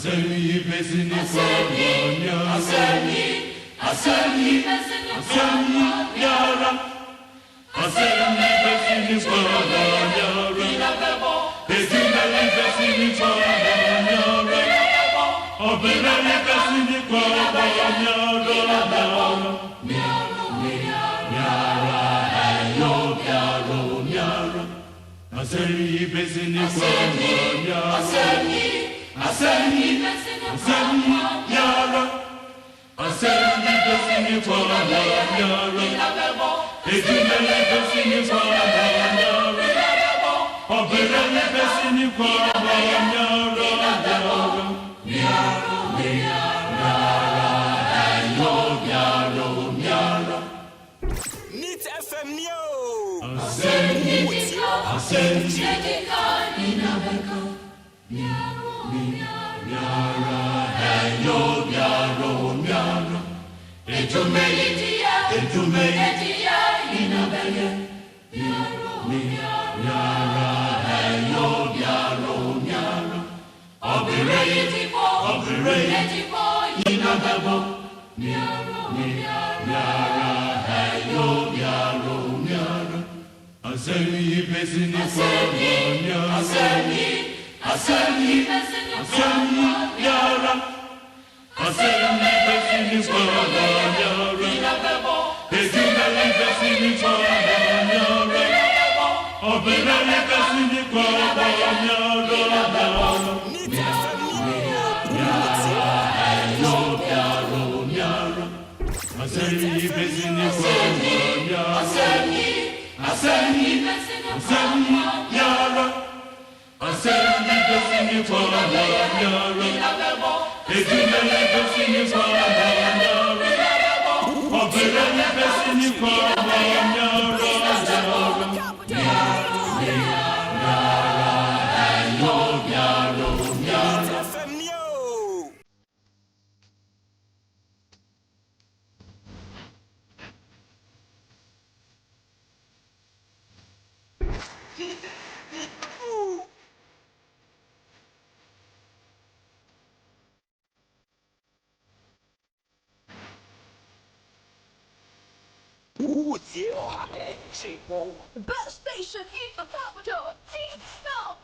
Asem Yideka, Asem Yideka, Asem The best station in the capital. Now.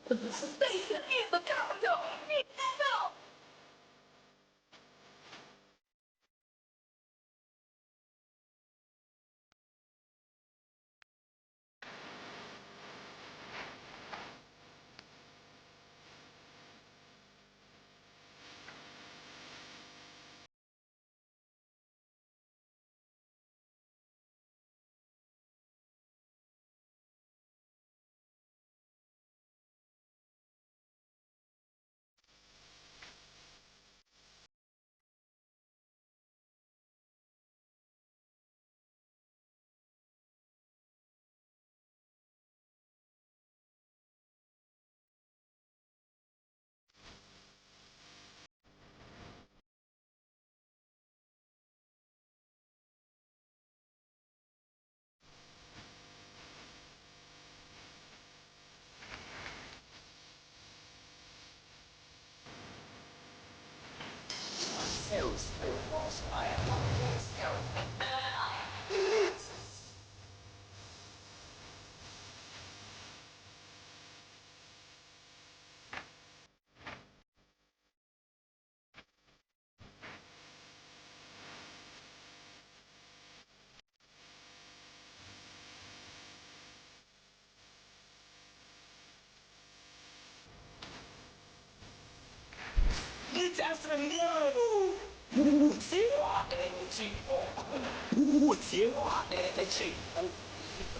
The station in the capital. Now.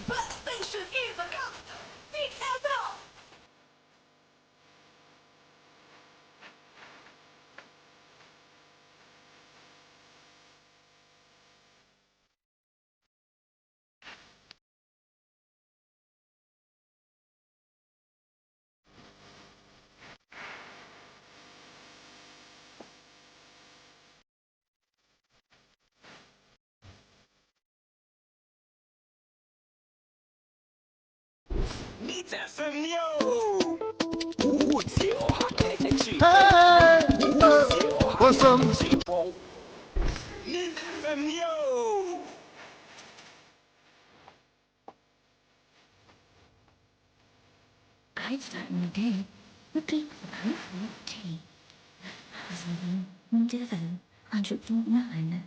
Best station in the capital. TFL. Awesome. I start my day looking for beautiful tea. 100.9.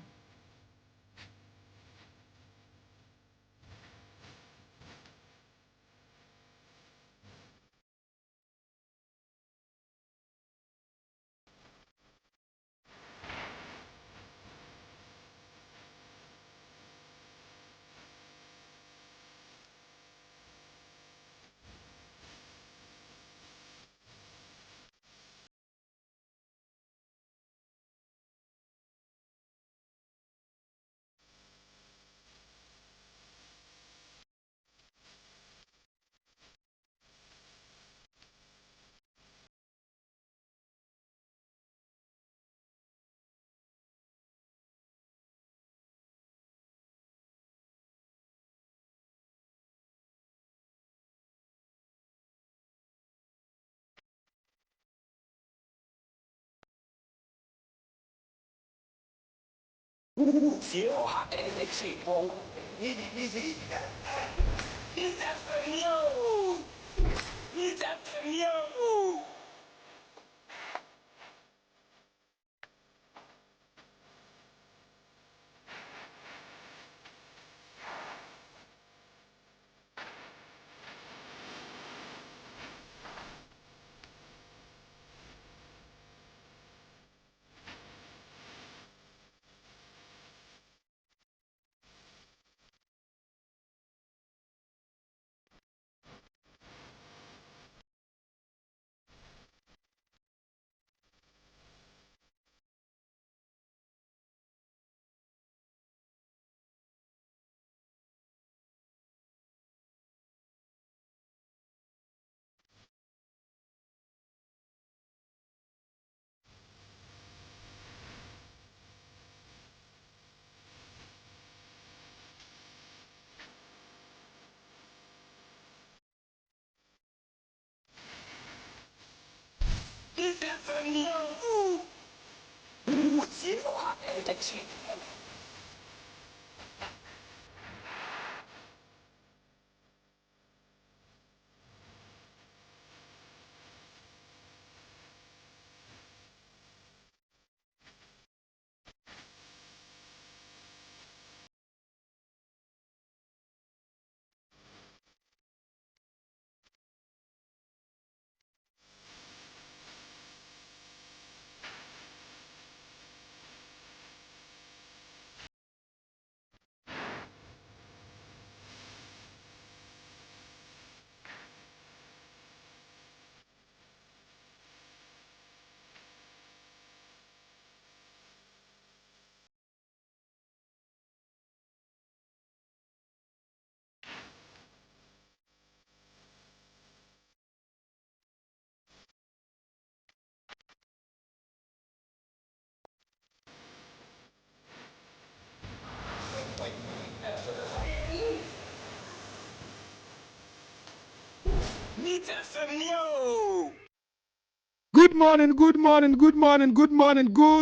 Good morning, good morning, good morning, good morning, good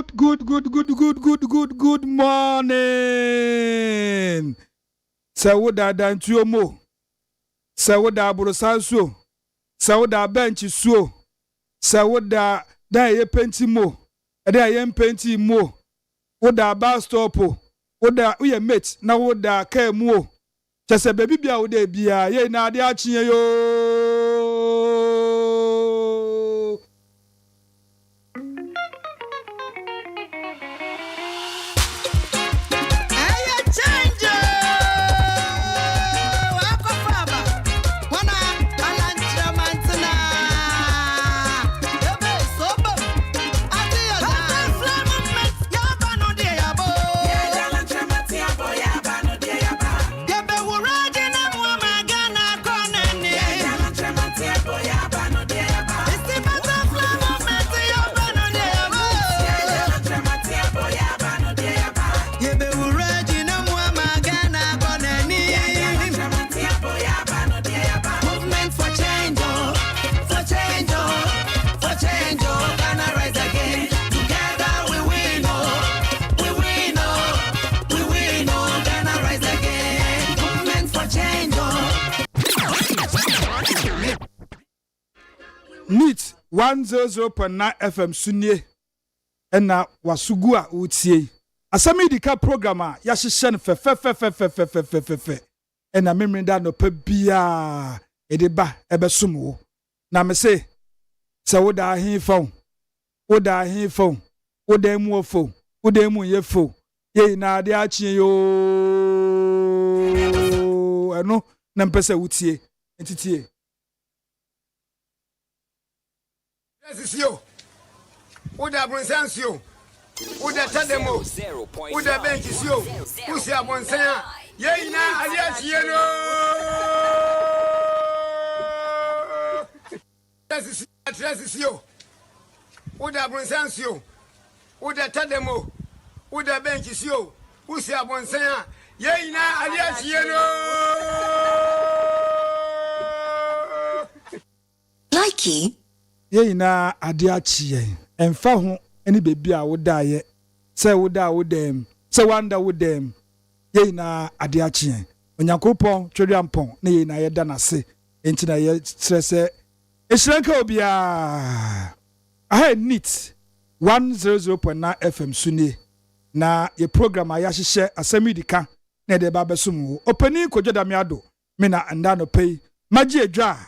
morning. Sawoda dantuomo. Sawoda aborosansuo. Sawoda bench suo. Sawoda da ye penti mo. Ada ye penti mo. Woda bus stop. Woda uye mate na woda car mo. Chese baby bia woda bia ye na ade achie yo. NEAT 100.9 FM Sunye ena wasugu a utie Asem Yideka program a yahyehyɛ no fe ena memrenda no pa bia edeba ebesom wo na me se woda ahin fon woda mu ofo woda mu yefo ye na ade achie yo eno na mpese wutie entitie Sio. Uda bronsansio. Uda tademo. Uda benchi sio. Usi abonsanya. Ye ina aliachi yeno. Sio. Uda bronsansio. Uda tademo. Uda benchi sio. Usi abonsanya. Ye ina aliachi yeno. Likey. Ye na ade achi emfa ho eni bebi a woda ye se woda wodem se wanda wodem ye na ade achi onyankopon twedwampon na ye na ye da na se enti na ye stresse ehyiranka obia aha NEAT 100.9 FM Sunye na ye program a yahyehyɛ Asem Yideka na de ba besom wo opani KWADWO ODAME ADDO me na anda no pay magye adwa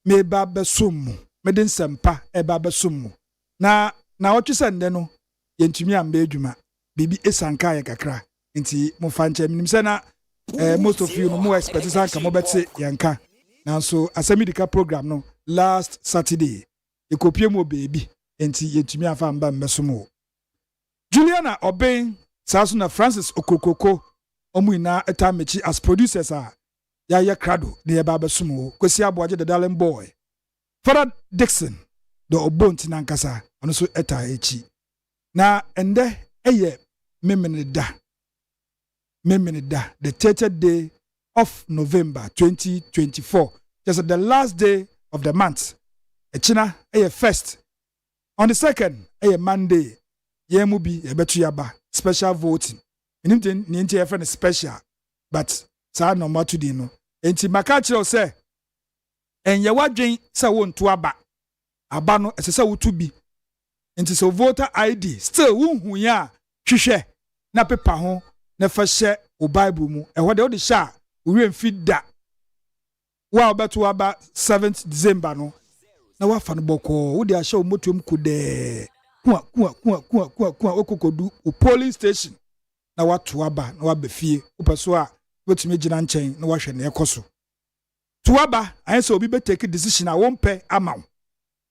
me ba besom me den sempa e ba besom na otwese nde no yentumi amba adwuma bibi esanka ye kakra nti mo fanche minim se na most of you no mo expect sanka mo betse yanka nanso Asem Yideka program no last Saturday e kopie mo baby nti yentumi afa amba mbesom wo Juliana Oben saso na Francis Okokoko omuina etamechi as producers a ya krado ne ya baba sumo kwesi aboaje the darling boy Father Dixon the obonti nankasa ono so eta echi na ende eye memenida the 30th day of November 2024 just the last day of the month echina eye first on the second eye Monday yemu bi ebetu yaba special voting enimte ni enti friend special but sa no matudi no enti maka kire se enye wadwen se wonto aba no esese wotu bi enti so voter ID still wonhu ya hwehwe na paper ho na fa hye o bible mu ehode wo de sha wo remfi da wa obeto aba 7th December no na wa fa no boko wo de ahye o motom kude kwa okokodu o polling station na watu aba na wabefie upeso a wetumi gina nchen na wahwe na ekoso tuaba ayense obi be take decision a wonpe amaw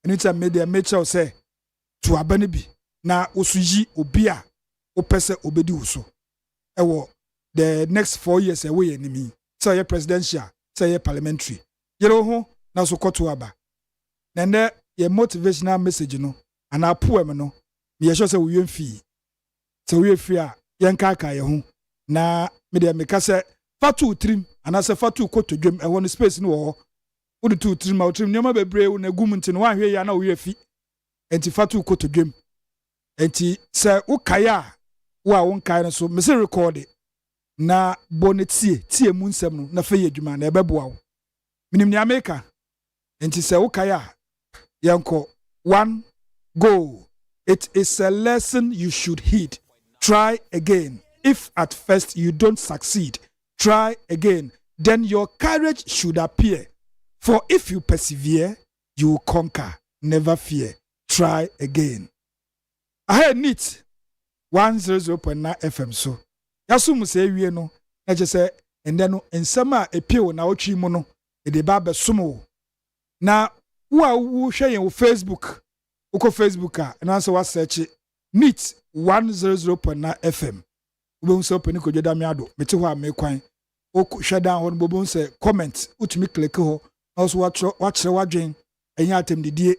anytime media make sure say tuaba ne bi na osuyi obi a opese obedi uso ewo the next 4 years away enemy say ye presidential say ye parliamentary yero ho na so kotuaba na nde ye motivational message no ana poem no me sure say we yemfi so we free a yenkaka ye ho na media meka say fatu trim ana say fatu kotodwem e won space no wo wo tu trim ma trim nyama bebre wo na gum nti no wa hwe ya na wo yefi enti fatu kotodwem enti say wo kaya wo a won kai no so me say record na bonetie tie mu nsem no na fa ye adwuma na ebeboa wo minim ni America enti say wo kaya yanko 1 go. It is a lesson you should heed. Try again. If at first you don't succeed, try again. Then your courage should appear. For if you persevere, you will conquer. Never fear. Try again. I heard NEAT 100.9 FM so. Yasum say we no. I just say and then in summer a pio na ochi mono. E de ba be sumo. Na wo share your Facebook. Uko Facebook and answer what search NEAT 100.9 FM. Ube so peni KWADWO ODAME ADDO. Meti ho ame kwan. O share down ho bobo say comment. Utumi click ho. Also watch wadwen. Enye atemdidie.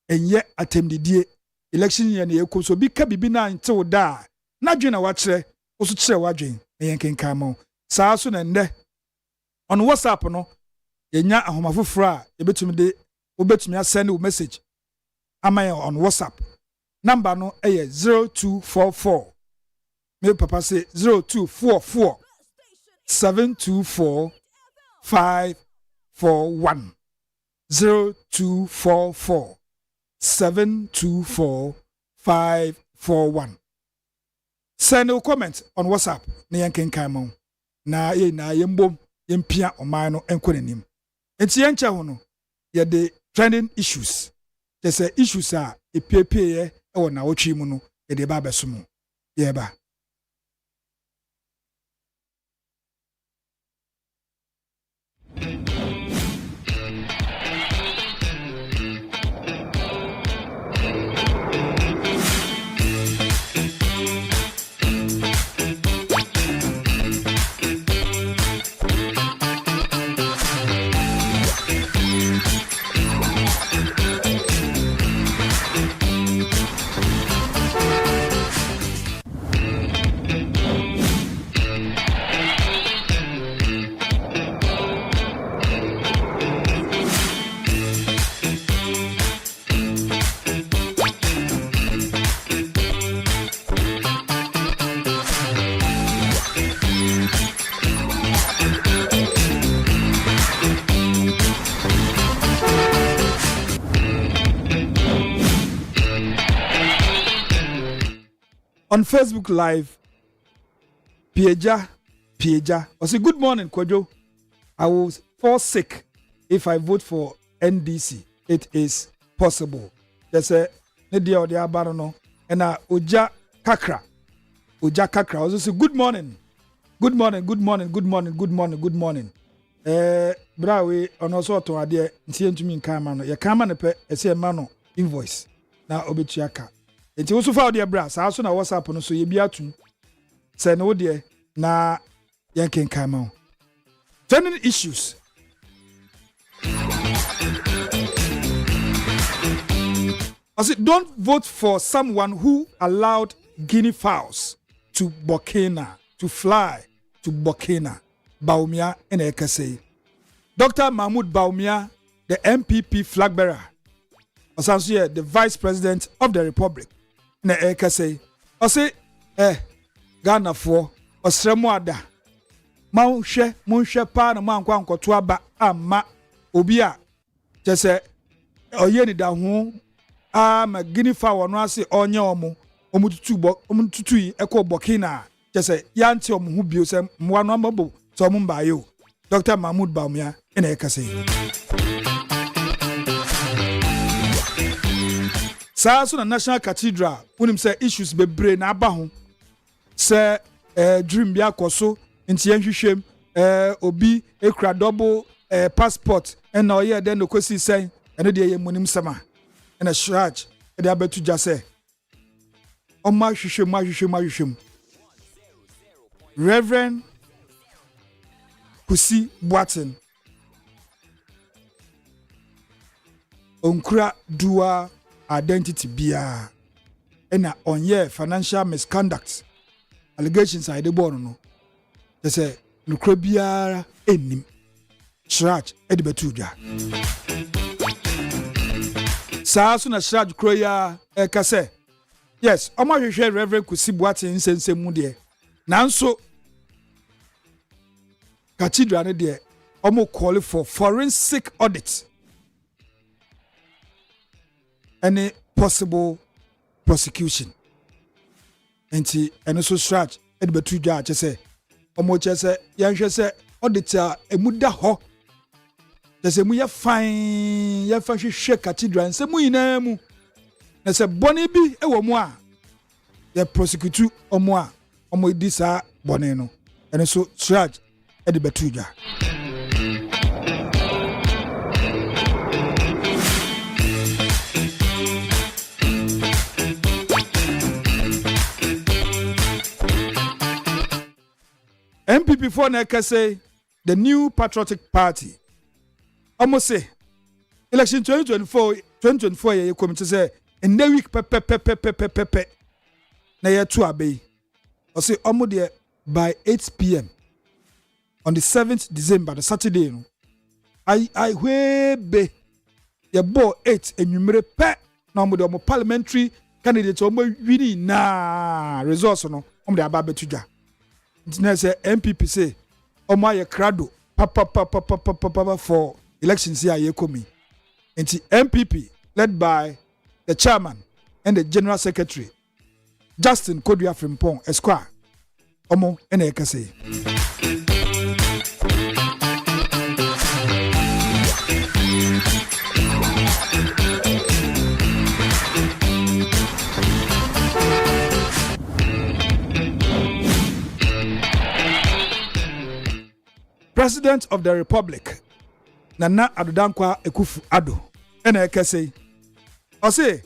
Enye atemdidie. Election year na ekwo so bi ka bibi na nte wo da. Na dwen na wachre. Oso kire wadwen. Enye kenkan mo. Saa so na nde. On WhatsApp no. Yenya ahomafoforo a ebetumi de obetumi send you message. Am I on WhatsApp? Number no 0244. Me papa say 0244 724 541. 0244 724 541. Send a comment on WhatsApp. Na yanken kaimon. Na yembom yempia omano enkwenim. Enti yencha hono ye the trending issues. Just say issues are epepe e na wotwi mu no ye de ba beso ye ba. On Facebook Live, Pieja. I say, good morning, Kwadwo. I will fall sick if I vote for NDC. It is possible. There's a Nadia or the Abarono and Oja Kakra. I also say, good morning. Brawe, on also to idea, see to me in Kamano. Ya Kamano pe, a say mano invoice. Now, Obichiaka. Enti wo so fa de bra saa so na WhatsApp no so ye bia tum say no de na yanken kan ma trending issues. I said don't vote for someone who allowed guinea fowls to fly to Burkina. Bawumia in Ekase. Dr. Mahmoud Bawumia, the MPP flag bearer, also the Vice President of the Republic. Na Ekase. I say, Ghana for Osremoada. Mounshe pa na man kwa nkoto aba amma obi a chese oye ni da ho ma guinea fowl no ase onye omututu yi ekọ Burkina chese yanti omu bio se mwa no amabo so omu mbayo. Dr. Mahmoud Bawumia ina Ekase. Saa so na National Cathedral unim say issues bebre na aba ho say dream bia koso nti yanhwehwem obi ekura double passport na oye den no kwesi sen ene de yemunim sama na shraj e de abetu jase o ma hwehwem Reverend Kusi Boatin onkura dual identity bia ena onye financial misconduct allegations I de born no they say no biara enim shraj edi betudwa saa so na shraj kroya ekase yes omo hwehwe Reverend Kusi Boatin nsensemu de nanso cathedral ne de omo call for forensic audit any possible prosecution. Enti eno so stretch e de betudwa a chese omo chese yanhwe se auditor emuda ho chese mu ye fine ye fa hwehwe cathedral se mu yina mu na se bone bi e wo mu a ye prosecute omo a omo di sa bone no eno so stretch e de betudwa. MPP for Ekase, the New Patriotic Party. Almost say election 2024 ye committee say in the week pepe na ye to abey. I say almost there by 8 p.m. on the 7th December, the Saturday no. I we be ye bo 8 enumere pe na mo de parliamentary candidate omo wini na resource no omo de aba betuja. Say MPP say omo ye krado papa for elections here ye komi Into MPP led by the chairman and the general secretary Justin Kodua Frimpong Esquire Omo ene ekase. President of the Republic Nana Addo Akufo-Addo ene ekase. Ose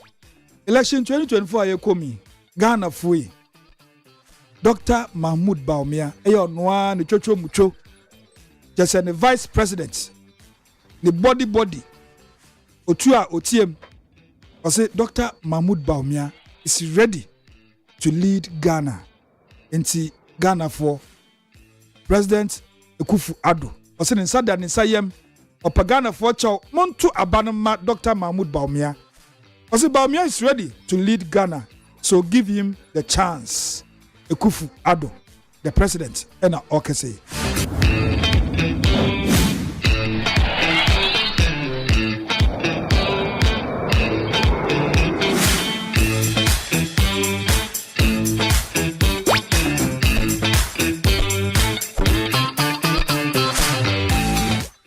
election 2024 yekomi Ghana fui Dr. Mahmoud Bawumia eyo noa ne chocho mucho just the vice president the body otua otiem. Ose Dr. Mahmoud Bawumia is ready to lead Ghana into Ghana for President Akufo-Addo. Ose nsa da nsa yem Ghana for chow montu abanama Dr. Mahmoud Bawumia. Ose Bawumia is ready to lead Ghana, so give him the chance. Akufo-Addo, the president, and Okese.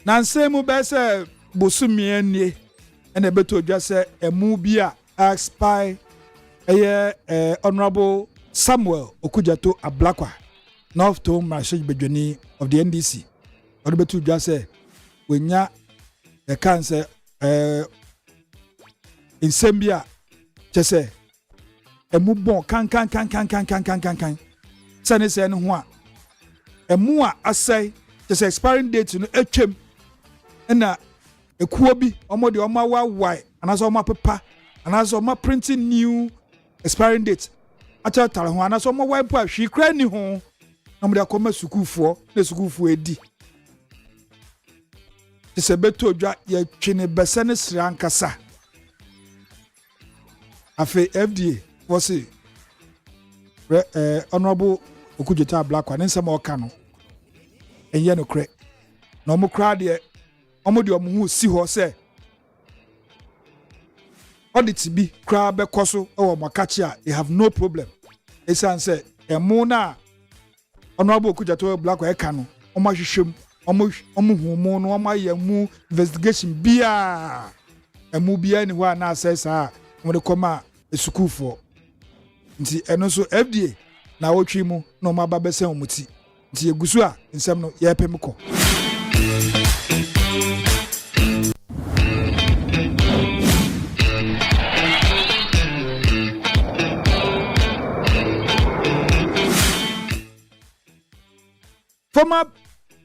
Nanse mu bese bosumie nie ene beto dwa se emu bia expire honorable Samuel Okujato Ablakwa North Tone Marshal Bedwani of the NDC. Or beto dwa se wenya the cancer in Sambia chese emu bon kan sane se no ho a emu a asai chese expiring date no etwem na ekuo bi omo de omo awawai anaso omo pepa anaso omo printing new expiring date acha tare ho anaso omo wipe ahwi kra ni ho na mo de akoma sukufo na sukufo edi se beto dwa ye twene bese ne sra nkasa afi FDA was honorable Okujeta Ablakwa nsema oka no enye no kre na omo kra de omo de omo hu si ho se audit bi kra be koso e wo makachi a they have no problem esan se emu na honorable Okujeta Ablakwa e ka no omo hwehwem omo hu mu no omo yemu investigation bia emu bia ni ho na asesa omo de koma esukufo nti eno so FDA na wotwi mu na omo aba besen omuti nti egusu a nsem no ye pemko. Former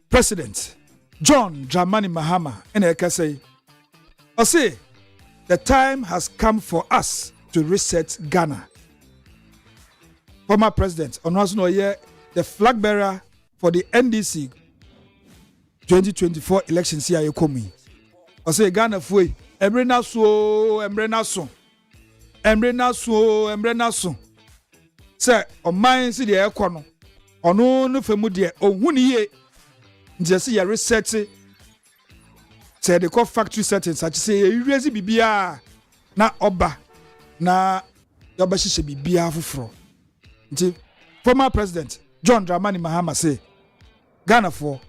President John Dramani Mahama in Ekase, I say the time has come for us to reset Ghana. Former President Onosno the flag bearer for the NDC 2024 elections here komi. I say Ghana fui emre naso. Say on mine si the ekono. Ono no femu de ohuni ye njese ya reset say the core factory settings such say ewezi bibia na oba na yoba hihye bibia foforo nti former president John Dramani Mahama say Ghana for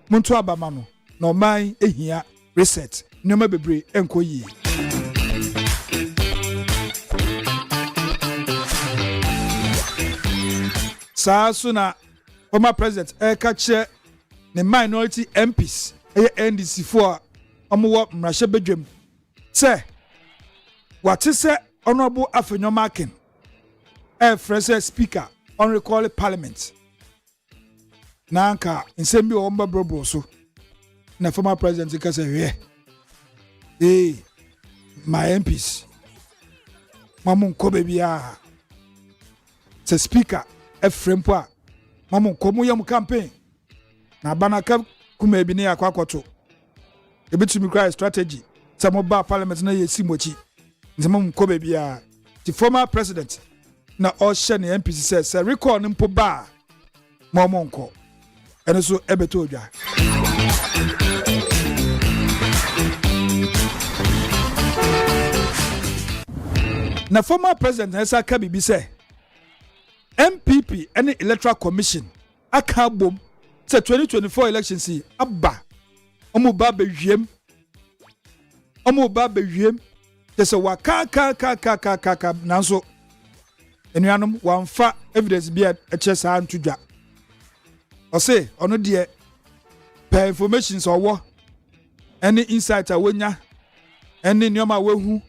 muntu abama no na oman ehia reset nyoma bebre enko yi saa so na former president kache the minority MPs NDC for omo mrashe bedwem say what is honorable Afenyomakin fresh speaker on recall parliament nanka nsem bi o mba brobo so na former president ka say my MPs mamun ko bebia say speaker Efrempo a mamu komu yam campaign na banaka kuma bi ne akwakoto ebitumi cry strategy some ba parliament na yesi mochi nzema ko be bia the former president na all share ne MPC says recall mpo ba momonko ene so ebeto odwa na former president Esa Kabibi say MPP and electoral commission aka bom say 2024 elections see abba omo ba bewiem just a waka nanso enuanom wamfa evidence bia echesa antudwa o say ono de per information so wo any insight awonya any nyoma wehu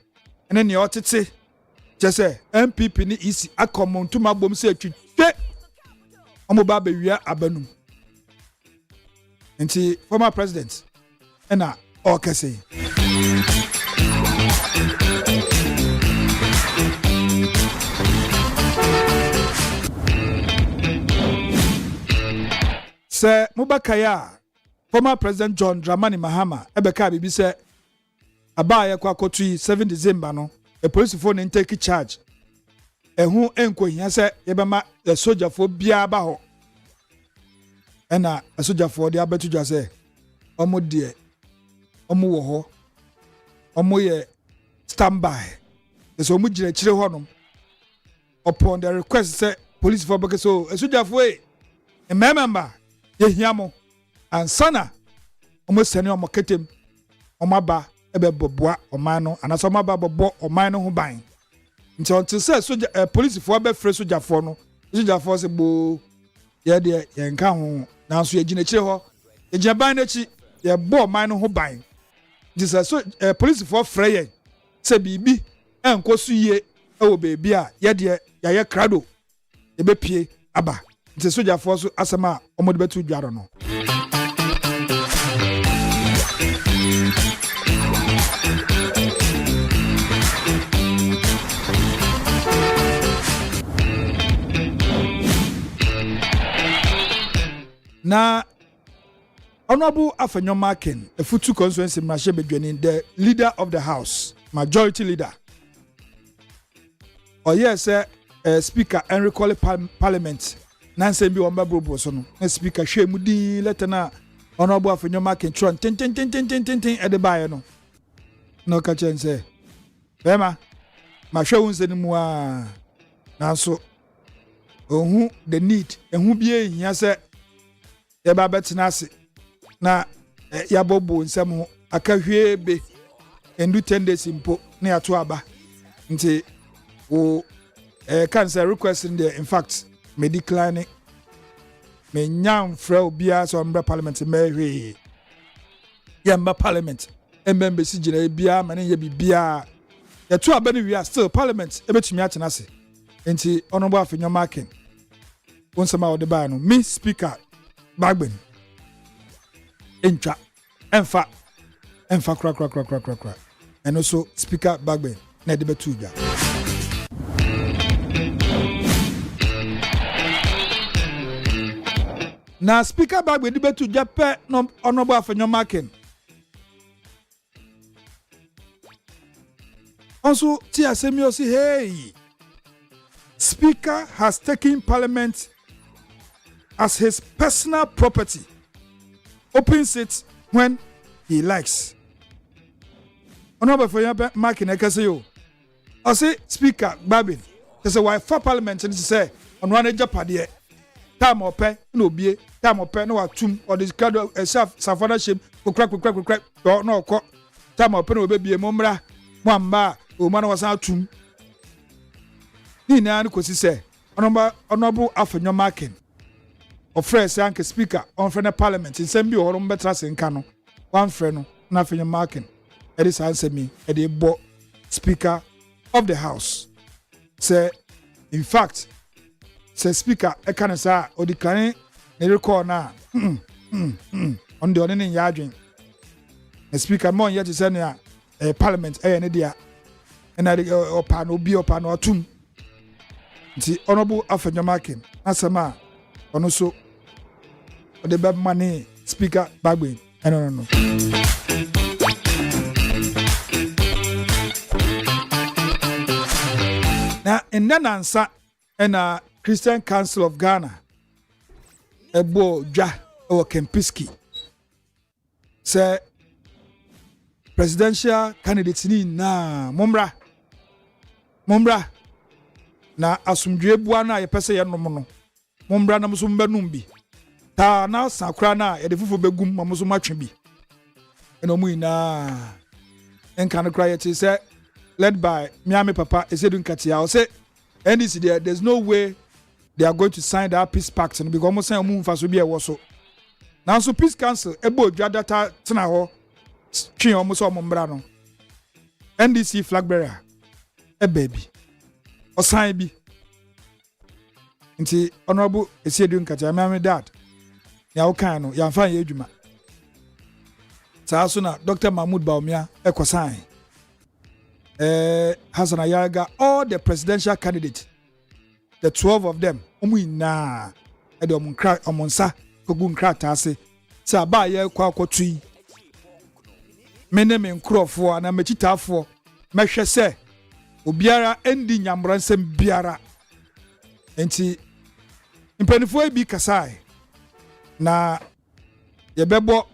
any ne otete just say MPP ni isi akomontuma bom say twitwe omo ba bewia abanum nti former president ena okese Sir Mubakaya, former President John Dramani Mahama, Ebeka Bibi said, Abaya Kwakotui 7 December no, a police phone and take charge. And who enko he said, Yebama, the soldier for Biabaho. And a soldier for the Abetu just say, Omo dear, Omo woho, Omo ye standby. The so much honum. Upon the request, say, police for Bakaso, a soldier for a member. Yehiamo ansana omo sene omo ketem omaba ebe boboa omano anaso omaba bobo omano ho ban nti onti se soja police fo be frɛ soja fo no soja fo se bo ye de ye nka ho nanso ye gina kire ho ye gina ban na chi ye bo omano ho ban nti se so police fo frɛ ye se bibi enkosu ye ewo bebi a ye de ye krado e be pie aba nti soja fo so asema omode betu dwaro no na Honorable Afenyomakin, a Futu constituency Mashe Bedweni, the leader of the house, majority leader. Oh yes, Speaker Henry Colley Parliament. Nancy bi wamba bro so no. Speaker Shemudi letena Honorable Afenyomakin tron tin e de bae no. No ka chen say. Bema, ma hwe unse ni mu a. Nanso ohu the need, ehu bie hia say ye ba betina ase na ya bobo nsem ho akahwe be endu 10 days impo na ya to aba nti o cancer request in fact me decline me nyam fra obia so mbra parliament me hwe ya mba parliament embe si gina bia mane ye bibia ya to aba ni we are still parliament ebetumi atena ase nti Honorable Afenyomakin onsema ode ba no me speaker Bagben Encha Enfa kra and also Speaker Bagben na de betuja na Speaker Bagben de betuja pe no Honorable Afenyomakin also ti Asem Yideka say hey Speaker has taken parliament as his personal property, opens it when he likes. Honorable for your mark in Ekasayo. I say, Speaker Babin, there's a wife for parliament and say, on one Japadia, time or pay, no be, time or pay, no tomb, or this kind of a self-ownership, who crack, or no cock, time or pen will be a mumra, one bar, who man was out tomb. Nina, because he say, Honorable Afenyomakin. Of fresh anke speaker on friend parliament in sembi or betra senkano one friend na Afenyomakin it is answer me at the bo speaker of the house say in fact say speaker e kan say odikane ne record na on the only yadwin the speaker mon yet say na parliament ne dia na opa no bi opa no atum nti Honorable Afenyomakin asema ono so the bad money Speaker Bagben no now in that answer and Christian Council of Ghana ebo dwa o Kempiski say presidential candidates ni na momra mombra na asumdwe bua na yepese ye nom no mombra na mso mbanum bi ta na sakra na ye de fufu begum mamso matwe bi eno mu ina enka no kra ye ti say led by Miami Papa Ezedu Nkatia. I say NDC there's no way they are going to sign that peace pact because almost say mu mfa so bi e wo so now so peace council ebo dwa data tena ho twen almost o mbra no NDC flag bearer baby o sign bi nti honorable Ezedu Nkatia Miami dad ya o kan no ya mfa ye adwuma saa so na Dr. Mahmoud Bawumia e sign Hassan Ayaga, all the presidential candidates, the 12 of them, na omonsa kogun kratase sa ba ye kwa kwotui mene me nkrofo na mechitafo mehwe se obiara endi nyamransem biara enti impenifo ebi kasai na yebebo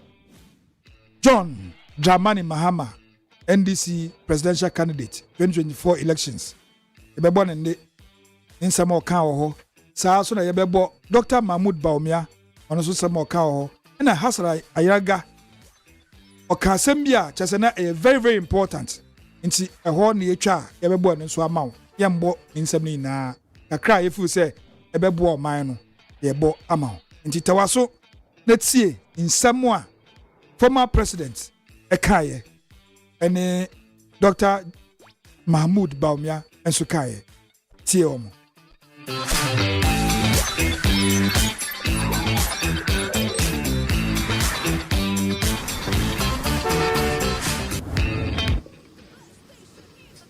John Dramani Mahama NDC presidential candidate 2024 elections yebebo nende insamo kan ho saa so na yebebo Dr. Mahmoud Bawumia ono so samo kan ho na Hassan Ayaga okasem bia chese na very very important nti eho na yetwa yebebo no so amawo yembo nsem ni na kakra yefu se ebebo oman no yebo amawo nti tawaso na tie nsem a former president ekaye ene Dr. Mahmoud Bawumia enso kaye tie omo.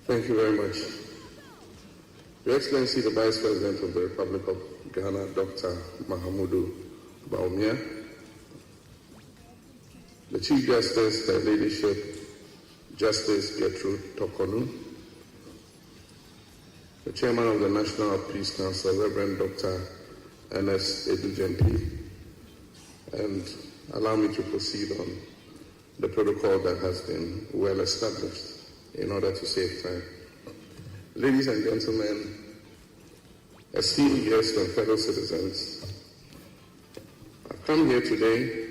Thank you very much. Your Excellency, the Vice President of the Republic of Ghana, Dr. Mahmoud Bawumia, the Chief Justice, the Leadership, Justice Gertrude Tokonu, the Chairman of the National Peace Council, Reverend Dr. Ernest Edujempi, and allow me to proceed on the protocol that has been well established in order to save time. Ladies and gentlemen, esteemed guests and fellow citizens, I've come here today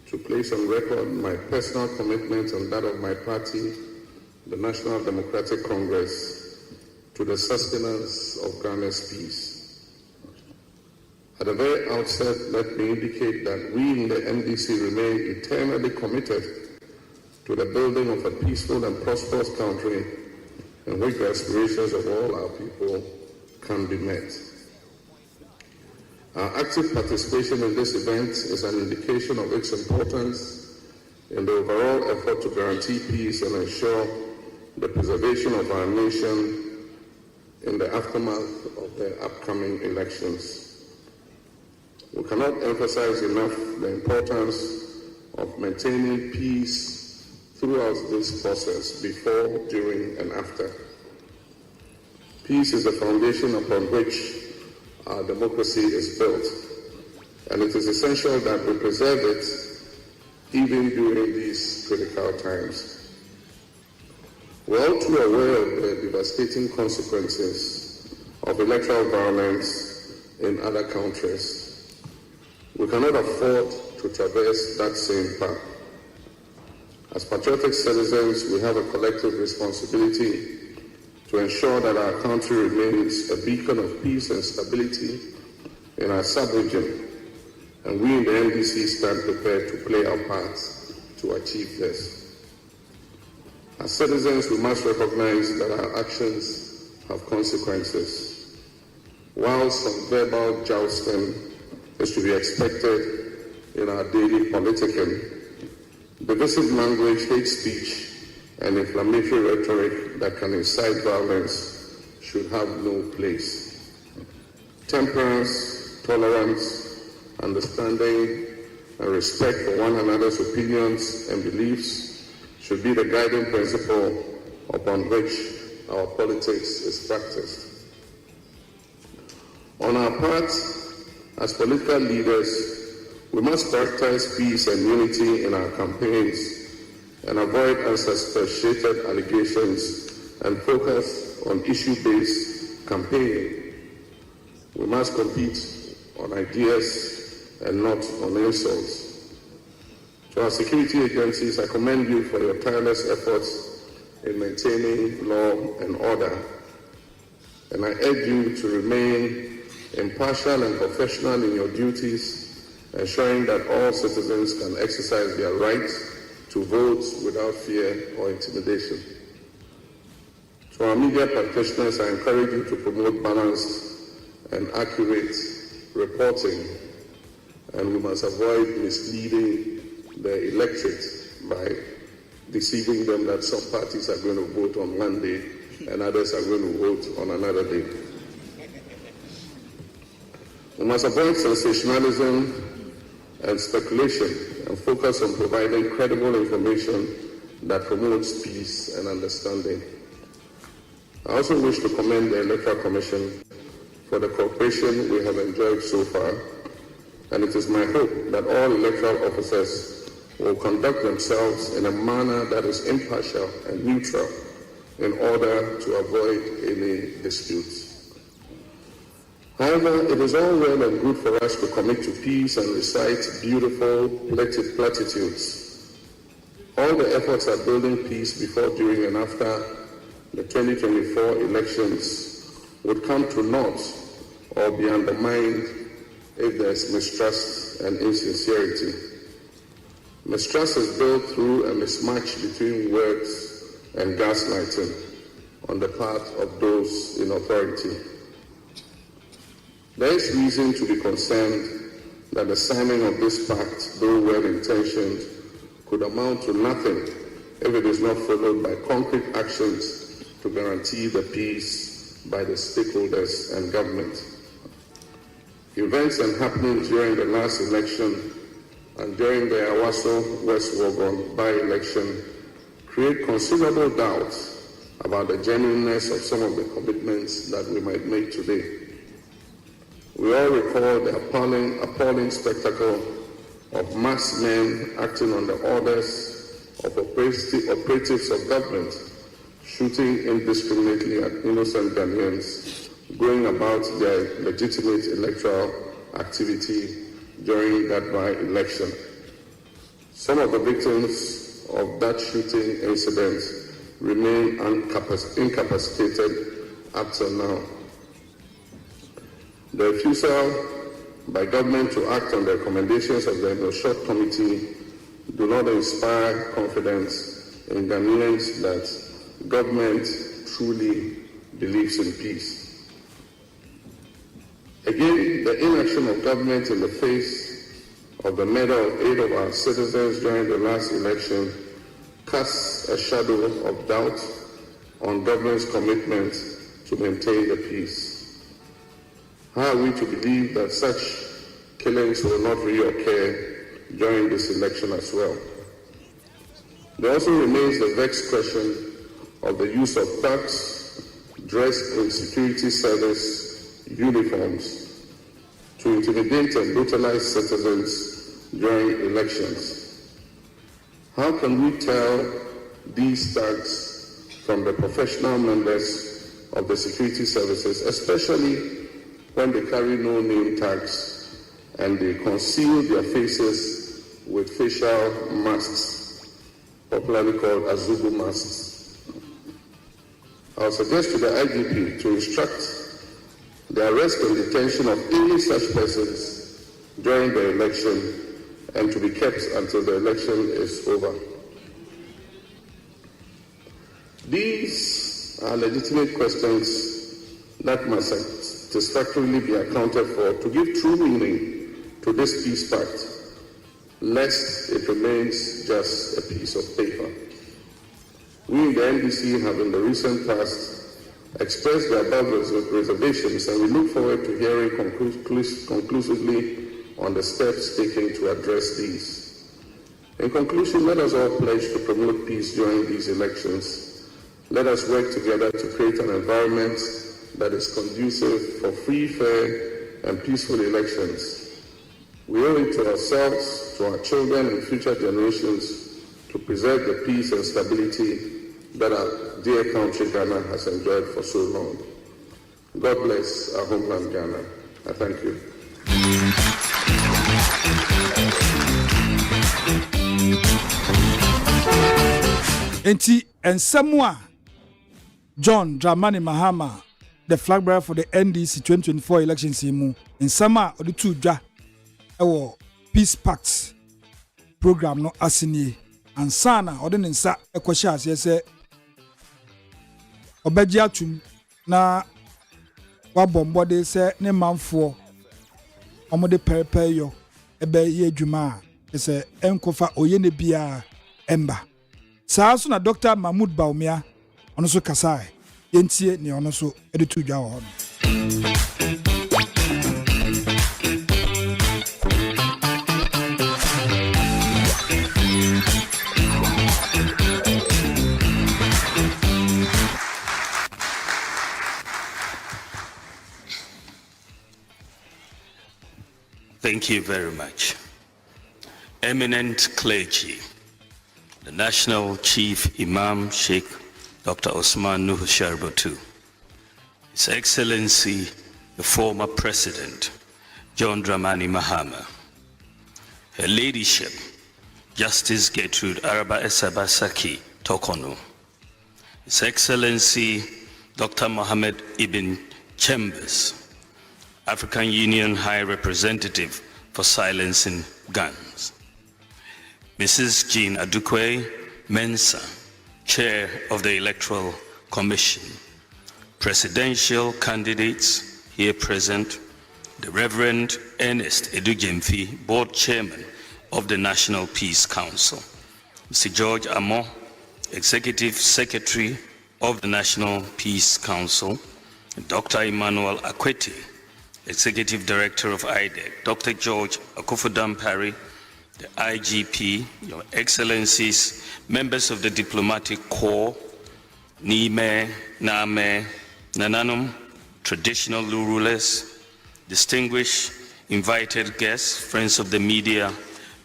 to place on record my personal commitment and that of my party, the National Democratic Congress, to the sustenance of Ghana's peace. At the very outset, let me indicate that we in the NDC remain eternally committed to the building of a peaceful and prosperous country in which the aspirations of all our people can be met. Our active participation in this event is an indication of its importance in the overall effort to guarantee peace and ensure the preservation of our nation in the aftermath of the upcoming elections. We cannot emphasize enough the importance of maintaining peace throughout this process, before, during, and after. Peace is the foundation upon which our democracy is built, and it is essential that we preserve it even during these critical times. We're all too aware of the devastating consequences of electoral violence in other countries. We cannot afford to traverse that same path. As patriotic citizens, we have a collective responsibility to ensure that our country remains a beacon of peace and stability in our sub-region, and we in the NDC stand prepared to play our part to achieve this. As citizens, we must recognize that our actions have consequences. While some verbal jousting is to be expected in our daily politicking, divisive language, hate speech, and inflammatory rhetoric that can incite violence should have no place. Temperance, tolerance, understanding, and respect for one another's opinions and beliefs should be the guiding principle upon which our politics is practiced. On our part, as political leaders, we must prioritize peace and unity in our campaigns and avoid unsubstantiated allegations and focus on issue-based campaigning. We must compete on ideas and not on insults. To our security agencies, I commend you for your tireless efforts in maintaining law and order, and I urge you to remain impartial and professional in your duties, ensuring that all citizens can exercise their right to vote without fear or intimidation. To our media practitioners, I encourage you to promote balanced and accurate reporting, and we must avoid misleading the electorate by deceiving them that some parties are going to vote on one day and others are going to vote on another day. We must avoid sensationalism and speculation and focus on providing credible information that promotes peace and understanding. I also wish to commend the Electoral Commission for the cooperation we have enjoyed so far, and it is my hope that all electoral officers will conduct themselves in a manner that is impartial and neutral in order to avoid any disputes. However, it is all well and good for us to commit to peace and recite beautiful platitudes. All the efforts at building peace before, during, and after the 2024 elections would come to naught or be undermined if there is mistrust and insincerity. Mistrust is built through a mismatch between words and gaslighting on the part of those in authority. There is reason to be concerned that the signing of this pact, though well-intentioned, could amount to nothing if it is not followed by concrete actions to guarantee the peace by the stakeholders and government. Events and happenings during the last election and during the Awaso West Wogon by-election create considerable doubts about the genuineness of some of the commitments that we might make today. We all recall the appalling spectacle of mass men acting on the orders of operatives of government, shooting indiscriminately at innocent Ghanaians, going about their legitimate electoral activity during that by-election. Some of the victims of that shooting incident remain incapacitated up till now. The refusal by government to act on the recommendations of the No-Shot Committee do not inspire confidence in Ghanaians that government truly believes in peace. Again, the inaction of government in the face of the murder of 8 of our citizens during the last election casts a shadow of doubt on government's commitment to maintain the peace. How are we to believe that such killings will not reoccur during this election as well? There also remains the vexed question of the use of thugs dressed in security service uniforms to intimidate and brutalize citizens during elections. How can we tell these thugs from the professional members of the security services, especially when they carry no name tags and they conceal their faces with facial masks, popularly called Azubu masks? I'll suggest to the IGP to instruct the arrest and detention of any such persons during the election and to be kept until the election is over. These are legitimate questions that must satisfactorily be accounted for to give true meaning to this peace pact, lest it remains just a piece of paper. We in the NDC have in the recent past expressed the above reservations, and we look forward to hearing conclusively on the steps taken to address these. In conclusion, let us all pledge to promote peace during these elections. Let us work together to create an environment that is conducive for free, fair, and peaceful elections. We owe it to ourselves, to our children and future generations to preserve the peace and stability that our dear country Ghana has enjoyed for so long. God bless our homeland Ghana. I thank you. Enti ensemwa John Dramani Mahama, the flag bearer for the NDC 2024 elections mu ensama odi tu dwa ewo peace pact program no asini ansana odi nsa ekwohye ase se obaji atum na wabombode se ne manfo omode pepe yo ebe ye adwuma se enkofa oyene bia emba saa so na Dr. Mahmoud Bawumia ono so kasai yentie ne ono so editu dwa ho. Thank you very much. Eminent clergy, the National Chief Imam Sheikh Dr. Osman Nuhu Sharbatu, His Excellency, the former President, John Dramani Mahama, Her Ladyship, Justice Gertrude Araba Esabasaki Tokono, His Excellency, Dr. Mohammed Ibn Chambers, African Union High Representative for Silencing Guns, Mrs. Jean Adukwe Mensah, Chair of the Electoral Commission, presidential candidates here present, the Reverend Ernest Edujemfi, Board Chairman of the National Peace Council, Mr. George Amo, Executive Secretary of the National Peace Council, Dr. Emmanuel Akweti, Executive Director of IDEC, Dr. George Akufo-Dampare, the IGP, Your Excellencies, members of the Diplomatic Corps, Nime, Name, Nananum, traditional rulers, distinguished invited guests, friends of the media,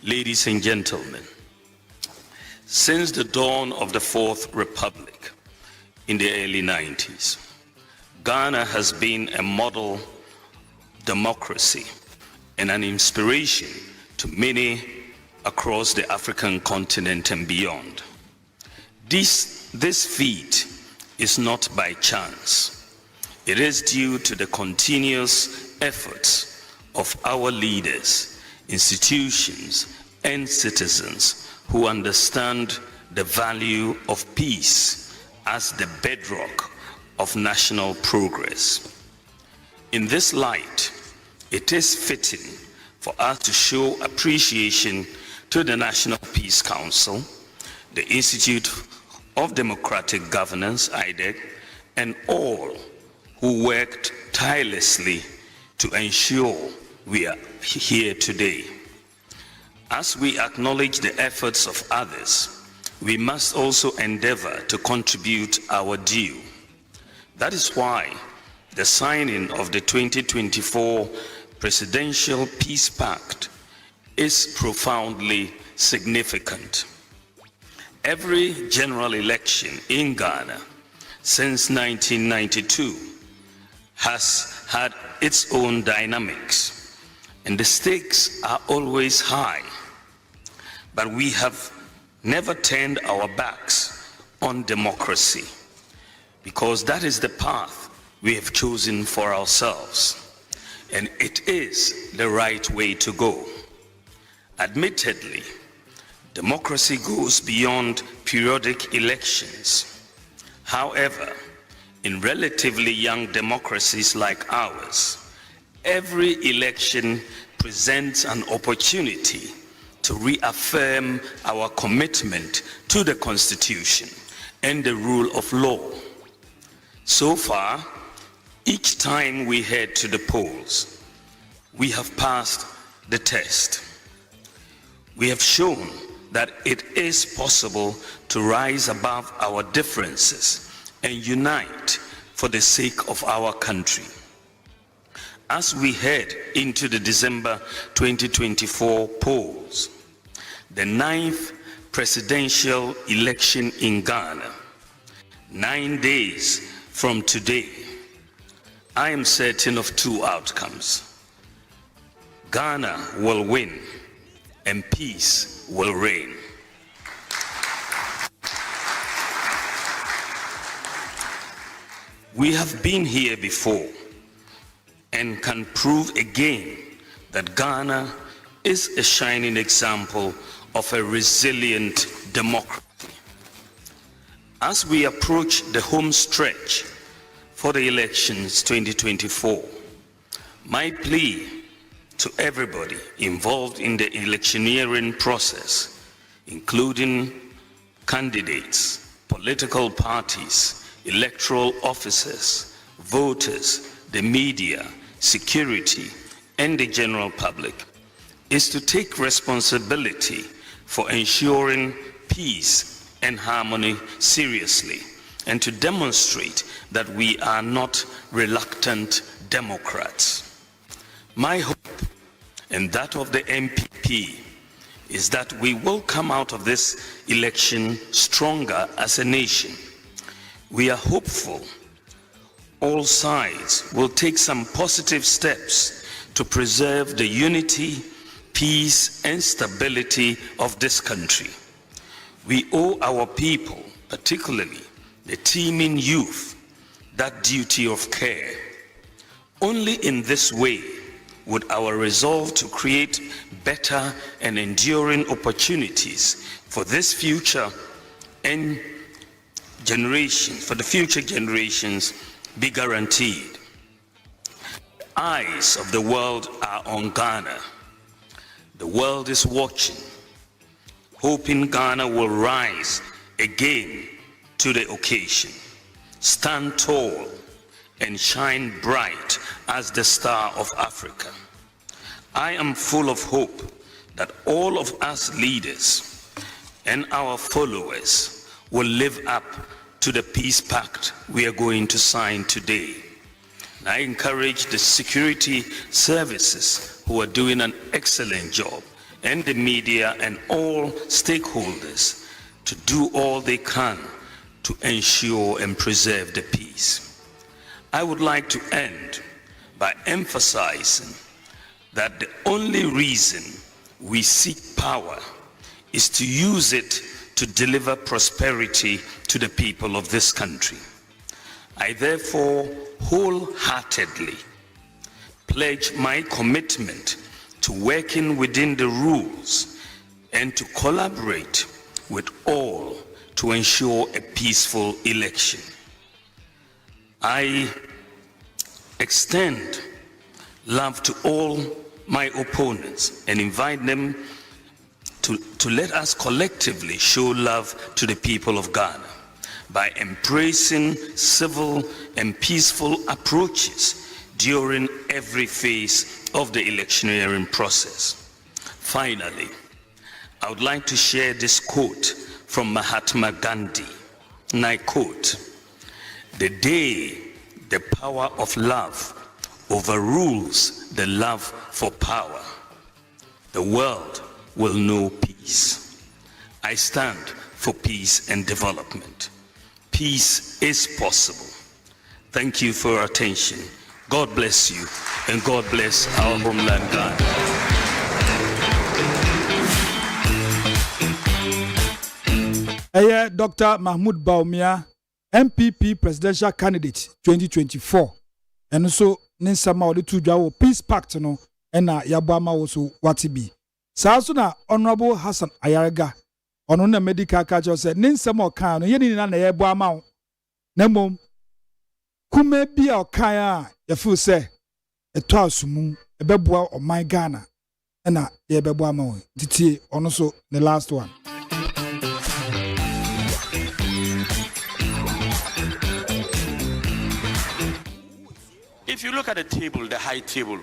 ladies and gentlemen. Since the dawn of the Fourth Republic in the early 90s, Ghana has been a model democracy and an inspiration to many across the African continent and beyond. This feat is not by chance. It is due to the continuous efforts of our leaders, institutions, and citizens who understand the value of peace as the bedrock of national progress. In this light, it is fitting for us to show appreciation to the National Peace Council, the Institute of Democratic Governance, IDEC, and all who worked tirelessly to ensure we are here today. As we acknowledge the efforts of others, we must also endeavor to contribute our due. That is why the signing of the 2024 Presidential Peace Pact is profoundly significant. Every general election in Ghana since 1992 has had its own dynamics, and the stakes are always high. But we have never turned our backs on democracy, because that is the path we have chosen for ourselves, and it is the right way to go. Admittedly, democracy goes beyond periodic elections. However, in relatively young democracies like ours, every election presents an opportunity to reaffirm our commitment to the Constitution and the rule of law. So far, each time we head to the polls, we have passed the test. We have shown that it is possible to rise above our differences and unite for the sake of our country. As we head into the December 2024 polls, the 9th presidential election in Ghana, 9 days from today, I am certain of two outcomes. Ghana will win and peace will reign. We have been here before and can prove again that Ghana is a shining example of a resilient democracy. As we approach the home stretch for the elections 2024, my plea to everybody involved in the electioneering process, including candidates, political parties, electoral officers, voters, the media, security, and the general public, is to take responsibility for ensuring peace and harmony seriously, and to demonstrate that we are not reluctant Democrats. My hope, and that of the MPP, is that we will come out of this election stronger as a nation. We are hopeful all sides will take some positive steps to preserve the unity, peace, and stability of this country. We owe our people, particularly the teeming youth, that duty of care. Only in this way would our resolve to create better and enduring opportunities for this future and generations, for the future generations, be guaranteed. The eyes of the world are on Ghana. The world is watching, hoping Ghana will rise again to the occasion, stand tall and shine bright as the star of Africa. I am full of hope that all of us leaders and our followers will live up to the peace pact we are going to sign today. And I encourage the security services who are doing an excellent job, and the media and all stakeholders to do all they can to ensure and preserve the peace. I would like to end by emphasizing that the only reason we seek power is to use it to deliver prosperity to the people of this country. I therefore wholeheartedly pledge my commitment to working within the rules and to collaborate with all to ensure a peaceful election. I extend love to all my opponents and invite them to let us collectively show love to the people of Ghana by embracing civil and peaceful approaches during every phase of the electioneering process. Finally, I would like to share this quote from Mahatma Gandhi, and I quote, "The day the power of love overrules the love for power, the world will know peace." I stand for peace and development. Peace is possible. Thank you for your attention. God bless you, and God bless our homeland, Ghana. Dr. Mahmoud Bawumia, MPP presidential candidate 2024. And also, Ninsama odi tujawo peace pact no, ena yabama woso watibi. Saaso na Honorable Hassan Ayarega, ono na medical culture said, Ninsama okan no, yeni na yebo ama o. Nemom, kume bia okaya, yafu se, eto asumu, ebebua o my Ghana, ena yebebua ama o. Titi, ono so, the last one. If you look at the table, the high table,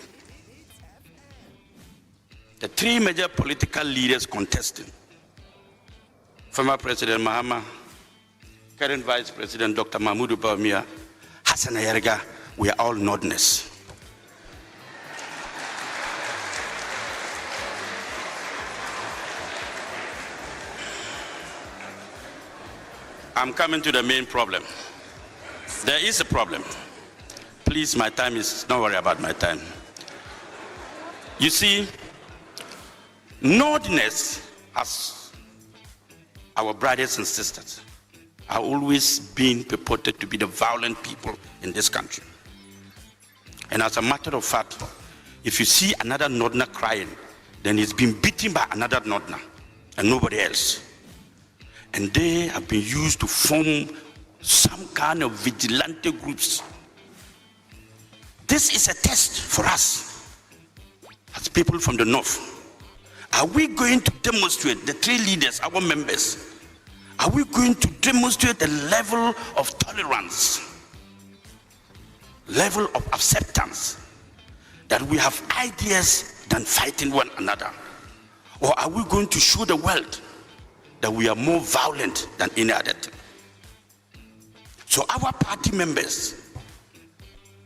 the three major political leaders contesting, former President Mahama, current Vice President Dr. Mahmoud Bawumia, Hassan Yideka, we are all Northerners. I'm coming to the main problem. There is a problem. Please, my time is, don't worry about my time. You see, Northerners, as our brothers and sisters, are always being purported to be the violent people in this country. And as a matter of fact, if you see another Northerner crying, then he's been beaten by another Northerner and nobody else. And they have been used to form some kind of vigilante groups. This is a test for us as people from the North. Are we going to demonstrate, the three leaders, our members, are we going to demonstrate a level of tolerance, level of acceptance, that we have ideas than fighting one another? Or are we going to show the world that we are more violent than any other thing? So our party members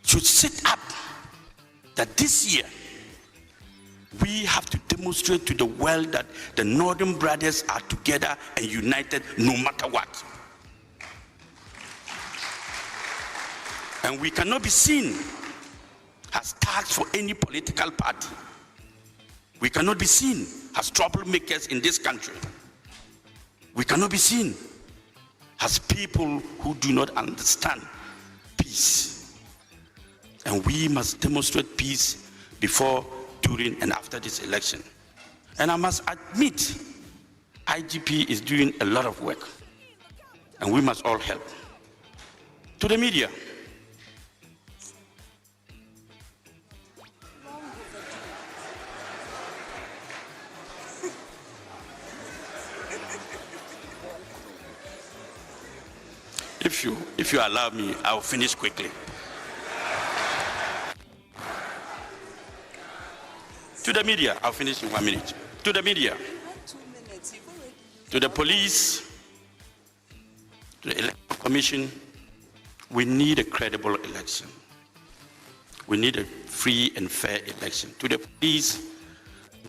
should sit up that this year we have to demonstrate to the world that the Northern brothers are together and united no matter what. And we cannot be seen as tags for any political party. We cannot be seen as troublemakers in this country. We cannot be seen as people who do not understand peace. And we must demonstrate peace before, during, and after this election. And I must admit, IGP is doing a lot of work, and we must all help. To the media, if you allow me, I'll finish quickly. To the media, I'll finish in 1 minute. To the media, to the police, to the election commission, we need a credible election. We need a free and fair election. To the police,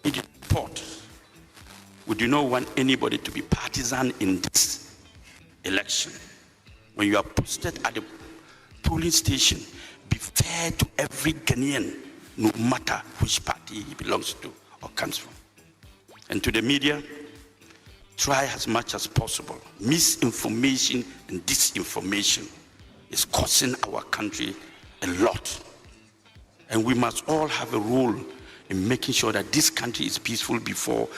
we need support. We do not want anybody to be partisan in this election. When you are posted at the polling station, be fair to every Ghanaian, no matter which party he belongs to or comes from. And to the media, try as much as possible. Misinformation and disinformation is costing our country a lot. And we must all have a role in making sure that this country is peaceful before,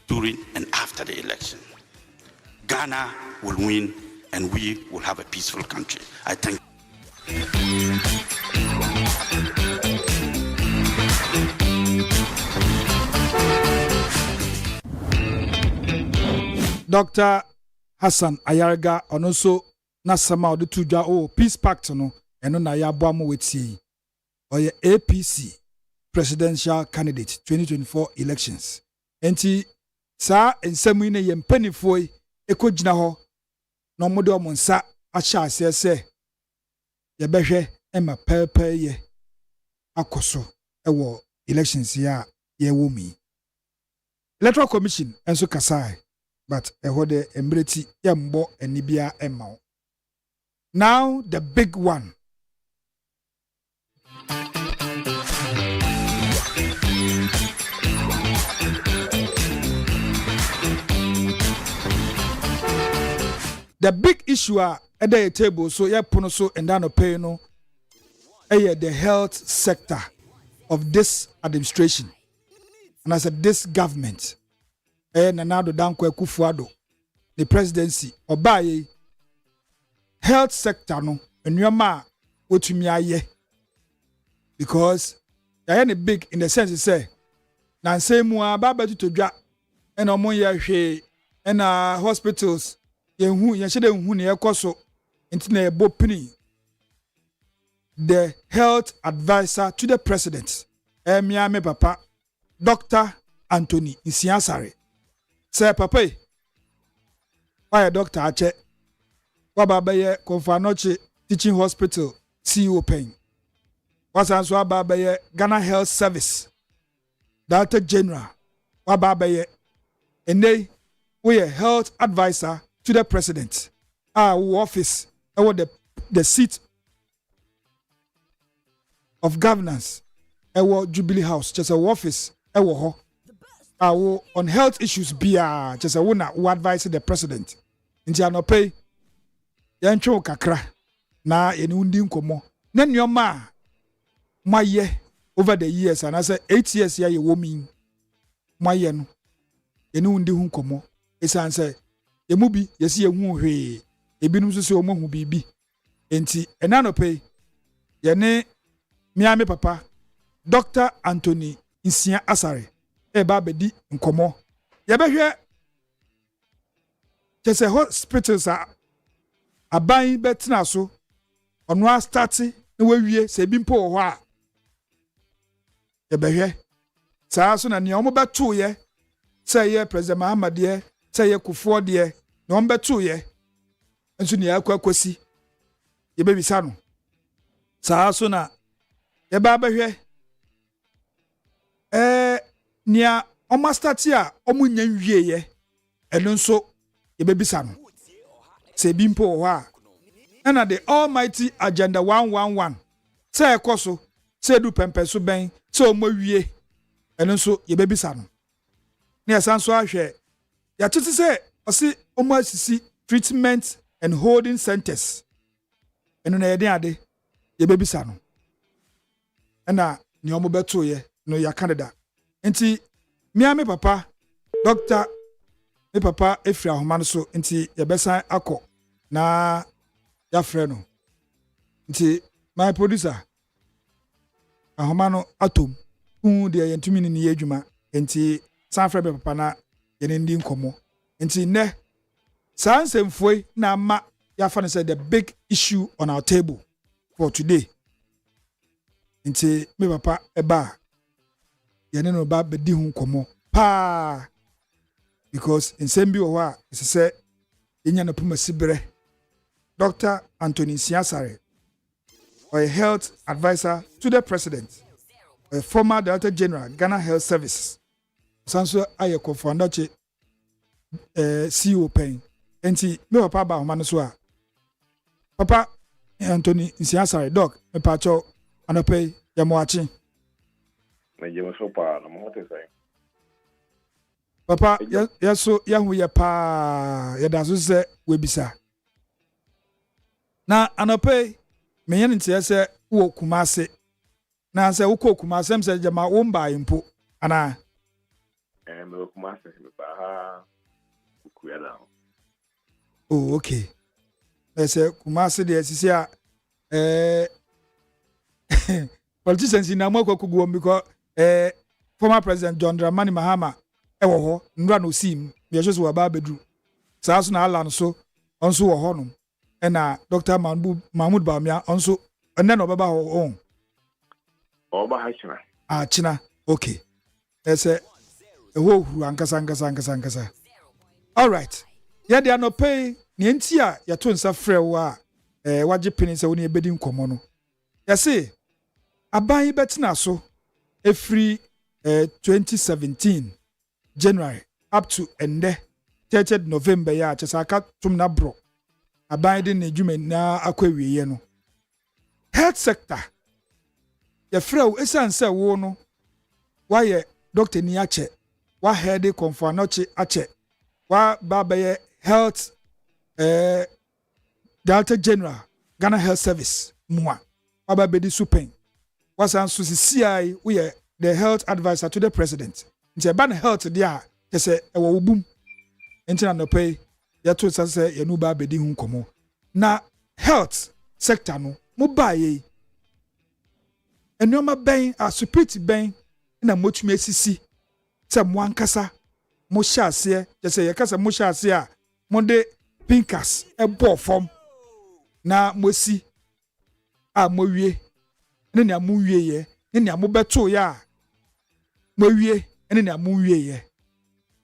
during, and after the election. Ghana will win, and we will have a peaceful country. I thank you. Dr. Hassan Ayarga and also Nasama the Tuja Peace Pact no and on Ayabuamo with or your APC presidential candidate 2024 elections. Enti sa ensamine yem penifoi ekojina ho no modo monsa acha asese ye behwe ema pepe ye akoso ewo elections ya ye womi electoral commission enso kasai but ehode embreti yembo enibia emao. Now the big one. The big issue at the table, so yeah, so and down pay no, the health sector of this administration, and I said this government, and now the Dankwe Kufuado, the presidency, or by health sector no, and your ma, what to me aye, because I any big in the sense you say, now say more baba to drop, and omoya she, and hospitals. The health advisor to the president, Miami Papa, Dr. Anthony Isiansare. Say, Papa, why a doctor Ache? Wababaye Konfanoche Teaching Hospital, CEO Payne. Was answer Wababaye Ghana Health Service, Director General, Wababaye, and they we a health advisor to the president. office the seat of governance Jubilee House just a office on health issues bia just a who advise the president nti anope yantwo kakra na yeni undi nkomo na nneoma maye over the years and I say 8 years ya ye womin maye no yeni undi hu nkomo esan say emu bi yesi ehu hwe ebinum so se omohu bibi enti enanope yene miame papa Dr. Anthony Nsia Asare eba bedi nkomo yebehwe kese hospitals aban betina so ono a start na wawie se bi mpo ho a yebehwe saa so na ne omo beto ye say ye president Mahama de say ye Kufuor de na omo beto ye nso ne akwakwasi yebebisa no saa so na yeba behwe nia omo start a omo nya nwie ye eno nso yebebisa no se bi mpo ho a na the almighty agenda 111 say ekoso say du pempe so ben say omo wie eno nso yebebisa no na yasanso ahwe ya tete say osi omo asisi treatment and holding centers eno na yede ade yebebisa no na ni omo beto ye no ya Canada enti miame papa doctor me papa efri ahoma no so nti yebesan akọ na ya frɛ no nti my producer ahoma no atom de yentumi ni adwuma nti san frɛ me papa na yene ndi nkomo nti ne sansemfoi na ma ya fa no say the big issue on our table for today nti me papa eba yene no ba bedi hu nkomo pa because in sembi owa is say inya no puma sibere Dr. Anthony Siasare, or a health advisor to the president, a former Director General Ghana Health Service. Sanso aye co-founder CEO pen. Enti me papa ba homano so a. Papa Anthony Siasare doc me pacho anope ya moachi. Na je so pa na mo te sai. Papa ya so ya hu ya pa ya da so se we bisa. Na anope me yen ntia se wo Kumase na se wo Kumase m se jama wo mba impo ana me Kumase me ba ha kuyala. Oh okay. Ese Kumase de sisi a politicians in amoko kugo because former president John Dramani Mahama ewo ho nra no sim me so wa ba bedru saa so na ala no so onso wo ho no ena Dr. Mahmoud Bawumia onso enne no baba ho on oba ha china china okay ese ewo huru ankasa all right ya de anope ne enti a ya to nsa frɛ wo a wagye pini sɛ wo ne ebedi nkomo no ya se aban betina so every 2017 January up to ende 30th November ya chesaka tumna bro abide ne dwuma na akwawiye no health sector ya frɛ esan sɛ wo no waye doctor ni ache wa head confer no che ache wa babaye health Director General Ghana Health Service mua wa babedi supen wasan so CI we the health advisor to the president nti ban health dia kese ewo wubum nti na no pay ya to say ya nu ba bedi hu nkomo na health sector no mo ba ye enoma ben a suprit ben na motumi asisi se mo ankasa mo hyase je say ya kasa mo hyase a mo de pinkas ebo form na mosi a mo wie ne na mo wie ye ne na mo beto ya mo wie ne na mo wie ye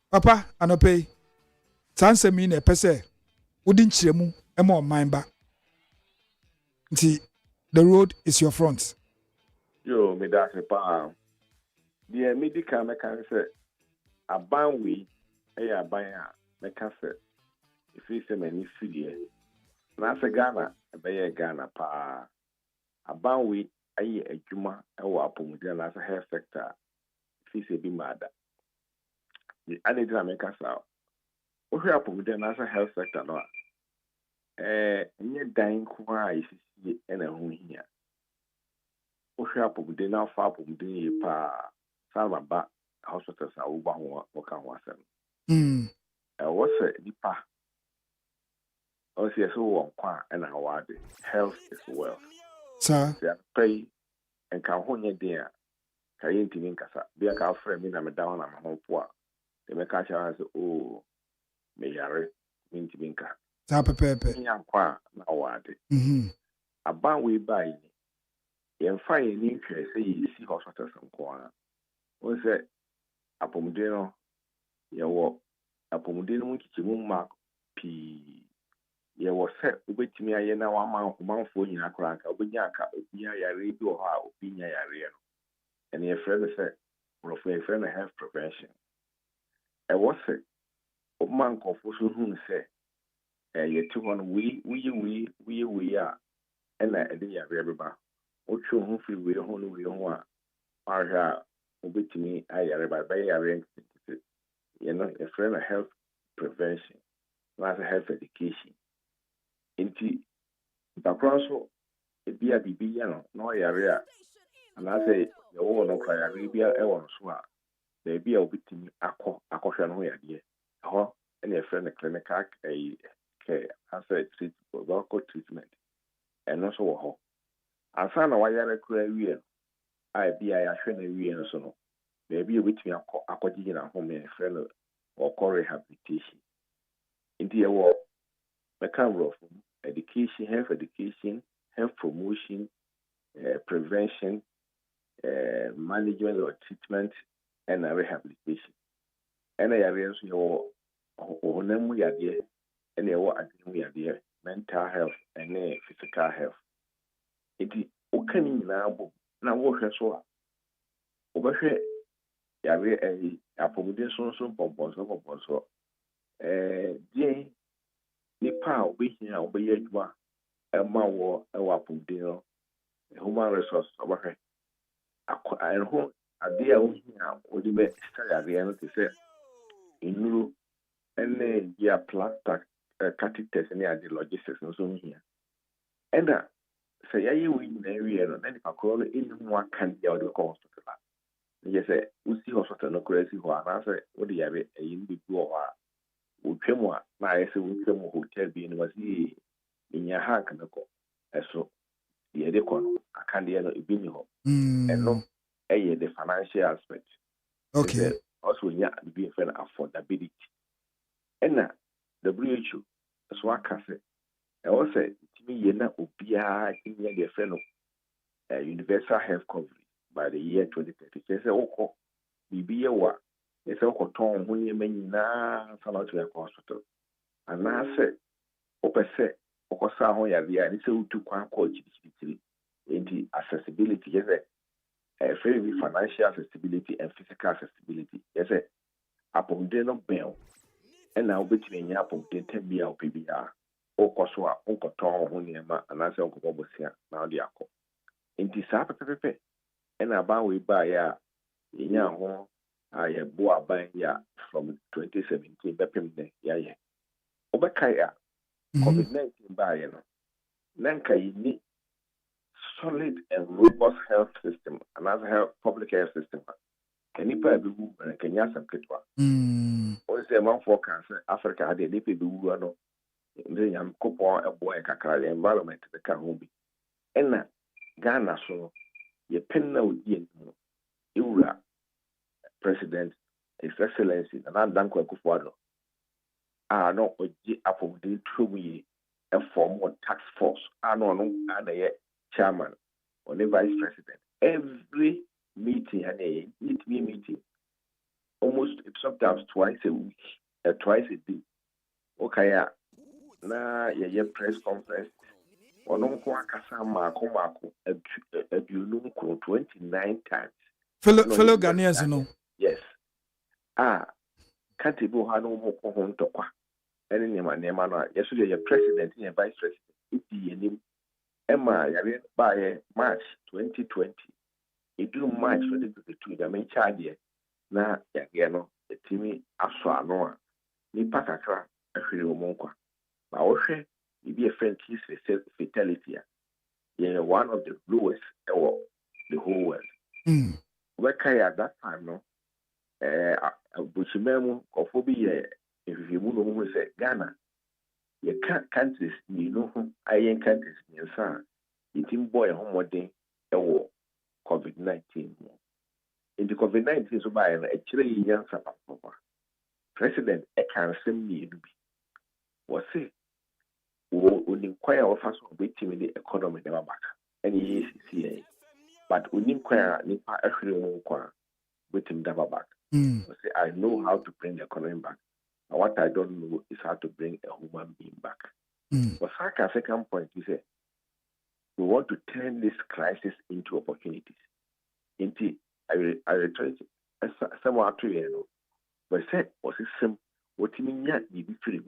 papa anope sansemi na pese wodi nkyiremu ema oman ba nti the road is your front yo me da se pa the medical me kan say aban we aban a me kan say if you say many fidie na se Ghana be Ghana pa aban we ayi adwuma ewo apomuden na se health sector fi se bi mada the anidra make us out wo hwe apomuden na se health sector no nye dan kwa isisi na ho hia wo hwe apomuden na fa apomuden yi pa salva ba hospitals a wo ba ho wo kan ho asem wo se nipa o se so won kwa na awade health is wealth Sir. ya pay and ka ho nye den a ka yentimi nkasa bia ka afre mi na me da ho na me ho po a de me ka cha se o me yare yentimi nka Sa pepepe. nya kwa na awade aban we bai yen fa yen ni hwe se yi si hospital nko a o se apomuden no ye wo apomuden mu kichimu ma pi ye wo se obetimi aye na wa manfo nyina kora aka obenya aka obia yare bi o ha obinya yare no and ye friend say professor friend health prevention e wo se o man kofo so hu se ye ti won we a na e de yare beba o twu hu fi we ho no we ho a ara obetimi ayare ba yare you know a friend health prevention not health education inti bakron so ebia bibi ya no yare a na say ye wo no kra yare bia e won so a na bia obetimi akohwe no yade ho na friend clinical care as a treatment and also ho asa na wa yare kra wie a bia ya hwe na wie no so no na bia obetimi akogye na ho me friend or rehabilitation inti ye wo mekam education, health promotion, prevention, management or treatment, and rehabilitation. And I arrange your onemu yade, and your ademu mental health and physical health. It is okay na wo hwe so a obehwe yare apomuden so pomponso die nipa obehia obeye adwuma ema wo ewa apomuden no human resource obehwe akho ade a wohia odi be style no te se inuru ene ya plaster catheters ne ade logistics no so hia enda se yayi wo nyina wie no na nipa ko no enu akan ya odi ko hospital ye se usi hospital no kura si ho ana se odi yare eyin bi du ho a utwemu a na ayese utwemu hotel bi no wasi inya hank na ko eso ye de ko no akande no ebi ni ho eno the financial aspect okay also nya be for affordability ena WHO so akase e wo se timi ye na obia nya the friend universal health coverage by the year 2030 say okọ bibi ye wa say okọ ton ho ye manyina salary to hospital ana say opese okọ sa ho ya dia ni say utu kwa akọ chibitiri enti accessibility ye say very financial accessibility and physical accessibility ye say apomden no ben and now between nya apomden tebia opebia okọ so a okọ ton ho ne ma ana say okọ bobosia na odi akọ enti sa pepepe ena ba we ba ya nya ho aye bo aban ya from 2017 bepem ne ya ye obekai a COVID-19 ba ye no nanka yi solid and robust health system another health public health system any pa be wu na kenya saketwa o se man for cancer Africa had any pe be wu no ndi nyam kopo ebo e kakra the environment the ka ho bi ena Ghana so ye penna odi no ewura president his excellency na Dankwa Akufo-Addo no oji apomden trobuye a form of task force no na chairman or the vice president every meeting and a meeting almost sometimes twice a week twice a day okay na ye press conference ono ko akasa mako abiunu ko 29 times fellow Ghanaians no yes can't be ha no mo ko ho ntokwa ene nema no yeso ye president and vice president yenim Emma yare by March 2020 do March 2022 da me charge na yare no etimi aso ano a nipa kakra ahwere wo nkwa ba wo hwe be a friend case fatality yeah, one of the lowest ever the whole world. Where at that time, no, Bushimemu, Kofobi, if you move, say Ghana, you can't countries, you know, I ain't countries, your son, it in boy, homework, COVID-19. In the COVID-19, so by actually, young President, I can't send me to be. Was it? We inquire of us waiting in the economy never back. Any ECCA. But we inquire Nipa actually waiting never back. Say, I know how to bring the economy back. And what I don't know is how to bring a human being back. But second point is that we want to turn this crisis into opportunities. Into I return somewhere to you. But say was it some what you mean yet be free.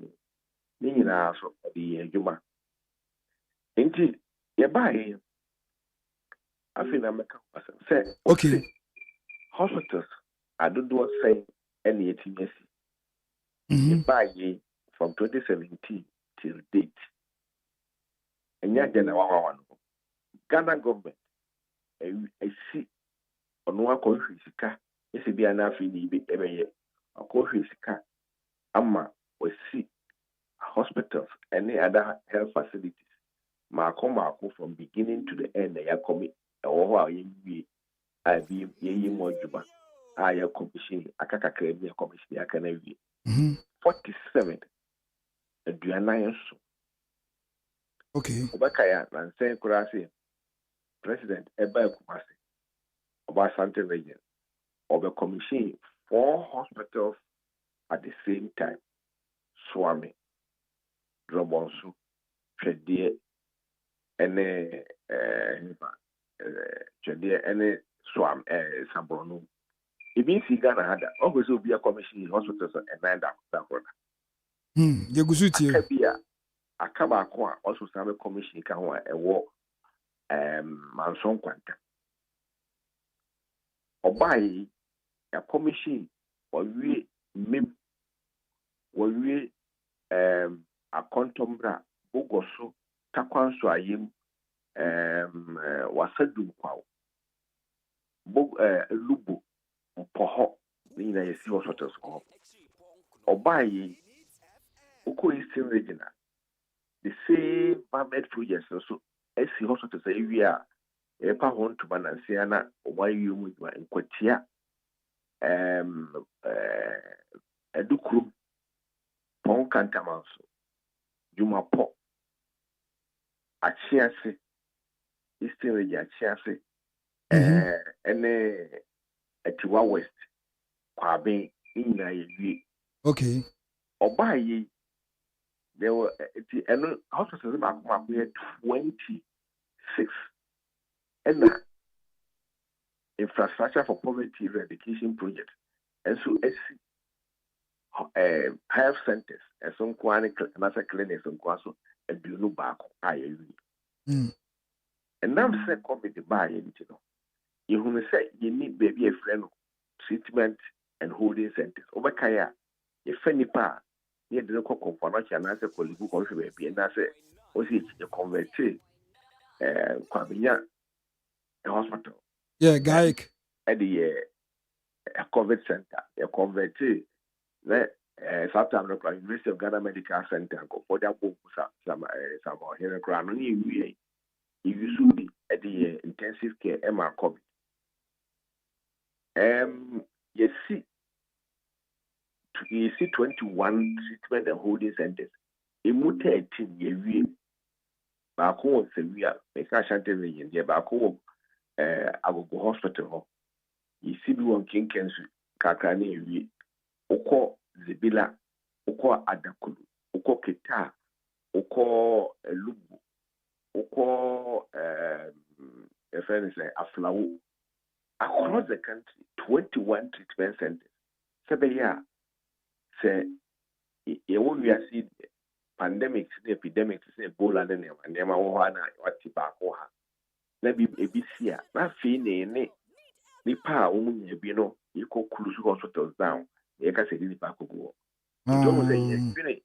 Nina so the Juma. Indeed, you buy. I think I'm say okay. Hospitals, I don't know what saying any ATMS. You buy from 2017 till date. And yet, Ghana government, I see on one country, it's a be an affiliate every year. A country, Amma, we see hospitals, any other health facilities, Marco from beginning to the end, they are coming. I be more juba. I am commission, I can't commission, I can have 47 and do a okay. Obakaya, and saying Kurasi, President Eba Kumasi, about Santa region, or the commission 4 hospitals at the same time. Swami. Robonsu, Chedia, any Chedia, any Swam, Sabrono. It means Ghana had always will be a commission in hospitals and 9 that one. Yagusuti. Akabakwa also some commission can want a war, Manson Quanta. Or buy a commission or we mim, or we a contombra bogoso takwanso ayim wasadum kwawo lubu poho ni na yesi hospitals ko obayi uko eastern region the same permit projects so esi hospitals area epa hon to banansia na obayi mu nkwatia edukuru pon kantamanso Juma po achiase Eastern region achiase ene etiwa west kwabe ina yewi okay obayi there were eno hospitals about 26 and infrastructure for poverty eradication project and so health centers and some another clinics and so and do no back and now say COVID the buy you who say you need baby a friend treatment and holding centers over kaya if any pa near the local conference and answer colleague who baby and that's it was it you convert Kwabinya a hospital Gaik at the COVID center a convert South Africa University of Ghana Medical Center for their book some here crown you should be at the intensive care MR COVID. You see 21 treatment and holding centers. A muted team ye Bako Sevilla, make a shanty region, the Bako Agogo Hospital. You see one King Kensu, Kakani, Oko Zibila, Oko Adakulu, Oko Kita, Oko Lubu, Oko a friend is like Aflawu. Across the country, 21 treatment centers. Sebeya say, you won't be a seed pandemics, the epidemics, the Ebola, and the Mahana, what tobacco. Na bi ebisia na fi ne nipa a womu nya bi no yeko cruise hospitals down e ka se nipa ko go nto say yes bi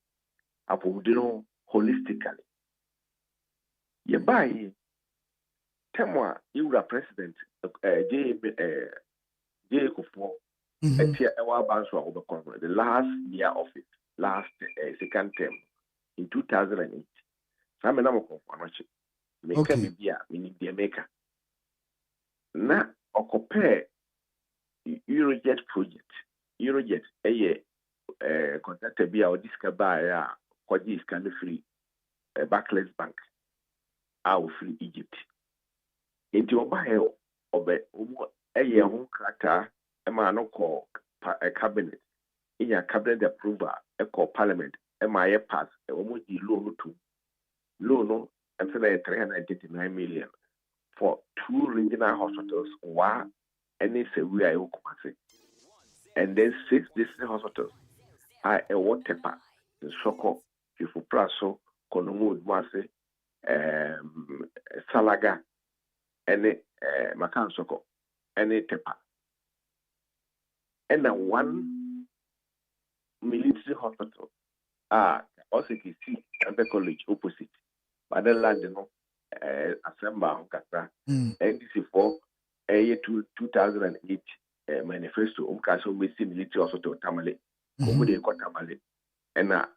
apomudi no holistically ye bai temwa yura president J Kufo etia ewa banso a obekon the last year of it last second term in 2008 na me na mo ko anoche meka bibia mini de meka na okope Eurojet project Eurojet contractor bia o discover ya kwaji scan free Barclays Bank out free Egypt enti oba he obe ho krata ma no ko cabinet inya cabinet approval call parliament ma ye pass omo di loan to loan and say 389 million for 2 regional hospitals and they say we are occupying. And then 6 district hospitals are a water park in Soko, Praso, Konomu, Mase, Salaga, and Makan Soko, and Tepa. And then 1 military hospital also you see at the college opposite. But the land, Asem Yideka, NDC4, year 2008 manifesto umkaso mesi military hospital tamale omude ko tamale ena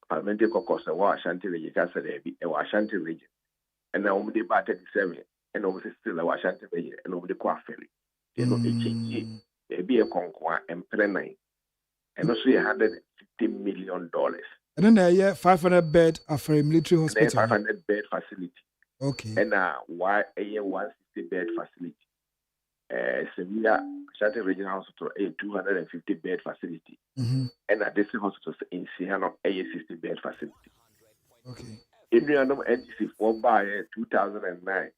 parliament ko kosa wa Ashanti region ka se dey e wa Ashanti region ena omude ba 37 ena omude still wa Ashanti region ena omude ko aferi eno echichi e bi e konko emprenan eno so $150 million and then a year 500 bed for a military hospital 500 bed facility okay and why a year 160 bed facility Sevilla Ashanti Regional Hospital a 250 bed facility and a district hospital in Siano a 60 bed facility. Okay. In the NDC 4 by 2009,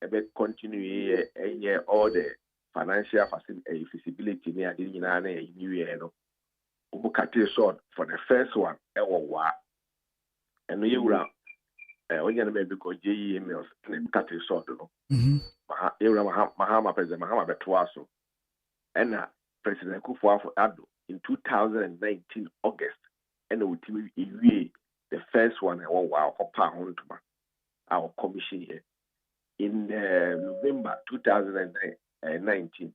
a bit continue a year all the financial facility feasibility near the United New Year. Ubukati sword for the first one, and you will when you maybe go JE emails and Kati sword. Mahama President Mahama Betwaso and President KWADWO in 2019 August and the first one our commission here in November 2019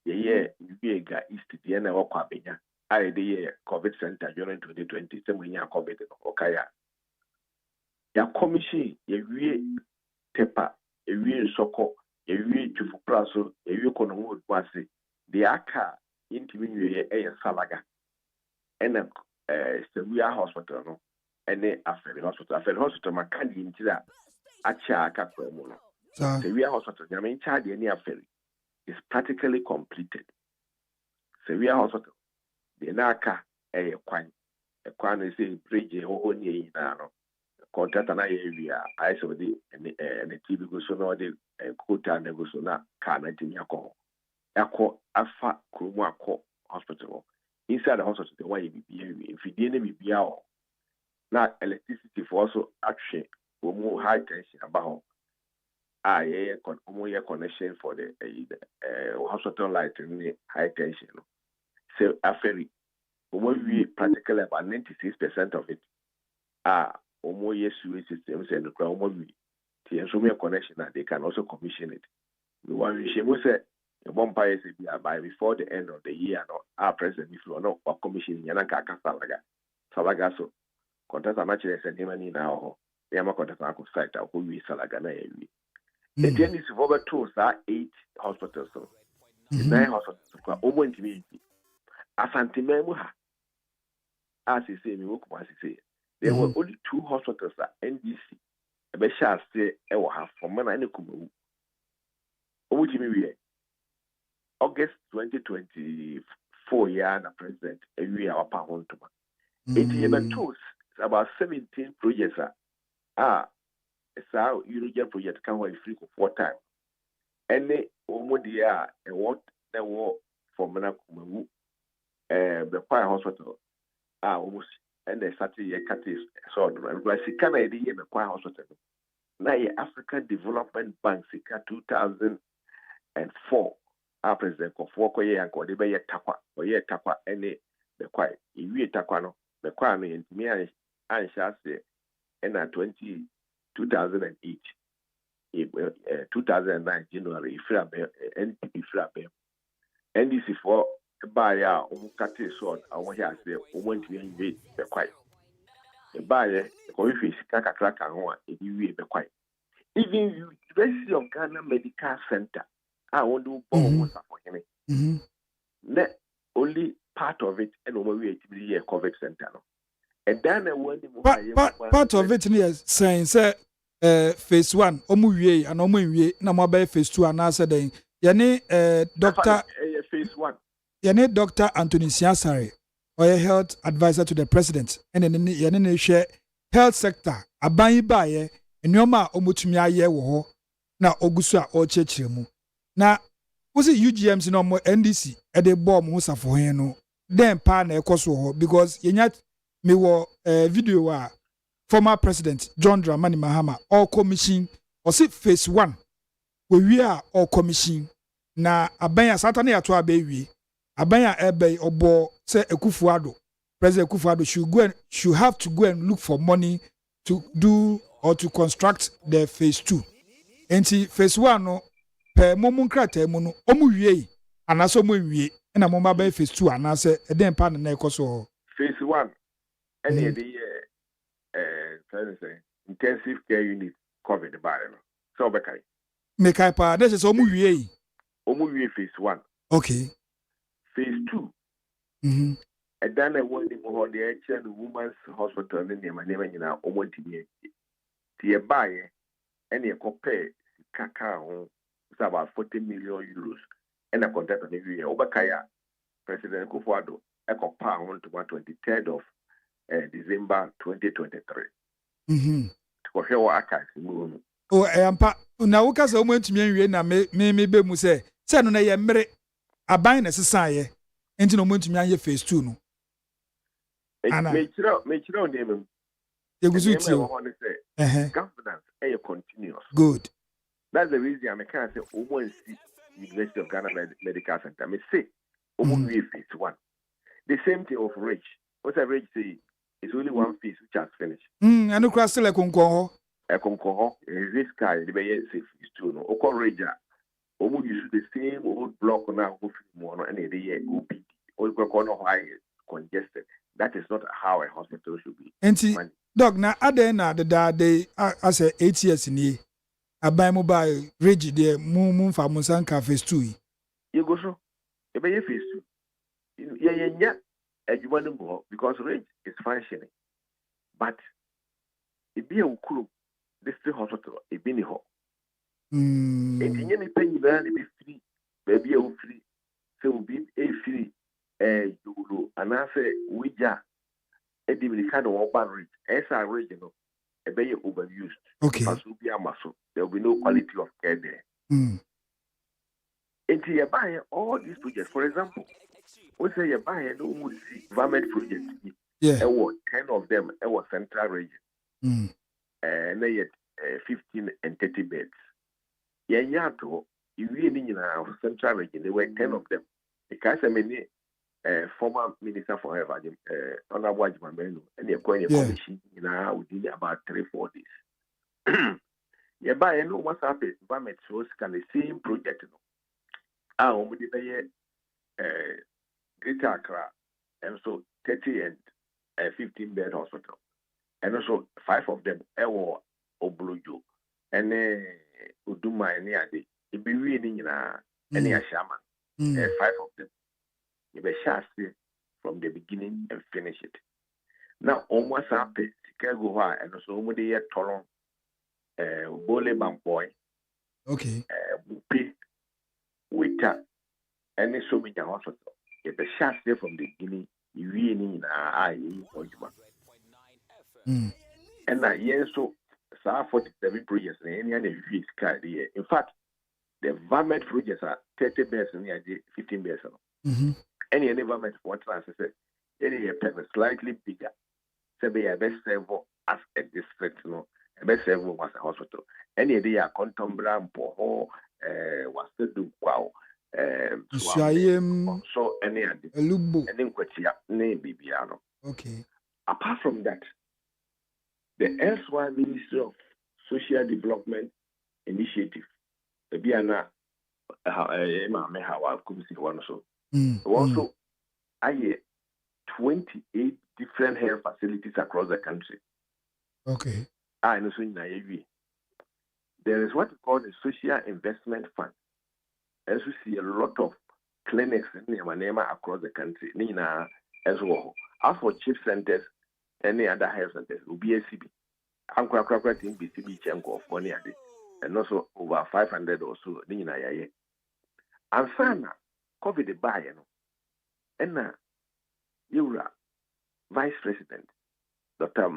the year East the end of Kwabenya I the year COVID center during 2020 when you COVID Okaya ya commission Tepa ewie Soko ewie Tufu Praso ewie Konomu Dwase the aka intimi nwie Salaga and Sevilla Hospital no ene Aferi Hospital makadi ntira acha aka promo no Sevilla Hospital nyame ncha de ni Aferi is practically completed. Sevilla Hospital the naka kwan is a bridge ho ni na no contract na area I saw the TV go so no the quota nego so na ka na tin yakọ afa kromu akọ hospital inside the hospital the way if you dey na bibia o na electricity for also action omo high tension about omo connection for the hospital light in high tension so aferi omo we practically about 96% of it omo sewage systems and the omo the instrument connection that they can also commission it. We want to say the bumpire by before the end of the year no our president if you know or commission yanaka salaga so contract amache send him any now they am contract na site ko wi salaga na yawi the ten is over tools are 8 hospitals so 9 hospitals kwa omo ntimi asantimemu ha as you say me wo kuma say there were only 2 hospitals at NDC. A shall say, I will have for men and Kumu. August 2024, year, the president, a year of pound to man. 8 about 17 projects are a European project can be free for 4 times. Any Omodia, and what they were for Menakumu, the fire hospital, almost. and they started a cat is sword. And Rasika idea in the choir hospital. Now, African Development Bank, Sika 2004. Our president of Wokoye and Kodebe Takwa, or Ye Takwa, any the choir. If we Takwano, the choir in me and shall say, and 2008. 2009 January, NPP Frabe, NDC for buyer, Omukate sword, I want to say, want to invade the quiet. The buyer, the coffee, Kaka Crack and one, if you be quiet. Even University of Ghana Medical Center, I want to bomb for him. Not only part of it, and we be a COVID center. And then part of it is saying, sir. Phase 1 omu wie and omu wie na mo ba phase 2 anasa den yene doctor phase 1 yene Dr. Anthony Siasare or health advisor to the president and yene ne hwe health sector aban ba ye enoma omotumi aye wo ho na ogusu a o chechire mu na wosi UGMs no mo NDC e de bom ho safo hen no den pa na ekoso ho because yenya me wo video wa former President John Dramani Mahama all commission or see phase 1 we are all commission na abanya satani ato abewi abanya ebe obo say Ekufuado President Ekufuado should have to go and look for money to do or to construct the phase 2 enti phase 1 no per momun krata mu no omu wie anaso mo wie na mo ba phase 2 anase eden pa na ekoso phase 1 any the intensive care unit COVID the barrel. So Bekai. Mekai pa this is omu wie phase 1. Okay. Phase 2. And then I want to go the women's hospital in the name in our own TV. The buyer and you compare cacao it's about 40 million euros and a contract on every year. Obakaya President Kufuado a compound to 23rd of December 2023. To hear what I can move. Oh, ampa na wo kasa omo ntumi anwie na me be mu se no na ye mmere aban na sesa ye enti no omo ntumi anye phase 2 no ana me chiro name yeguzu ti governance is continuous. Good. That's the reason I can't say omo nsi University of Ghana Medical Center. Me say omo phase 1. The same thing of Rich. What I Rich say it's only one phase which has finished. And you cross like Concoho. A Concoho, this guy, the bay safe is true. No, Okoreja, almost use the same old block now, more and a day OPD. Or high congested. That is not how a hospital should be. And dog, now, Adena, the day, as a 8 years in ye, a buy mobile, rigid, the moon for Musanka phase 2. You go so, a bay phase 2. Yeah. You want to go because range is functioning, but it be a crew district hospital, it be ho. And in any pay you be free, baby, a free, so be a free, you and I say, we ja, a kind of open rate, as I regional, a bay overused. Okay, as will be a muscle, there will be no quality of care there. And you buy all these projects, for example. We say you buy no environment projects. Yeah. There were 10 of them. There was central region. And they had 15 and 30 beds. Yeah, you really in our central region. There were 10 of them. Because I mean, former minister for health, Honorable Ajimamenu, and they're going to commission within about 3-4 days. You buy no what's happened. Environment so can the same project. Only Greater Accra, and so 30 and 15 bed hospital, and also 5 of them Ewo Oblujo, and Uduma and Niade. It be reading in any shaman, 5 of them. You be shasty from the beginning and finish it. Now, almost happy, Chicago, and also Mudi Toron, Bole Bamboy, okay, Bupi, Wita, and so many hospital. If the shots there from the beginning, you really need and that year so 47 projects in any fees card here. In fact, the environment projects are 30 beds and 15 beds. Any environment for what I said, any slightly bigger. say be serve as a district no be serve as a hospital any day ya contombra mpo ho was the do kwao so any ade any nkwatia na bibia no. Okay. Apart from that, the elsewhere Ministry of Social Development Initiative, the Biana Mahama one so. Also, I 28 different health facilities across the country. Okay. I know so in there is what we call the Social Investment Fund. As we see a lot of clinics in Yamanema across the country. Nina as well. As for chief centers, any other health centers will be ACB. I'm quite in BCB Chanko of money and also over 500 or so. Nina Yaye. And Sana, COVID the buy, and now you are Vice President, Dr.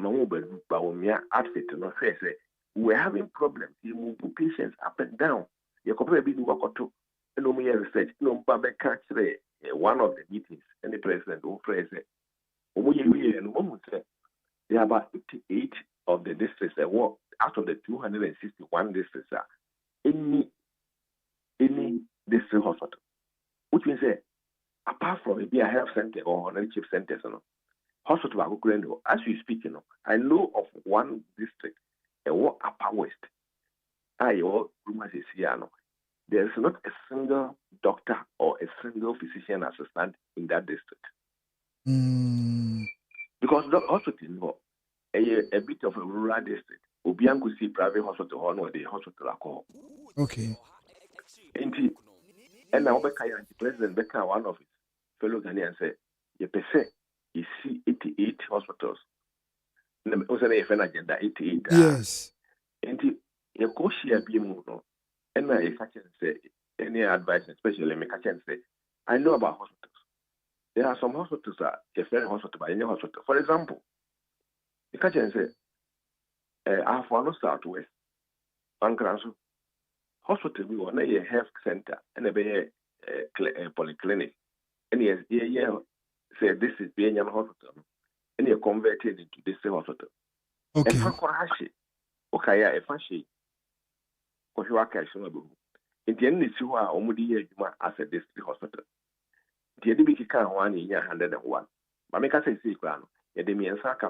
Bawumia outfit, no say, we're having problems. You move patients up and down. You compare a bit work or two. And no more research, no Babe catch one of the meetings, and the president who phrase it. There are about 58 of the districts that work out of the 261 districts are any district hospital. Which means that apart from maybe a health center or another chief center, hospital as we speak, I know of one district, a work upper west. There is not a single doctor or a single physician assistant in that district. Because the hospital, a bit of a rural district, Obian could see private hospital or the hospital alcohol. Okay. And now the president Becca, one of his fellow Ghanaians said, you see 88 hospitals. And also an agenda 88. Yes. And you go share being and I catch and say any advice, especially me catch and say, I know about hospitals. There are some hospitals that a fair hospital by any hospital. For example, you catch and say, I have one Southwest, Pancranso Hospital, we want a health center and a polyclinic. And yes, say this is being a hospital, and you're converted into this hospital. Okay. Okay, if I say, in the end, it's who are already as a district hospital. The DBK can 101. Mameka says, Yademian Saka,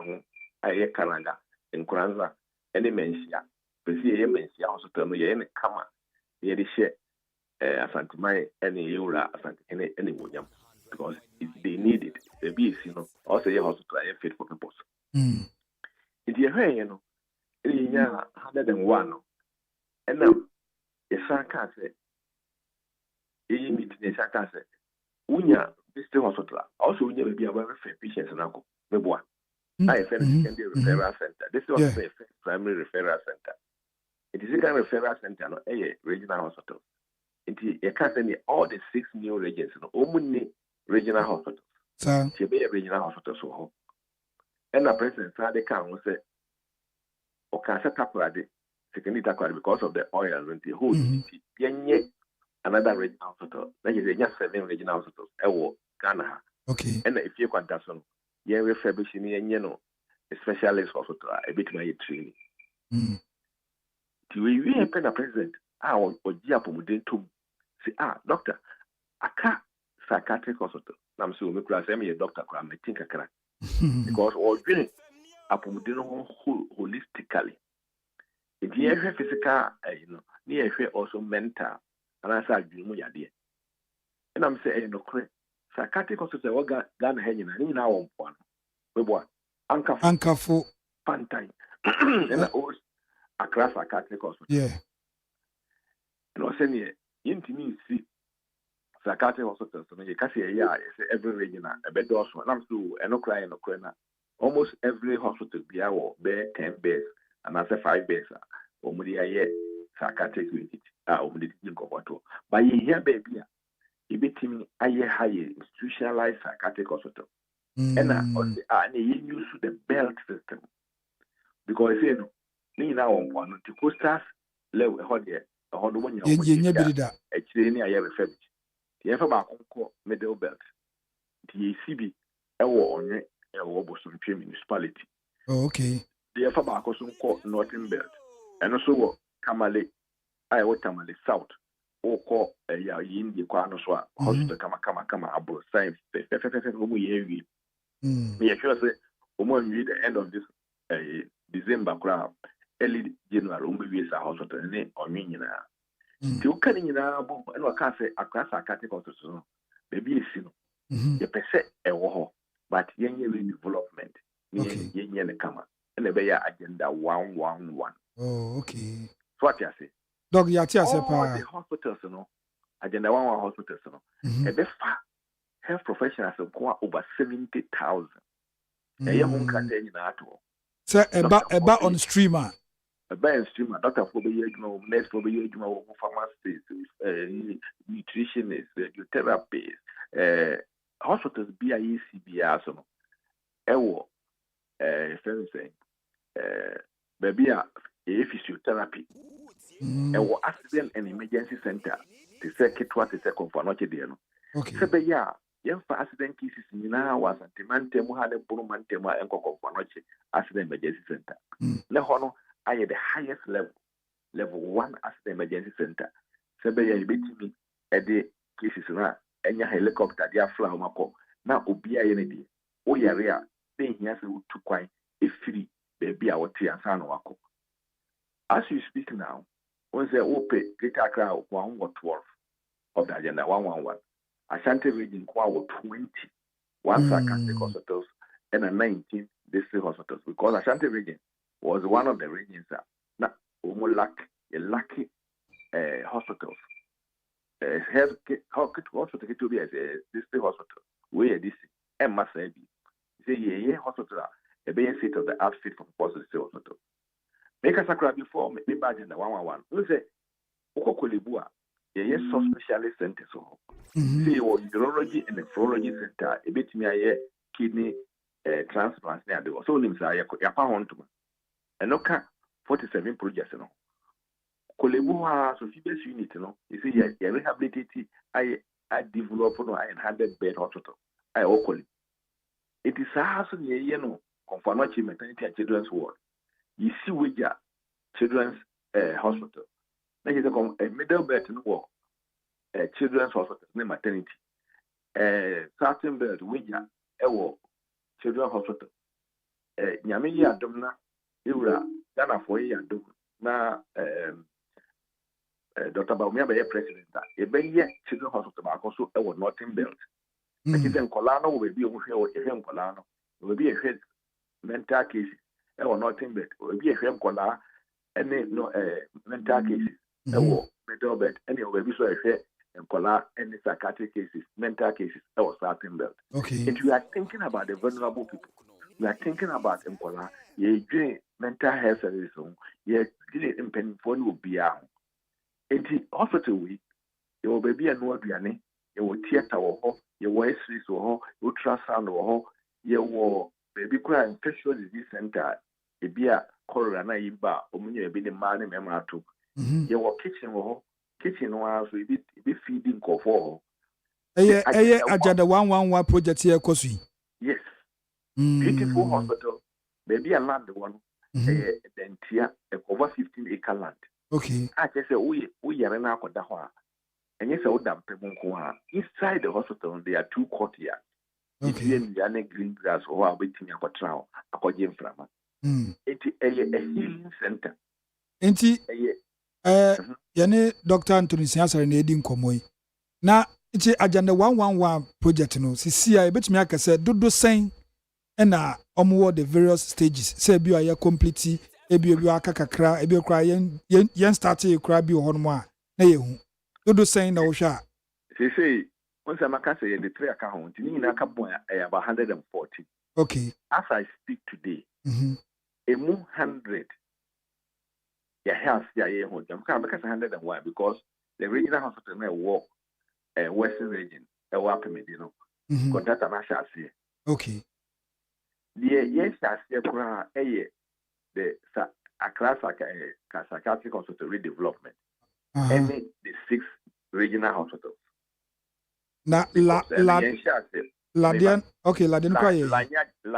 I Canada, and Kranza, any mensia, Presia Mensia Hospital, any Kama, Yadi share Asantimai, any Eura, any William, because if they need it, the bees, also a hospital, I fit for purpose. In the way, 101. And now, a Saka said, meeting a Saka said, Unya, district hospital, also we will be aware of patients and alcohol. I secondary referral center. This was a primary referral center. It is a kind of referral center, no, a regional hospital. It can't send all the 6 new regions, only regional hospitals. To be a regional hospital, so and the president said they can say, okay, set up because of the oil and the whole another regional hospital. Then you just 7 regional hospitals. Ghana. Okay. And if you want that one, you refurbishing a specialist hospital, a bit my training. We have been a president. Or Giapomude to say, doctor, I can't psychiatric hospital. I'm so make a doctor, I think I can. Because all doing Apomudino holistically. If you have physical, near also mental, and I said, you know, and I'm saying, no, psychiatric hospital, what got hanging in our own one. We want Uncle Pantine, and a class psychiatric hospital. Yeah. And I said, you see psychiatric hospitals, so you can see every regional, a bed also, and I'm still no crying, no crying. Almost every hospital be our bed 10 beds, and I say 5 beds. Omudi aye psychiatric unit omudi think of what but you hear baby you be me aye high institutionalized psychiatric hospital and they use the belt system because you know ni na on one to coasters level how there how the one you actually ni aye refurbished the ever back middle belt the CB ewo onye ewo Boston municipality Oh, okay. The Alpha Barcoson called Northern Belt. And also Kamale, I what Tamale South. Or call a yin the Quanoswa, hospital kama abro science. Me, I sure say, read the end of this December crowd, early January, we a hospital or meaning. You can in a book and I can't say across a category to maybe you see, you per se a war, but yen development, yen the kama, and the Bayer agenda 111. Oh, okay. So what you say? Dog Yatia All the hospitals, agenda 111 hospitals, a bit far health professionals over 70,000. A young can tell you that. Sir, about on streamer. A bad streamer, doctor for the nurse for the pharmacist, nutritionist, radiotherapist, hospitals, BIECBR, so. Ewo, friend saying, baby, physiotherapy. Ewo accident and emergency center. The second one, the second for not a Okay. So, young for accident cases in was a Timantemo had a Burumantema and Coco for not accident emergency center. Lehono. I at the highest level 1 as the emergency center. Sebaya you beat me at the cases and your helicopter, dear flower mako. Now, Obia Yenedi, O Yaria, then he has to quite a free baby our tea and son wako. As you speak now, once they open greater crowd 1 or 12 of the agenda 111, Ashanti region kwa 20, one sarcastic hospitals and a 19 district hospitals because Ashanti region was one of the regions that almost lucky hospitals. Health hospital to be as a district hospital. Where this and Masabi. Say, yeah, hospital, a bay seat of the outfit from positive hospital. Make us a crowd before me badge in the 111. We say, Okolibua, a subspecialist center. So, see, your urology and nephrology center, a bit me a kidney transplant. So, names are your pound to me. And okay, 47 projects, Kolebu so fibers unit, you see, I rehabilitated, I developed, I had 100-bed hospital. I okoli. It is a house in the Confanochi Maternity and Children's Ward. You see, with your children's hospital. Then you come a middle bed in war, children's hospital, name maternity. Certain bed, with your children's hospital. Yamiya Domna. Ira Ghana for a year na Dr. Bawumia be president e be ye children hospital ba so e wo Northern Belt e ki den kola no we be o hwe o hwe kola no we be hwe mental cases e wo Northern Belt we be hwe kola ene no mental cases e wo Middle Belt ene we be so hwe kola ene psychiatric cases mental cases e wo Southern Belt. Okay. If you are thinking about the vulnerable people, we are thinking about Nkola, ye mental health service, ye in Penifoni will be out. And the hospital week, you will be a no aduane, you will theater or you will Swiss or ultrasound or you will baby cry infectious disease center, a beer, corona, iba, or you be the man in Mematu. You will kitchen was we be feeding for. Agenda 111 project here, Kosi. Yes. Beautiful hospital. Maybe a land one. Then tier over 15-acre land. Okay. I just say we are now got that. And yes, inside the hospital there are 2 courtyards. Okay. The green grass or a waiting a trial. A cogen from it a healing center. Enti yane Dr. Anthony Siasar na edi nkomoi. Na ichi agenda 111 project no sisi a betumi aka say dodo sen na omwo the various stages say bi a complete ebi aka kakra ebi kra yen start e kra bi ho no a na yehu dodo sen na wo hwa say once amaka say the 3 account ni na ka bon about 140. Okay. As I speak today, emu 100 health ye ho jam ka make 101 because the regional hospital na work western region e wa Pemedino contract na sha see. Okay. The yes sha see kura the Accra psychiatric hospital redevelopment and the 6 regional hospitals. Na Ladian okay Ladian kwa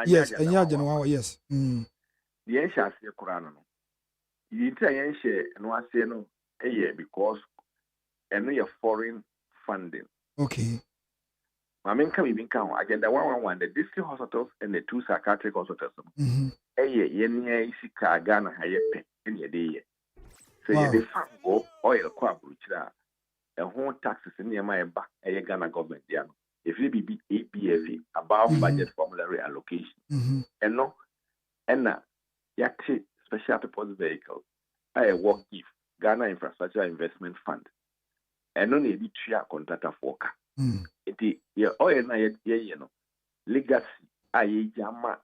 yes enya January yes the yen share Quran. You tell yen share and one say no, because and we are foreign funding. Okay. My main can even count agenda 111, the district hospitals and the 2 psychiatric hospitals. Yen sika Ghana hayepe in your day. So you fan go oil crab which a whole taxes in the back a Ghana government. If you be APFA above budget formulary allocation. And no, and yaki special purpose vehicle. I work gift Ghana Infrastructure Investment Fund. And no need to contractor for car. It your oil na ye no legacy aye jama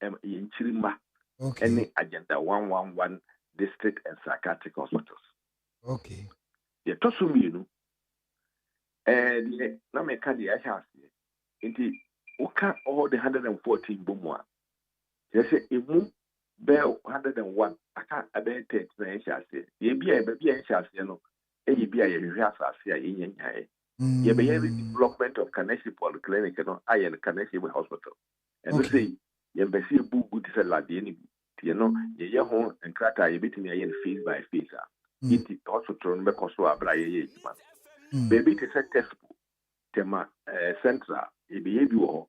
in Chirima. Okay. Any agenda 111 district and psychiatric hospitals. Okay. The tosum you and na me can the ahas into oka all the 114 bomwa. Just say imu bell 101 aka abe 30 na ahas ye bia ahas no e bia ye hwe asase ye nyanyae. Ye be development of Kaneship Polyclinic no aye the Kaneship Hospital. And we say ye be see bu good say la de ni you know ye ho and krata ye bitimi ye face by face it hospital no be koso abra ye man baby to say test tema central e be bi wo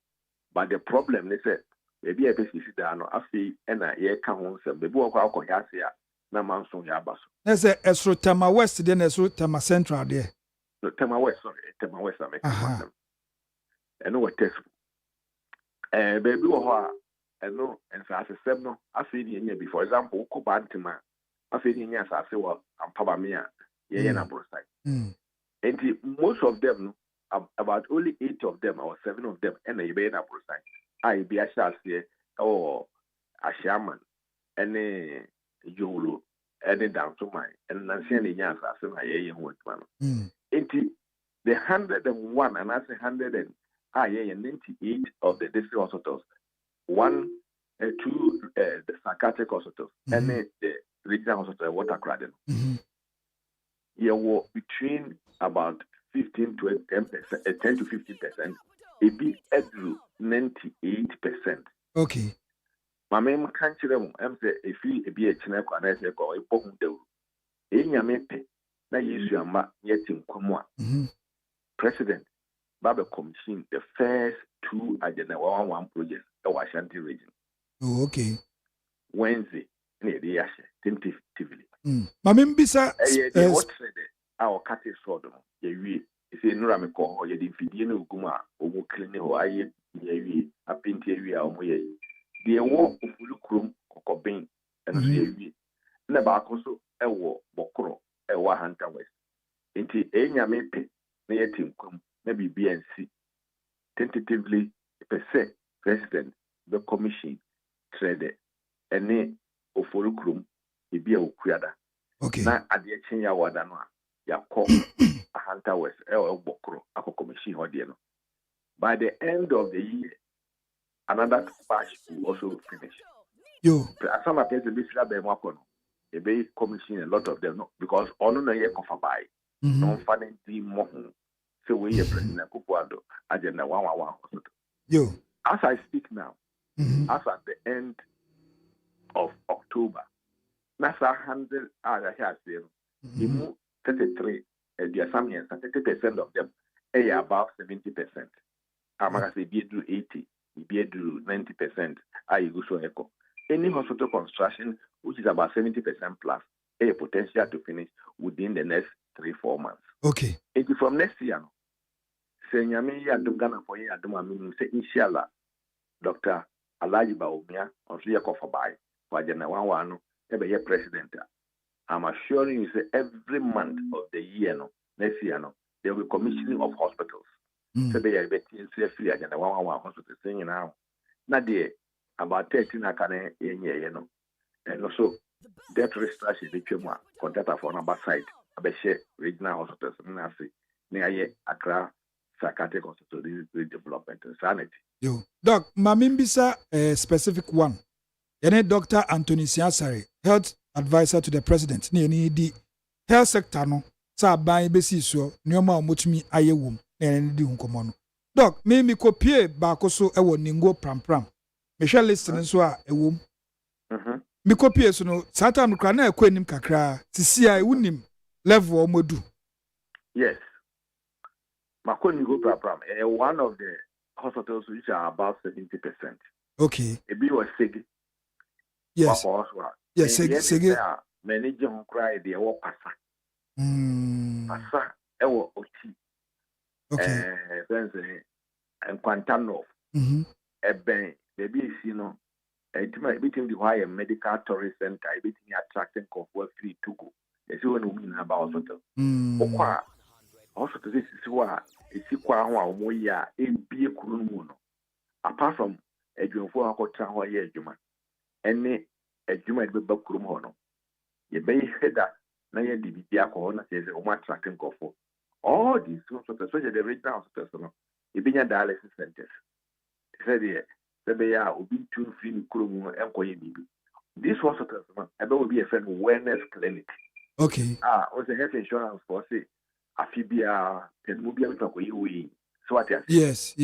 but the problem is that baby e be sisi da no afi e na ye ka ho nsem baby wo kwa akọ ya se ya na manso ya baso na say esro tema west de na esro tema central de no tema west sorry tema west am and what test baby wo ho and no and so as a seven no afi ni nya for example ko bantima afi ni nya sa se wa ampaba me a ye na brosai and most of them no about only 8 of them or 7 of them and ye be na brosai I be a shall say or a shaman any jolo any down to mine and nancy ni nya sa se na ye ho man the 101 and that's 100 and 98 of the district hospitals 1 2 the psychiatric hospitals and the regional hospital water cradle. You were between about 15 to 10%, 10 to 15%. It be at 98%. Okay. My mem can't tell them. I'm say if you be a china and I say go a pong do. In your mepe, na use your ma yet in Kumwa. President Baba Commission the first 2 agenda 111 projects in Ashanti region. Oh, okay. Wednesday, near the Ashe, tentatively. Mamembisa what said our cat is sword. Ye say no ramiko or ye diffidino guma or cleaning or I ye a paint area or moye. The war of Lucrum or Cobain and ye never also a war bokro a war hunter west. Into a yamepe near Tim Kum, maybe BNC. Tentatively, per se, President, the Commission, Trade, and ne Ofolukrum, he be a Ukriada. Okay. Now, at the Chenya Wadana, ya call a hunter west, El Bokro, a commission or Diano. By the end of the year, another batch will also finish. Yo. Some appears to be slab and wakono. A bay commission, a lot of them, no, because on no year cover by, no funding team more. So we are President KWADWO agenda 111 hospital. Yo. As I speak now, as at the end of October, NASA handle here saying, 33, there are some years, 30% of them are above 70%. I'm going to say, be do 80, be do 90%. I go so echo. Any hospital construction which is about 70% plus, a potential to finish within the next 3-4 months. Okay. And from next year, say nyame ya dum Ghana for ya dum aminu say inshallah Dr. Alaji Bawumia on so yakofa bai for agenda 111 no e be president. I'm assuring you say every month of the year no next year no there will be commissioning of hospitals. So be ya be free agenda 111 hospitals saying now na there about 13 akane yenye no and also debt restructuring the chemo contractor for number side abeshe regional hospitals na say na ye Accra psychiatric hospital development and sanity. Yo, Doc, Mamimbisa specific one. Yene Dr. Anthony Siasare, health advisor to the president. Ni di health sector no. Sa ban besi so nyoma omotumi ayewum na di hunkomo no. Doc, me kopie ba ko so ewo ningo pram. Me hwe listen so a ewum. me copy so no sata no kra na ekọ enim kakra sisi ai wunim level o modu. Yes. Makoni go program. One of the hospitals which are about 70%. Okay. A bit was sick. Yes. Yes, sick. Manager who cried the war passa. Passa, ewo oti. Okay. And Quantano. Ben, baby, you know, between the high medical tourist center, between attracting comfort free to go. As you know about hospital. Hospital this is why it's equal one year in be a kurumono. Apart from a jump for a hotel or a juma, any a juma be bakurumono. You may head that Naya DB alcohol says a woman attracting comfort. All these hospitals, especially the regional hospitals, you be a dialysis centers. Said they are be too free kurumo and koyebi. This hospital will be a friend wellness clinic. Okay. Was a health insurance for say Afibia and Mubia with a so what? Yes.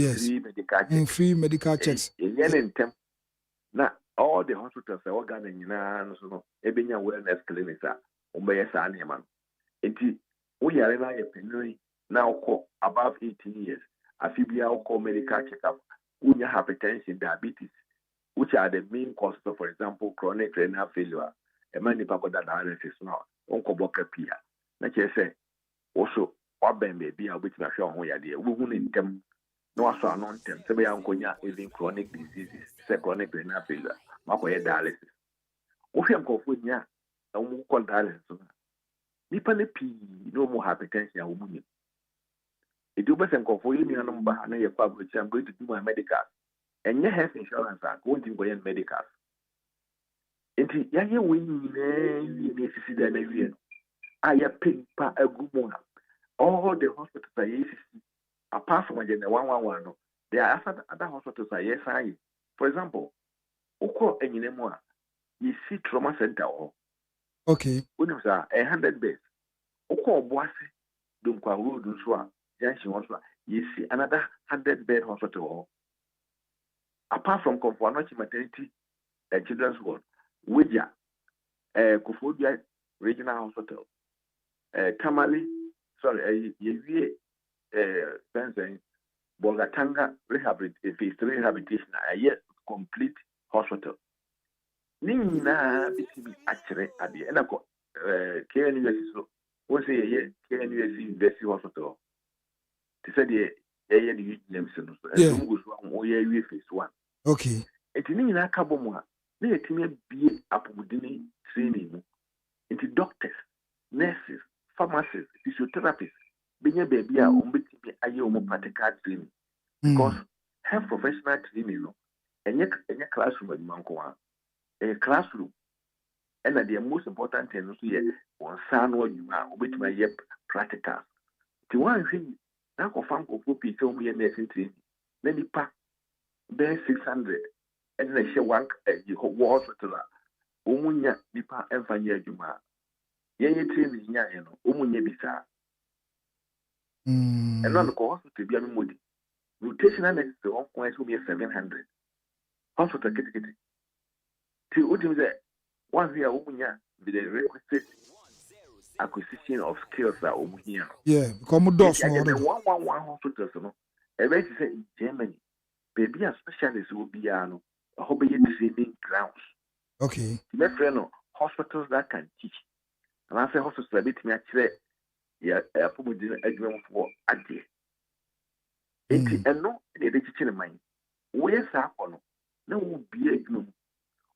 Free medical checks. Now all the hospitals are organizing so Ebenya wellness clinics are man. We are in a penny now above 18 years. Afibia call medical checkup. Unya hypertension, diabetes, which are the main causes of, for example, chronic renal failure. A man in dialysis now. Uncle Boka Pia. Like I say, also, what ben baby, which I show on your dear, we won't in them. No, I saw non them. So, Uncle even chronic diseases, chronic renal failure, Makoya dialysis. Ofiam Kofunya, and we call dialysis. Nipane P, no more hypertension, woman. It do better for you, number, and your public. I'm going to do my medical. And your health insurance are going to go in medical. And you win, I pay a good one. All the hospitals are yes, apart from the 111, there are other hospitals are yes, I. For example, Oko and Yinemwa, you see trauma center. Okay. When you are 100 beds, Oko Boise, Dunkwa Road, Duswa. You see another 100-bed hospital. Apart from Konfuanochi Maternity Children's Ward, Wija, Kofodia Regional Hospital, Tamale, Bogatanga Phase 3 Rehabilitation, a year complete hospital. Nina BTB actually at the end of KNUS, what's a year KNUS University Hospital. They said the Jameson, phase 1. Okay. It in a cabomwa, they be up within training into doctors, nurses, pharmacists, physiotherapists, being a baby, a practical training. Because have professional training, and yet a classroom at Mancoa, a classroom. And the most important thing is on San what you are with my practical. The one thing. Now, Fanko Puppy told me a nursing training. Then he packed bear 600 and they share one hospital. Umunya Nipa Evanya Juma. Yay training Yano, Umunya Bisa. And not the cost to be a moody. Rotational next to 1 point will be 700. Hospital Kitty. Till Udim there, once we are Umunya with the requisite acquisition of skills that here. Yeah, come doors. One hospital, no. A very in Germany, baby, a specialist will be a hobby training grounds. Okay. My friend, hospitals that can teach. And I say hospitals a bit me actually, a former agreement for a day. And no, they teaching in mind. Where's that one? No, will be a gloom.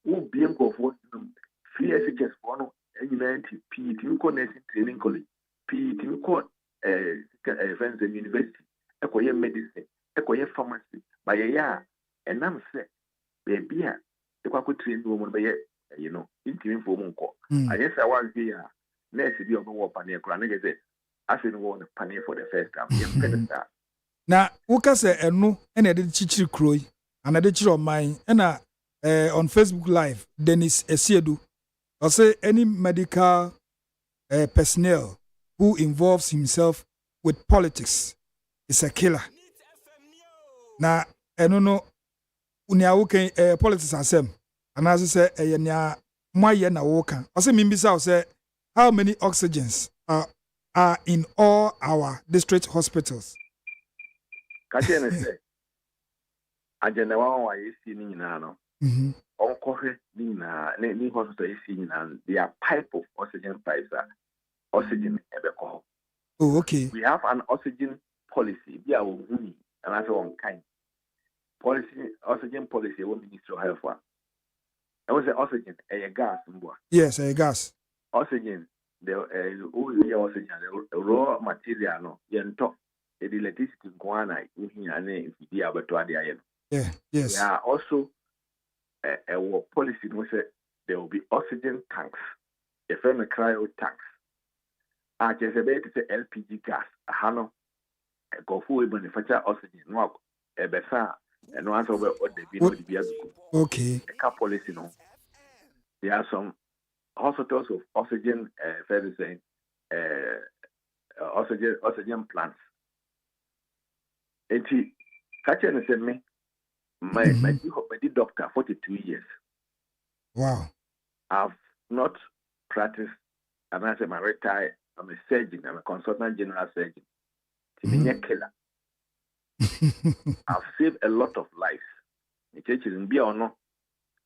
Won't be a go for them. Free SHS for P. Timco Nursing Training College, P. Timco Friends and University, acquire medicine, acquire pharmacy, by a year, and I'm set. Baby, the Quaco train woman by intimate for Monco. I guess I was here. Nurse be of a war panier, Granagazette. I should want a panier for the first time. Now, Uka say, and no, and I did Chichi Croy, and I did your mine, and on Facebook Live, Dennis Esiedu. I say any medical personnel who involves himself with politics is a killer. Now, I don't know, unia politics asem, and as I say, Moye na woka. Ose mimbisa say how many oxygens are in all our district hospitals? Kache ne say agenda wa yesi ni nyina no. Onkohwe ni nyina ni hospital yesi nyina their pipe of oxygen pipes are oxygen ebeko. Oh, okay. We have an oxygen policy. Be our huni and that's one kind. Policy oxygen policy will Ministry of Health. I was the oxygen a gas. Yes, a gas. Oxygen, the oxygen, the raw material, no, yento, the electricity guana, in and the abattoir. Yeah, yes. There are also a policy which there will be oxygen tanks, a firm cryo tanks. I just about to say LPG gas, a hano, a go full manufacture oxygen, no, a besa, and once over the okay. A policy, no. There are some hospitals of oxygen, oxygen plants. And he, Katchen said me, my doctor, 42 years. Wow. I've not practiced, and I say my retired. I'm a surgeon. I'm a consultant general surgeon. Killer. I've saved a lot of lives. The church is in or no.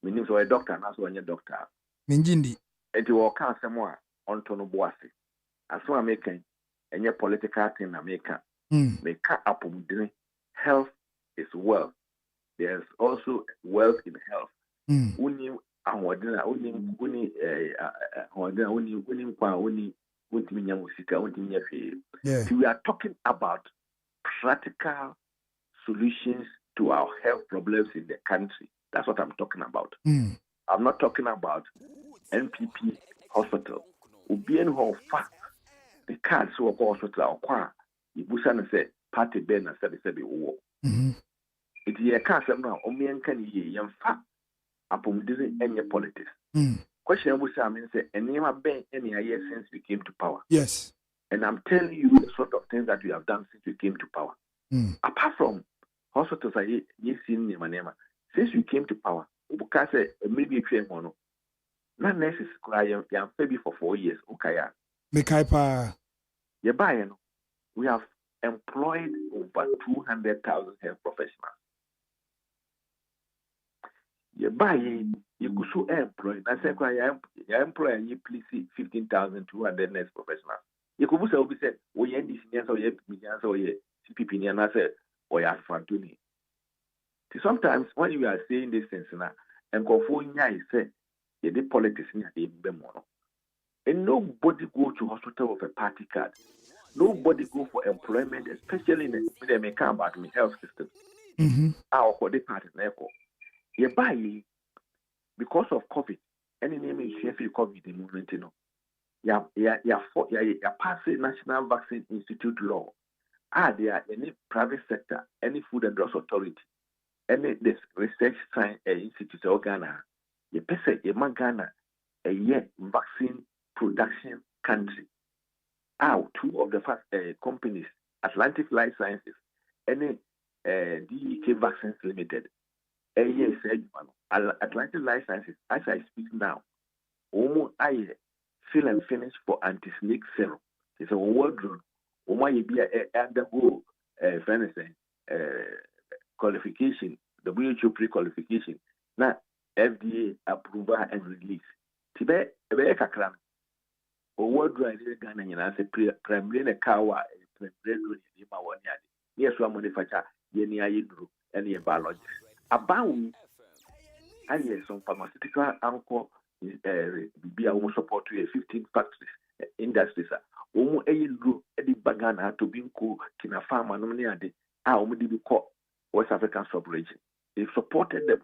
Meaning so a doctor and also a doctor. Minjindi. And you will count somewhere on Tono Boasi. As well, making any political thing I make up health is wealth. There's also wealth in health. We are talking about practical solutions to our health problems in the country. That's what I'm talking about. I'm not talking about NPP hospital. Ubien ho fa the cards who go hospital or Ibusan say party ben and said wo. It is a case now. Omian can ye yam fa upon any politics. Question was I mean say and never been any year since we came to power. Yes. And I'm telling you the sort of things that we have done since we came to power. Apart from hospitals are ye seen nema. Since we came to power, say maybe a few mono. Not nurses cry maybe for 4 years. Okay, we have employed over 200,000 health professionals. You could so employ. I say, you employ and you please see 15,200 nurse professionals. You could say, we end this year, so you or you CPP, and I said, or you have fun to me. Sometimes when you are saying these things, and go for say, you did politics in a mono. And nobody go to hospital with a party card. Nobody go for employment, especially in the make about the health system. Our body party therefore. You buy because of COVID. Any name is here for COVID in moment, you know. You pass the National Vaccine Institute law. There are any private sector, any Food and Drugs Authority, any this research science institute or Ghana. You pay Ghana a year vaccine production country. Two of the first companies, Atlantic Life Sciences, any DEK Vaccines Limited. Yes, Atlantic Life Sciences, as I speak now, almost I fill and finish for anti-snake serum. It's a wardrobe. You be undergo qualification, WHO pre-qualification. Now FDA approval and release. Tibet kakran. Wardrobe Ghana and say primarily kawa primarily ma woni ade. Yes, we manufacture yeni ayedru and ye biology. About and yes, some pharmaceutical anchor be a support to 15 factories, industries. Omo ayedru edi bagana to binko kina farm and money ade. Omo call West African sub-region. They supported them.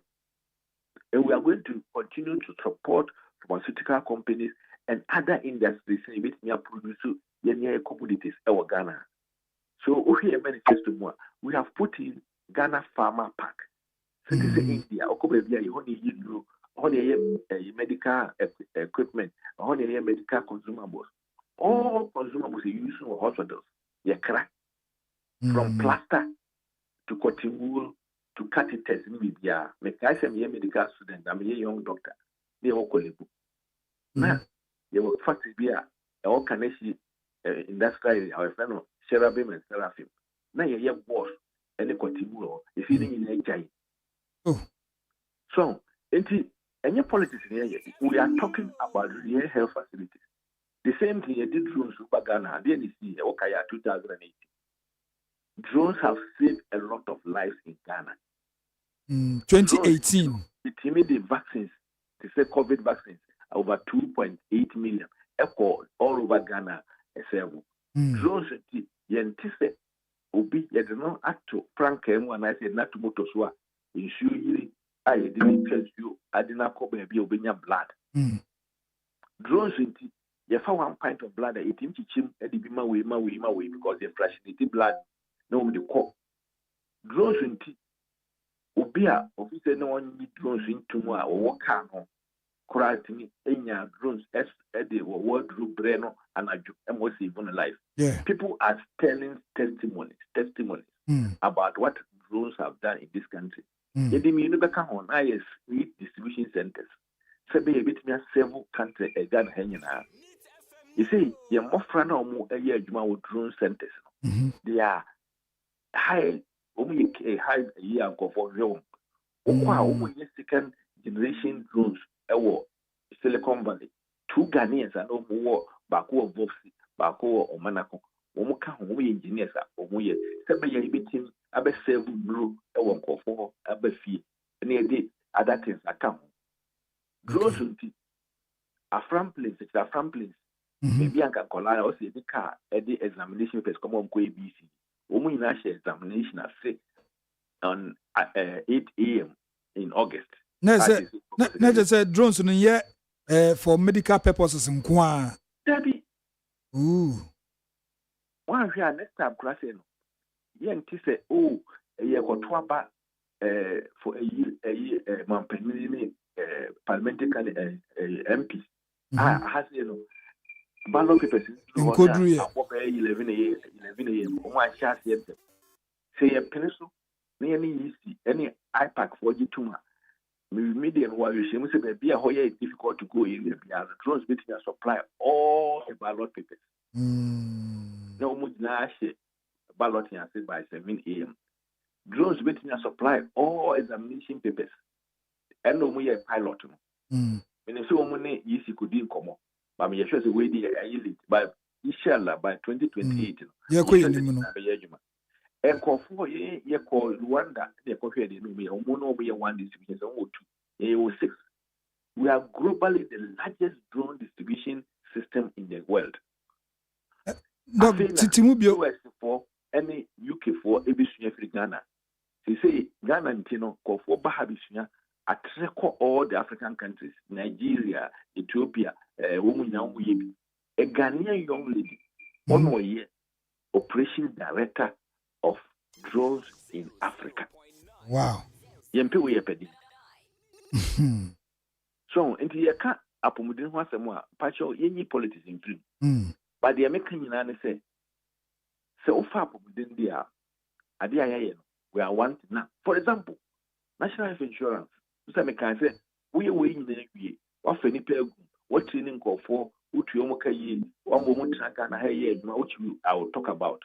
And we are going to continue to support pharmaceutical companies and other industries in which we are producing commodities in Ghana. So we have put in Ghana Pharma Pack. So this is India. Medical equipment, medical consumables. All consumables are used in hospitals. From plaster to cotton wool to catheters. I say I'm a medical student. I'm a young doctor. They all call it. Na you will factory be all can see industrial our friend cherubim and seraphim. Na ye boss any continue if you in a giant. Oh. So any politics here, we are talking about real health facilities. The same thing you did drones super Ghana, the NEC, Okaya 2018. Drones have saved a lot of lives in Ghana. 2018. It made the vaccines, they say COVID vaccines, over 2.8 million. Echo all over Ghana. Drones, yentise, obi, you don't act to Frank and I said not to motoswa. Ensure I didn't trust you, I did not come and be obeying blood. Drones, you found 1 pint of blood, it didn't chim, and it be my way, because they fractionated blood. No, the call. Drones in tea. Obia, officer, no one need drones into more or what can on. Correct me, any drones, as the wardrobe breno, and I was even alive. Yeah. People are telling testimonies about what drones have done in this country. You didn't back on IS distribution centers. Sabi a bit me several countries a gun hanging out. You see, you're more friend or more a year with drone centers. They are high, only a high year for Rome. Only second generation drones, Silicon Valley. 2 Ghanaians and no more, Bako of Vopsi, Bako or Monaco. Omuka, engineers are Omuye. Sabi a bit him, Abe Sevu Blue, a one for Abe Fee, and the other things are come. Drones will be a front place, it's a front place. Maybe I can call out also the car at the examination papers come on KBC. Women national examination at 6 on 8 a.m. in August. Not just drones in year for medical purposes in Kwa. Debbie. Ooh. One here next time crossing. Yen say, oh, a year or 2 back for a year, Mampenini parliamentary MP. Has ballot papers in Kodri 11 a.m. One chance yet. Say a pencil, nearly easy, any iPad for you too much. Medium while you say, be a hoya difficult to go in the drones between a supply all the ballot papers. No much nash balloting by 7 a.m. Drones between a supply all examination papers. And no more pilot. When you say money, easy could be common. But me sure the way they are elite by inshallah by 2028. Yeah, and call for ye call Rwanda, they call here the me or mono be 1 distribution or 2. 6. We are globally the largest drone distribution system in the world. US for any UK for Abisunya Ghana. They say Ghana and Tino call for Bahabisunya. At all the African countries, Nigeria, Ethiopia, woman now a Ghanaian young lady, 1 year, operation director of drones in Africa. Wow. Yempe we pedi. So, into your cat, Apomudin was a more partial any politics in dream. But the American United say, so far, Apomudin there, Adia, we are one now. For example, national health insurance. So I can say, we are waiting the year. What any peg, what training call for, what you almost ye, 1 moment and a year, which I will talk about.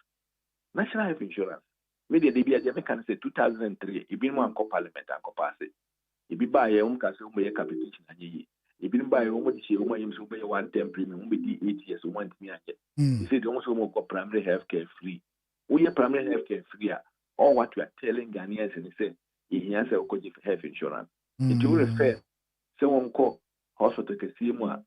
National health insurance. Maybe the BIA can say 2003, it been one parliament and capacity. If you buy a home castle, may a capitation and ye. If you buy a home, you will pay 1 10 premium, with the 8 years, 1 year. You said also more primary health care free. We are primary health care free. All what we are telling Ghanaians and say, he has a health insurance. It will refer someone call hospital to see more.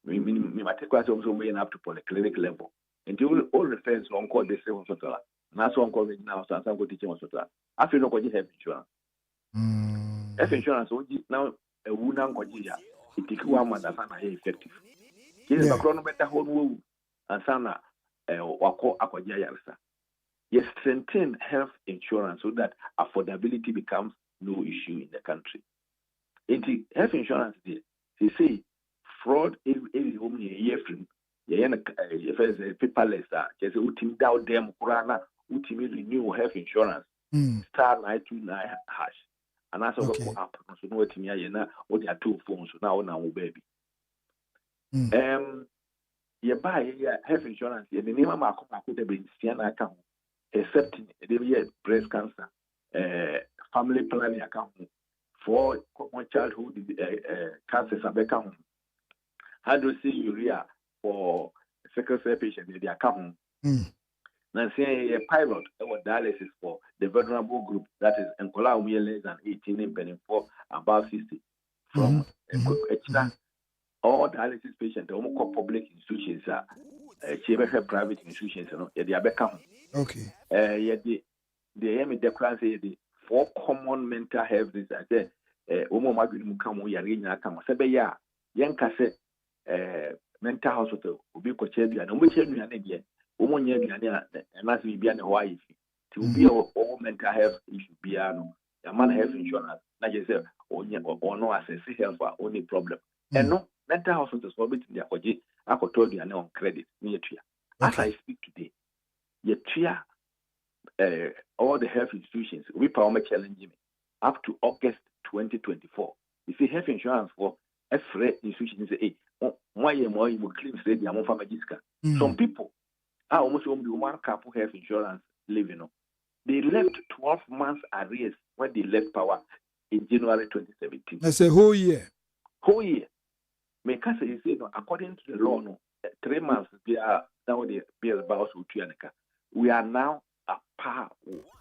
We might take us also way up to polyclinic level. And you will all refer to one call the same hospital. And that's one call it now, so I'm going to teach hospital. I feel no health insurance. Health insurance, now a woman got here. It takes 1 month and effective. Here's a chronometer whole and sana wako akwaja yarsa. Yes, strengthen health insurance so that affordability becomes no issue in the country. In health insurance, they say fraud is only a year from paperless. There's a routine down them, Kurana, ultimately renew health insurance, star 929 hash. And that's also app. So, no, what they are 2 phones now, baby. You buy health insurance, you the name of my could have been Siena account, except breast cancer, family planning account for common childhood cancers account, hydroxyurea for sickle cell patient, the account. Now, say a pilot or dialysis for the vulnerable group that is Nkola less than 18 and for above 60 from all dialysis patients, the almost public institutions are private institutions, they are back. Okay. The aim say the 4 common mental health diseases. I say, Mukamu Yarina Kama Sebeya, Yankase, mental hospital, Ubiko and which you are and must be an wife to be all mental health issue, piano, a man health insurance, not just or no access health for only problem. And no mental hospitals for between their OG, I could told you on credit near Tria. As I speak today, yet Tria, all the health institutions, we power challenging me up to August 2024. You see, health insurance for a free institution say, why you will claim straight the amount of some people. I almost only one couple health insurance living. They left 12 months arrears when they left power in January 2017. That's a whole year. Whole year. Because you say, according to the law, 3 months they are now the about we are now a par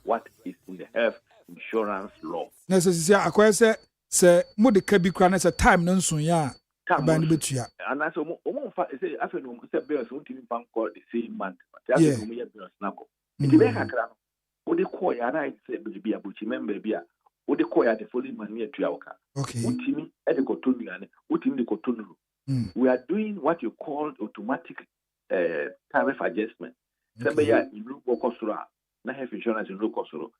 what is in the health insurance law. Necessary, say, Mudikabi Cranes a time non soon ya. And that's almost say, I feel no bills won't even call the same month. That's a snuggle. If you make a crown, what the call your right say, be a butcher member, be a what the call the fully man near to our car. Okay. Utimi at the Cotunian, Utim the Cotunu. We are doing what you call automatic tariff adjustment. Sabaya in local costura, not have insurance in local costura.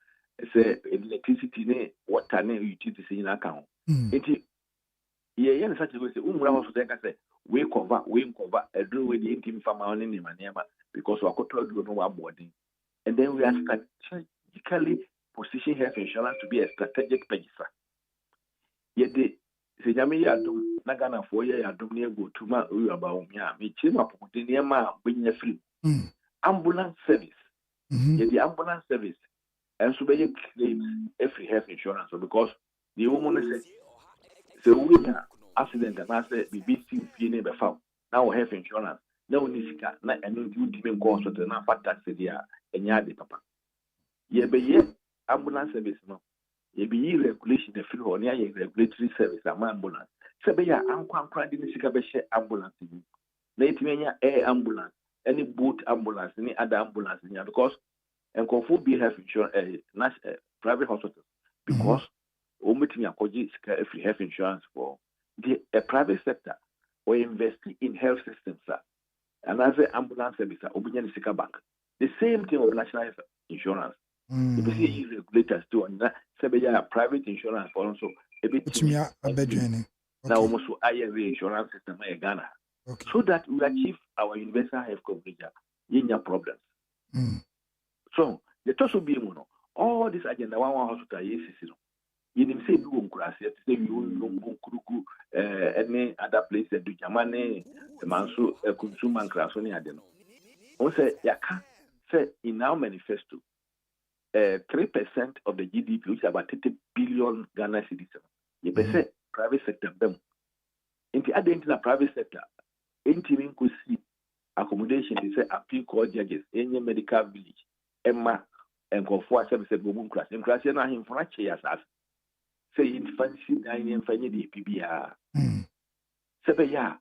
Say electricity, water, utility in account. Yeah, such a way. Say, we cover, a drill with the intimate family in Manema because we are told you know boarding. And then we are strategically position health insurance to be a strategic purchaser. Yet the Sejamia Nagana 4 years, I don't go to my Bawumia, me chima Putiniama, bring a free ambulance service. Yet the ambulance service and so many claims every health insurance because the woman says, so we accident and I said, BBC, PNA, found now health insurance. No Nisika, not a new duty cost of the Nafa tax and Yadi Papa. Ye be ambulance service, no. Ye be regulation, the free or near regulatory service, a ambulance. Sabeya, Uncle Crandy Nisika Beshe ambulance. Natimania air ambulance, any boat ambulance, any other ambulance in here because and Kofu be health insurance, private hospital because. Omitting a free health insurance for the private sector or investing in health systems, another ambulance service, Obinian Sika Bank. The same thing with national health insurance. If you see regulators too, and that private insurance for also a bit now almost IRA insurance system in Ghana. So that we achieve our universal health coverage in your problems. So the toss will be all this agenda one hospital is you didn't say do say you any other place that do Jamane, the Manso, a consumer and Crasoni Adeno. Also, Yaka said in our manifesto, 3% of the GDP, which is about 30 billion Ghana cedis. You say private sector, them. In the other into the private sector, interim could see accommodation, they say appeal court judges, any medical village, Emma, and go for services, Boom Class, and Crasiana him for a chair as say infancy dining fanny the PBR. Sebeya,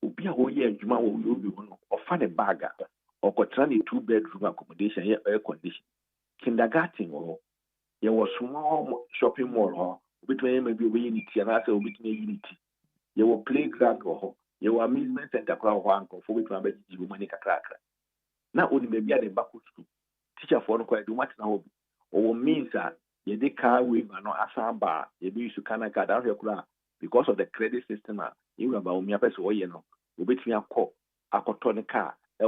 Ubia Hoya Juma or find a bagger or Cotrani 2-bedroom accommodation, air condition. Kindergarten or there was small shopping mall or between maybe unity and also between unity. There were playground or there were amusement center crowd one for which one better you money crack. Now only maybe at the back of school. Teacher for no quite do much now or means that you did car with no asamba, you used to kind of cut out your crowd because of the credit system. You know about Bawumia person, you know, we between a call, a cotton car, a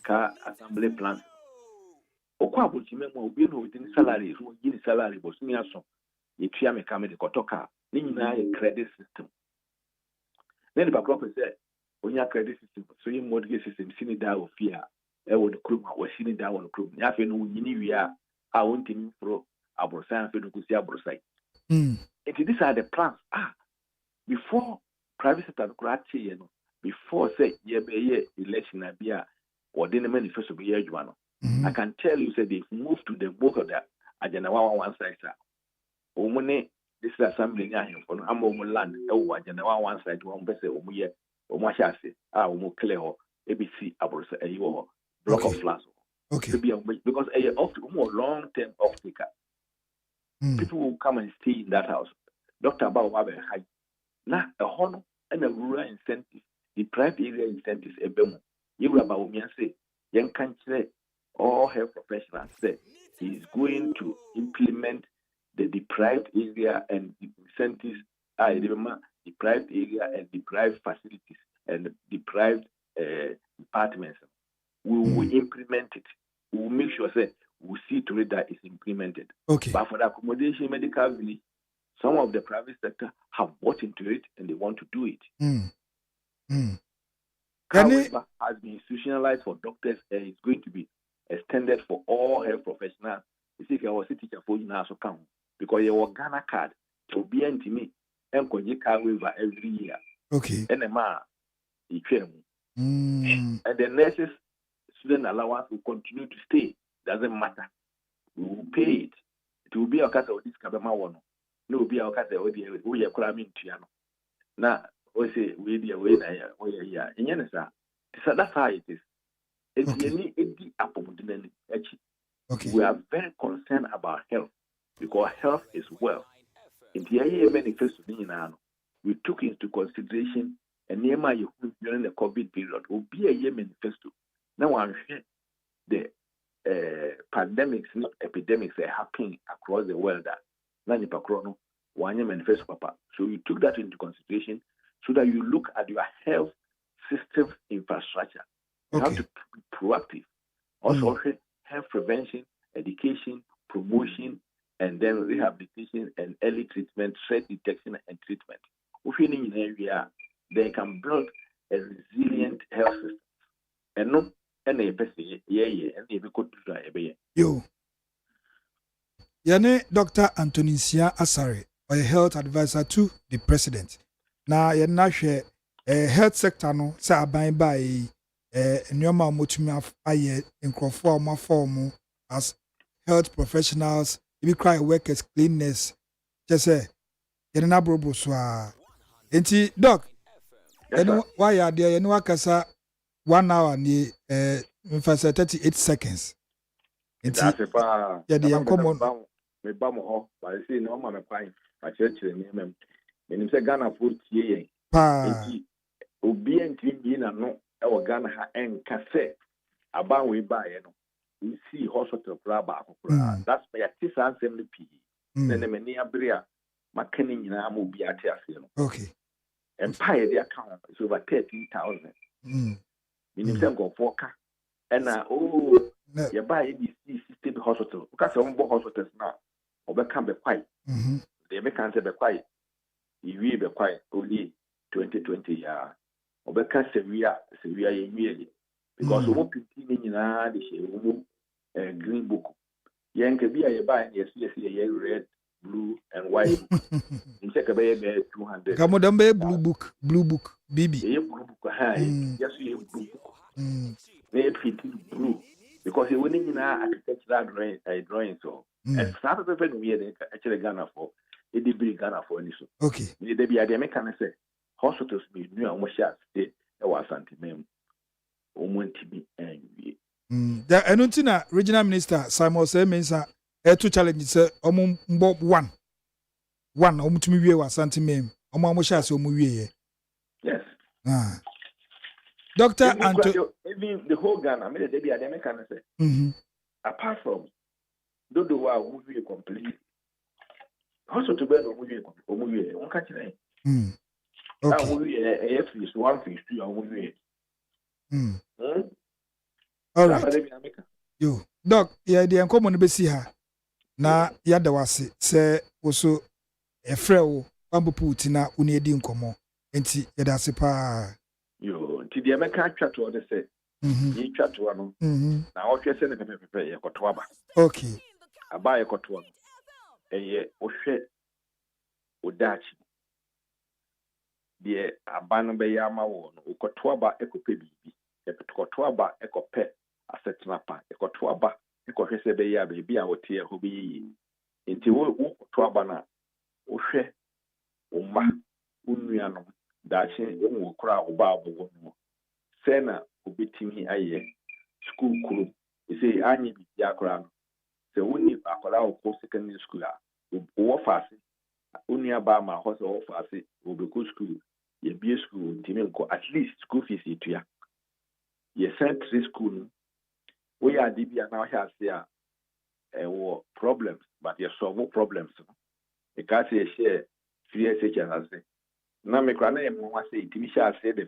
car assembly plant. Okwa bochime mo obi no within salary who give salary but me aso ye tua me come the kotoka ni nyina ye credit system Then the crop say when your credit system, so your mortgage system, seen that of fear. I would crew was seen that one crew. Nothing we are. I want him for our science to see our side. These are the plans. Before private sector you know, before say ye election abia or the manifesto be year I can tell you say they've moved to the book of the agenda one side sir. Omune this is assembly nya him for am land e agenda one side one person omuye omashase clear ho ABC abrosa e wo block of flats. Okay. Because a more long term off taker. People will come and stay in that house. Dr. Bawumia high. Now a honor and a rural incentive, the private area incentives a bemo. You Bawumia say, young country all health professionals say he is going to implement the deprived area and the incentives. I remember deprived area and deprived facilities and deprived departments. We will implement it. We will make sure that we see to it that it's implemented. Okay. But for the accommodation medical village, some of the private sector have bought into it and they want to do it. However, has been institutionalized for doctors and it's going to be extended for all health professionals. You see, I was a teacher for you now, so come because your Ghana card to be me and car waiver every year. Okay. NMR, and the nurses student allowance will continue to stay. Doesn't matter. We will pay it. It will be a case of this Kabama one. No, will be a case of we are cramming Tiano. Now, we say we be away there. In Yenesa, that's how it is. It's any appointment. Okay. We are very concerned about health because health is wealth. In the area manifesto, we took into consideration and during the COVID period will be a year manifesto. Now I'm sure the pandemics, not epidemics, are happening across the world. Nani pakrono, one year manifesto papa. So you took that into consideration so that you look at your health system infrastructure. You have to be proactive. Also, health prevention, education, promotion, and then rehabilitation and early treatment, threat detection and treatment. Within an area, they can build a resilient health system. And no, and a person, and they could do Yo. Yane Dr. Anthony Sia Asare, a health advisor to the president. Now, you're not sure health sector no, say abide by Nyoma Motumia Aye in Crawford form as health professionals, if you cry workers, cleanness, just say, you're not broboswa. Enti, doc, why are there no kasa 1 hour ni 38 seconds. That's a bar. Yeah, the uncommon. Me bamo but I say no man fine. My church name and him say Ghana food tie. Obi enti na no e wo Ghana ha enka se aban we buy no. We see hospital ba akokora. That's my artisan assembly P. Then me ni abria makani nyina am obi ate ase no. Okay. Empire the account is over 13,000. Meaning say go foka. And you buy the system hospital. Because some hospitals now, or become be quiet. They make answer be quiet. You will be quiet only 2020 year. Or become severe immediately. Because we continue in the green book. Young can be a buy yes, red, blue, and white. In second bay 200. Come on, blue book, BB. Blue book, yes, you have blue book. They fit blue. Because you're winning in our architectural drawing, so and start of the we actually Ghana for it did be Ghana for any so. Okay. They be a American say hospitals be new and much stay a was anti-mem. TB and the Enuntina regional minister Simon Semensa two challenges Bob one to me was anti-mem. Yes. Dr. Even the whole Ghana, maybe they be a American say. Apart from Dodo wa we complete. Hospital bed or movie, one country. Okay. Fees, 1 fees, 2 and 1 All right. Yo, Doc, yeah, the uncommon be see her. Na yada wasi, say, also a frail bamboo putina, unedi incomo. enti yɛda se pa yo nti deɛ mɛka atwa to ɔde sɛ yɛtwa to no na ɔhwɛ sɛ ne pɛpɛpɛpɛ yɛkɔto aba okay aba yɛkɔto no ɛyɛ wohwɛ odaakye deɛ aba no bɛyɛ ama wɔ no wokɔto aba ɛkɔpɛ biribi yɛkɔto aba ɛkɔpɛ asetena pa ɛkɔto aba ɛkɔhwɛ sɛ bɛyɛ a baabi a wɔte ɛhɔ bɛyɛ yie nti wokɔto aba no a wohwɛ wo mma wo nuanom daakye wɔn kora a wɔba abɔwɔ no sɛ na obɛtumi ayɛ school kurom ɛsɛ anye biribi akora no sɛ wonni akwadaa a wɔkɔ secondary school a wɔwɔ faase wo nua baa ma hɔ sɛ wɔwɔ faase wɔbɛkɔ school yɛbie school ntimi nkɔ at least school fees yɛtua yɛsɛn tre school no woyɛ ade bi a na wohyɛ ase a ɛwɔ problems but yɛsolve problems no ɛka sɛ yɛhyɛ free SHS ase na mekora na yɛmmoa sɛ yɛtumi hyɛ ase the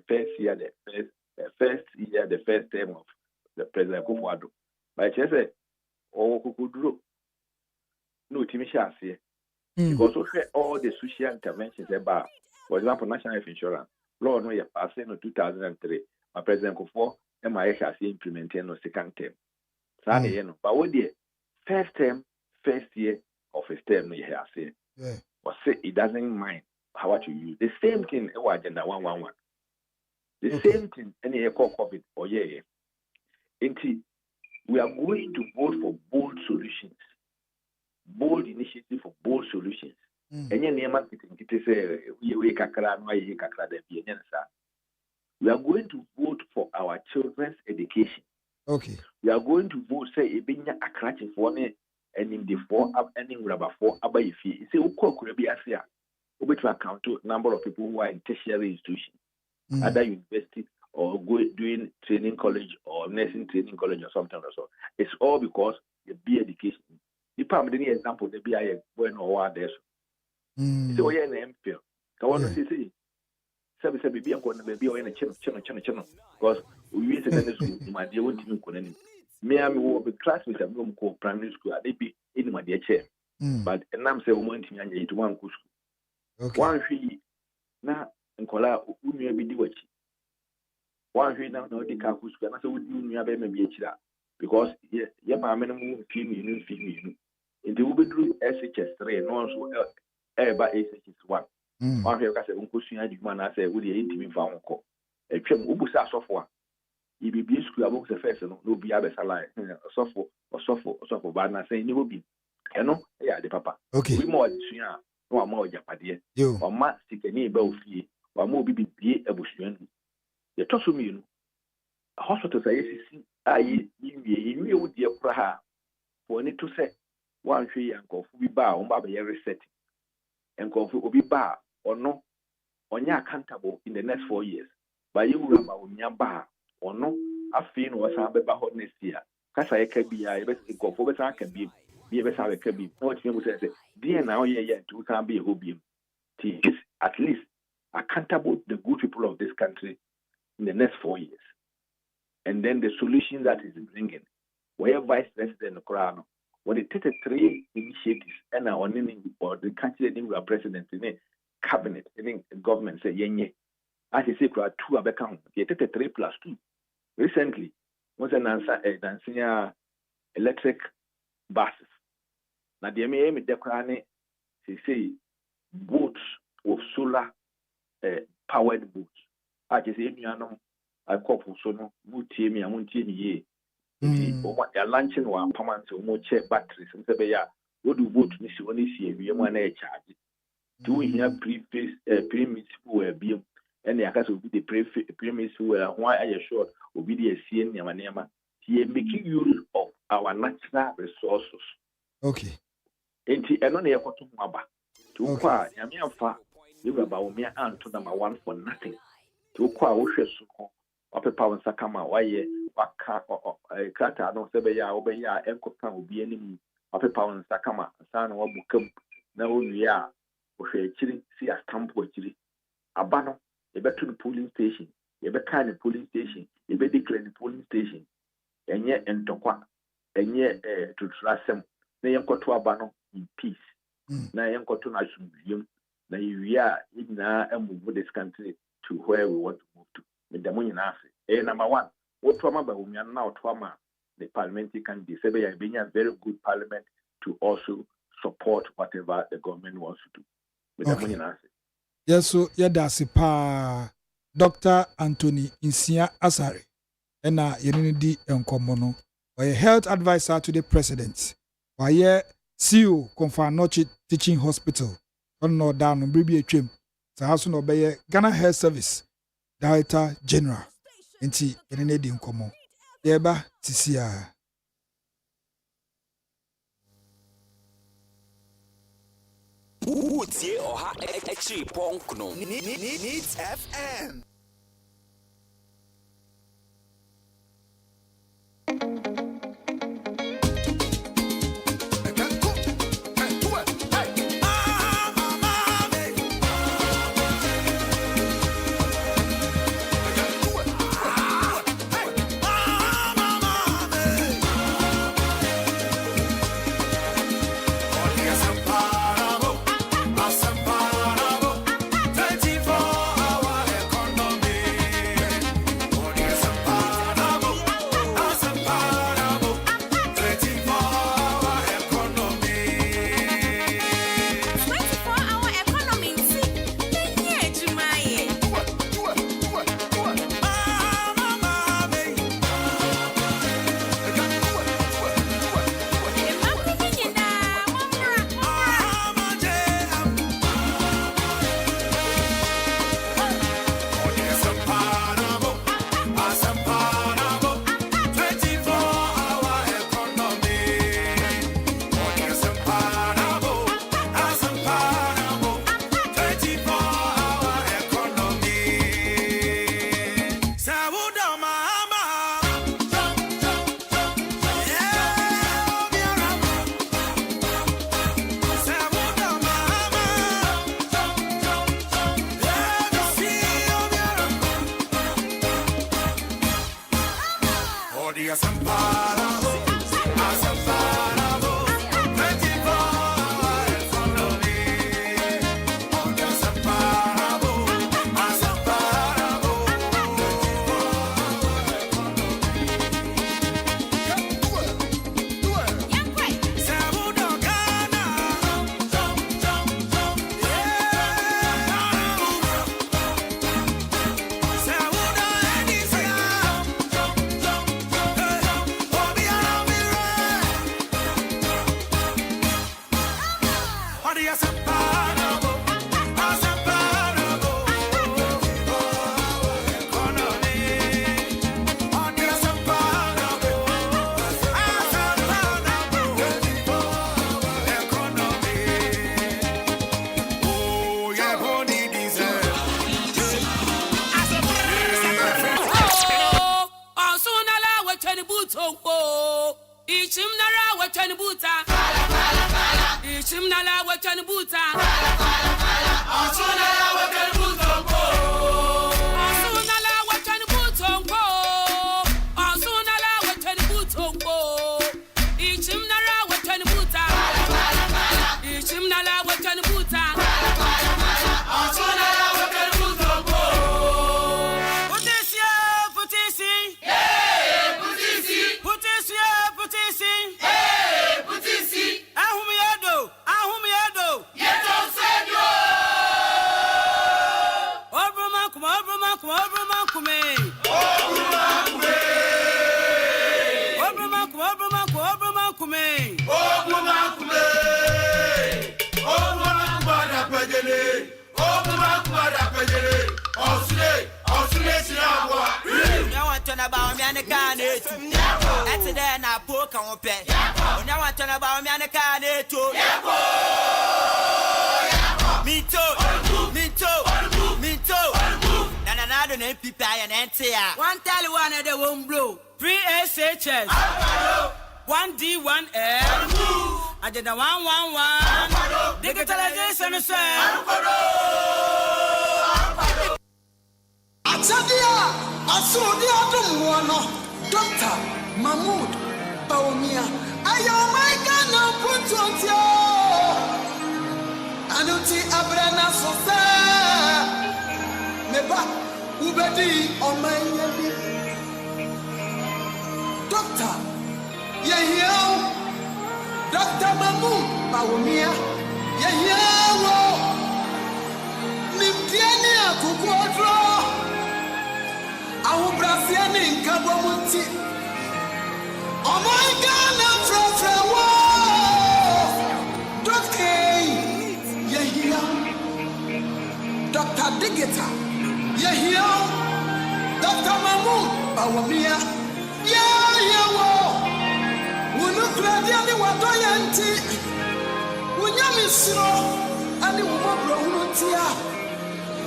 first term of the President KWADWO but kyerɛ sɛ ɔwɔ kokoduro na ɔtumi hyɛ aseɛ because wohwɛ all the social interventions about, for example, National Health Insurance law no yɛ passed in 2003 but President Kufuor ma yɛ hyɛ aseɛ implementing no second term saa na yɛ no but what the first term first year of his term no yɛ aseɛ or say it doesn't mind how to use the same thing ɛwɔ agenda 111 the same thing any COVID or yeah until we are going to vote for bold solutions, bold initiative for bold solutions. We are going to vote for our children's education. Okay. We are going to vote say ebinya akrache for ne and the four up ending rubber for abayifi. Say ukokurabi asia. We to account to number of people who are in tertiary institutions, either university or doing training college or nursing training college or something or so. It's all because the be education. The part any example the be I when or there. So we are in the MPL. I want to say service be going to be in a channel because we use it school. My dear won't even call any. Me I will be classmates at room called primary school. They be in my dear chair. But and I'm saying one thing and to one school. One fee now and call out who may be doing. One way now, no, the car who's going to do maybe a because my minimum fee in the Uber SHS3 and also by SHS1. One way I said, Uncle Sian, man, I said, would you intimate found call? A trim Ubusa software. If you be school about the first, no be a salary, software or bad, and I say, you will be. You know, yeah, the papa. Okay. We more no more Japadia. You or must stick a neighbor fee or more be a bushman. The Tossum, a hospital say, you would dear Praha, for need to say one tree and go for be bar on Baba every set and go for be bar or no, on your accountable in the next 4 years. By you will about your bar or no, I feel was a better next year. Casa can be a best go for better can be a better can be. No, you say, dear now, yeah, two can be a hobby. Is at least accountable the good people of this country in the next 4 years. And then the solution that is bringing, where Vice President Corano, when they take 3 initiatives and our or the country president in a cabinet, in government say, yenye, as you say, 2 account, they take 3 plus 2. Recently, was an answer electric buses. Now, the aim is the they say boats of solar powered boats. I just say, I call for so no, mutie me, I won't ye. They're launching one permanent more check batteries and say, yeah, what do vote miss you only see we want a charge? Do we hear premise who will be and the account will be the premise who will why are you sure will be the CN Yamanema? He is making use of our natural resources. Okay. And only a photo maba to acquire Yamiafa, you were Bawumia and to number 1 for nothing. To acquire Oshesuko. Ope power sakama waye waka krata no sebeya obeya enkopa obi anim ope power sakama sana wabukam na onua ohwe akiri si astampo akiri aba no ebeto the polling station ebeka the polling station ebe declare the polling station enye entokwa enye tutrasem na yenkoto aba no in peace na yenkoto na asumdiem na we are in move this country to where we want to move to. With the money number one, what trauma Bawumia now trauma the parliamentary candidates say they being a very good parliament to also support whatever the government wants to do. With the money yes, so that's pa Dr. Anthony Insia Asare and Yenidi Nkomono, or a health advisor to the president, or a CEO Confanochi Teaching Hospital, on no down on Bibi Trim, Sahasun Obey Ghana Health Service, Director General, Inti Yenidi Nkomo, Yeba Tisia. Utie oha echi ponkno Needs FM. One tell one of the won't blow. 3 SHS. 1D1L. I did a 111. Digitalization, sir. Dr. Bawumia. I am my Anuti abrana sosa meba ubedi omayedi Doctor Yehio Dr. Bawumia Yehio Nimtiani akukodro Awu brasiani nkabomuti Omaigana frafrawo Dr. Digita, Yehio, Dr. Bawumia, Yewo, Unukradiani Wadoyanti, Unyamisro, and the Wubro Unutia,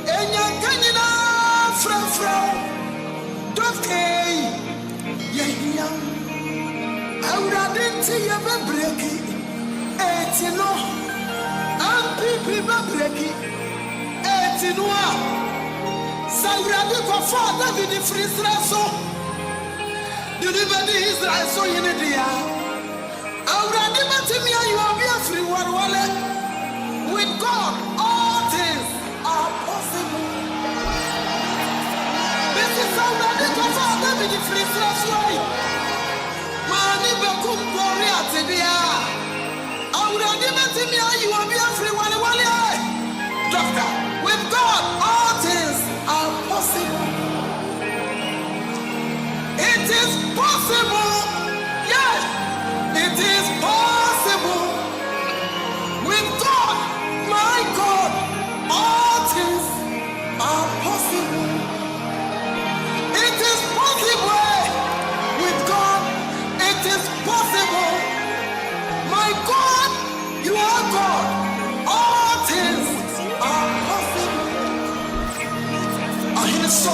Enyakanina, Frafra, Dr. Yehio, Auradinti Yababreki, Etino, Ampipi Babreki. Tinua Saurade ko fa David free Israel so Did Israel so yenedia Aurade matimi ayu obi free warwale with God all things are possible This is Saurade ko fa David free Israel so Mani bekum gloria tedia Aurade matimi ayu obi free warwale Doctor with God, all things are possible. It is possible. Yes, it is possible. With God, my God, all things are possible. It is possible. With God, it is possible. My God, you are God. All things are possible. So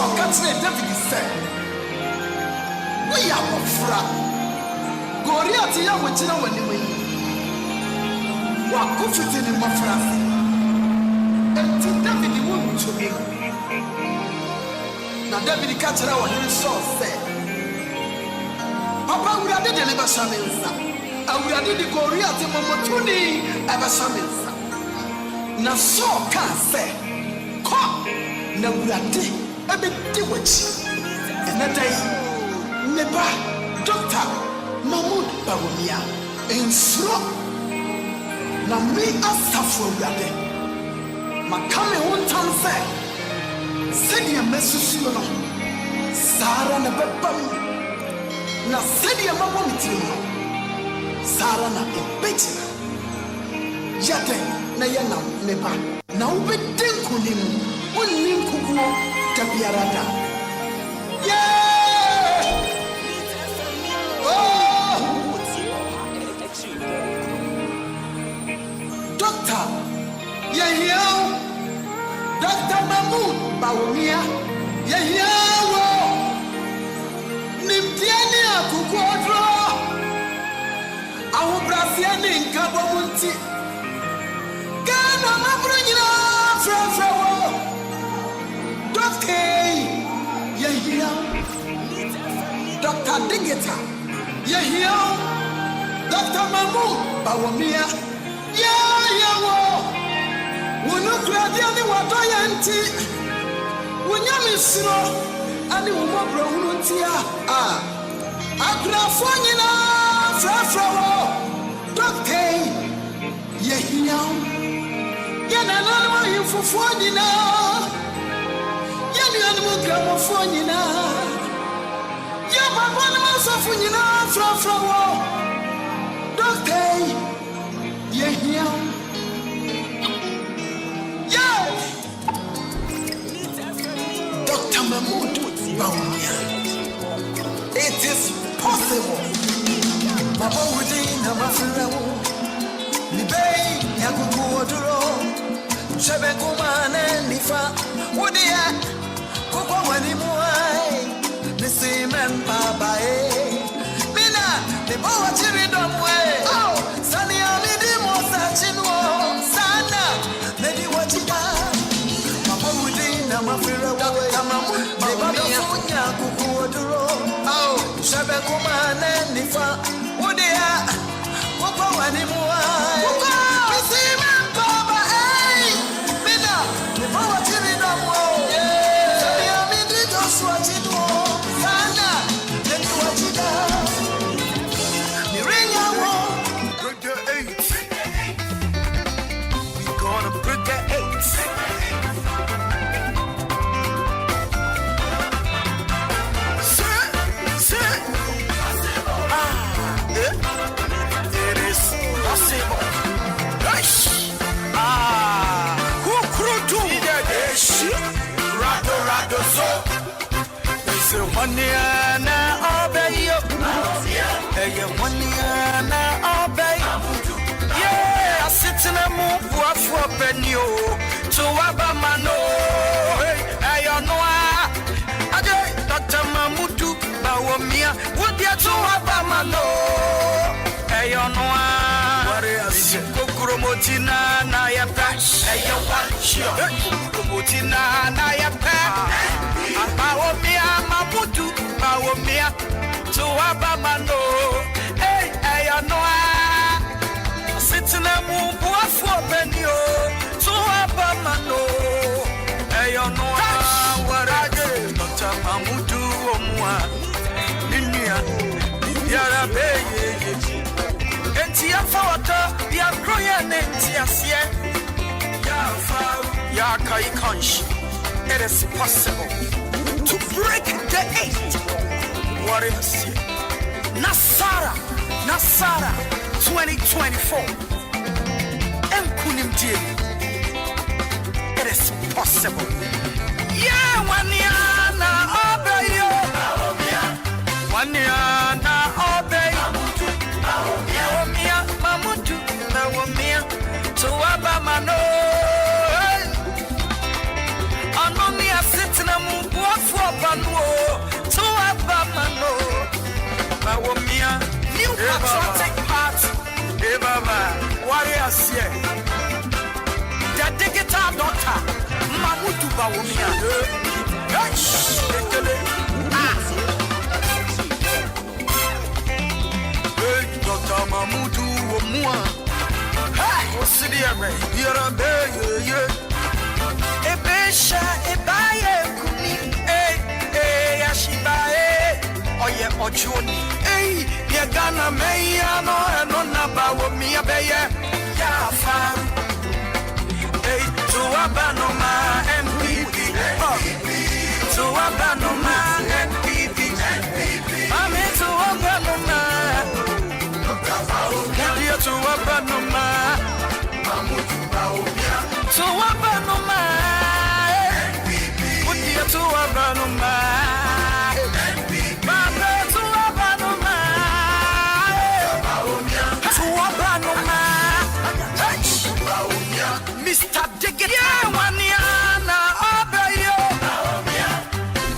David said, we are Mofra. Goriati ya wachina waniwe. Wakufiti ni Mofra. Eti David won't to me. Now David Katara wa hini so said, Papa would have delivered Shaminsa. I would have did the Goriati Momotuni ever Shaminsa. Now so can say, come, now would have did. Ebe diwech enadai neba Dr. Bawumia ensro na me asafo yade makame wontan se sedia mesusu no sara na bebam na sedia mabom timo sara na ebetina yade na yana neba na ubedin kunim onim kuguo Tapiarada. Yeah! Oh! Doctor Yehio, Dr. Bawumia, Yehio, Nimtiani akukodro, Awu brasiani nkabomunti, Gana mabronyina frafrawo. Yehio, Dr. Digita, Yehio, Dr. Bawumia, Yewo, Unukradiani Wadoyanti, Unyamisro, and the Wubro Ununtia, Agrafonyina, Frafrawo, Dr. Yehio, Yanana, Yufufonina. Animal gramophone, Yama, one of Funina, Frafrawo, Doctor, Yehio, yeah, Dr. Bawumia. It is possible. Mabawudi, Namafrawo, Libay, Yakukuoduro, Shabekumane, Nifa, Wodia. Koko wani muai, nisi mempa Mina, ni bawa chiri domwe. Sani amidi mosa chinwo. Sana, medi wachika. Mabawudi na mafira wawe. Bawumia funya kukuoduro. Shabe kumane nifa. Udia, koko wani muai. Nisi mempa Waniana obeyo. Eye waniana obey. Yeah, sitting a move for penio to Abamano. Hey, I know. Dr. Mamudu Bawumia would be to Abamano. Hey, I know. What is Kukurumotina Nayapa? Hey, you want Kukurumotina Nayapa? Bawumia Mamudu Bawumia to Abamano. Hey, I know. Sitting a move for penio to Abamano. Hey, I know. What I did, Dr. Mamudu Omwa, Ninia, Yarabe, Entia Fawata, Yakroya, Nentiasia, Yakai Conch. It is possible to break the 8. What is it? Nasara, 2024. Enkunim Jim. It is possible. Yeah, waniana obey yo. Waniana obey. Bawumia Mamudu Bawumia to Abamano. Anomia sitting a move for Banu to Abamano. Bawumia new patriotic party. Ebaba warriors here. The digital daughter Mamudu Bawumia. Dr. Mamudu Omwa. Hey, what's the name? Yarabe, Ebesha, Ebaye, Kuni, Yashibae, Oye Ochuni, Yagana Mayano, and Bawumia Beye, Yafa. To Abanoma MPP, to Abanoma MPP, I'm to Abanoma, to Abanoma, to Abanoma, put you to Abanoma, to Abanoma, to Abanoma. Mr. Diggit, yeah, waniana obey yo.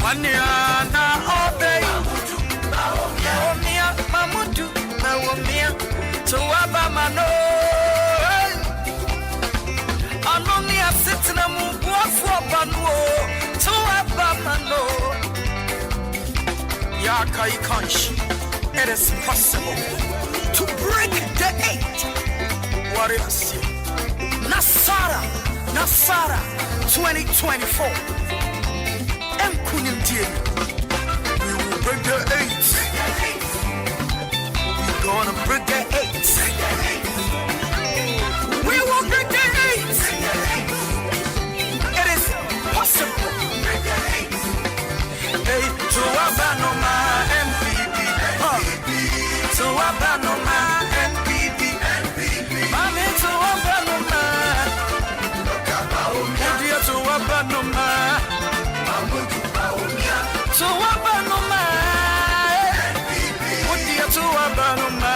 Waniana obey. Bawumia Mamudu Bawumia to Abamano. Anomia sitting a move for Banu to Abamano. Yakai Conch. It is possible to break the 8. What is it? Nasara, 2024. Enkunim Jim. We will break the 8. We're gonna break the 8. We will break the 8. It is possible. Hey, to Abanoma MPP. To Abanoma MPP. Mami to Abanoma. To Abanoma. To Abanoma. What do you to Abanoma?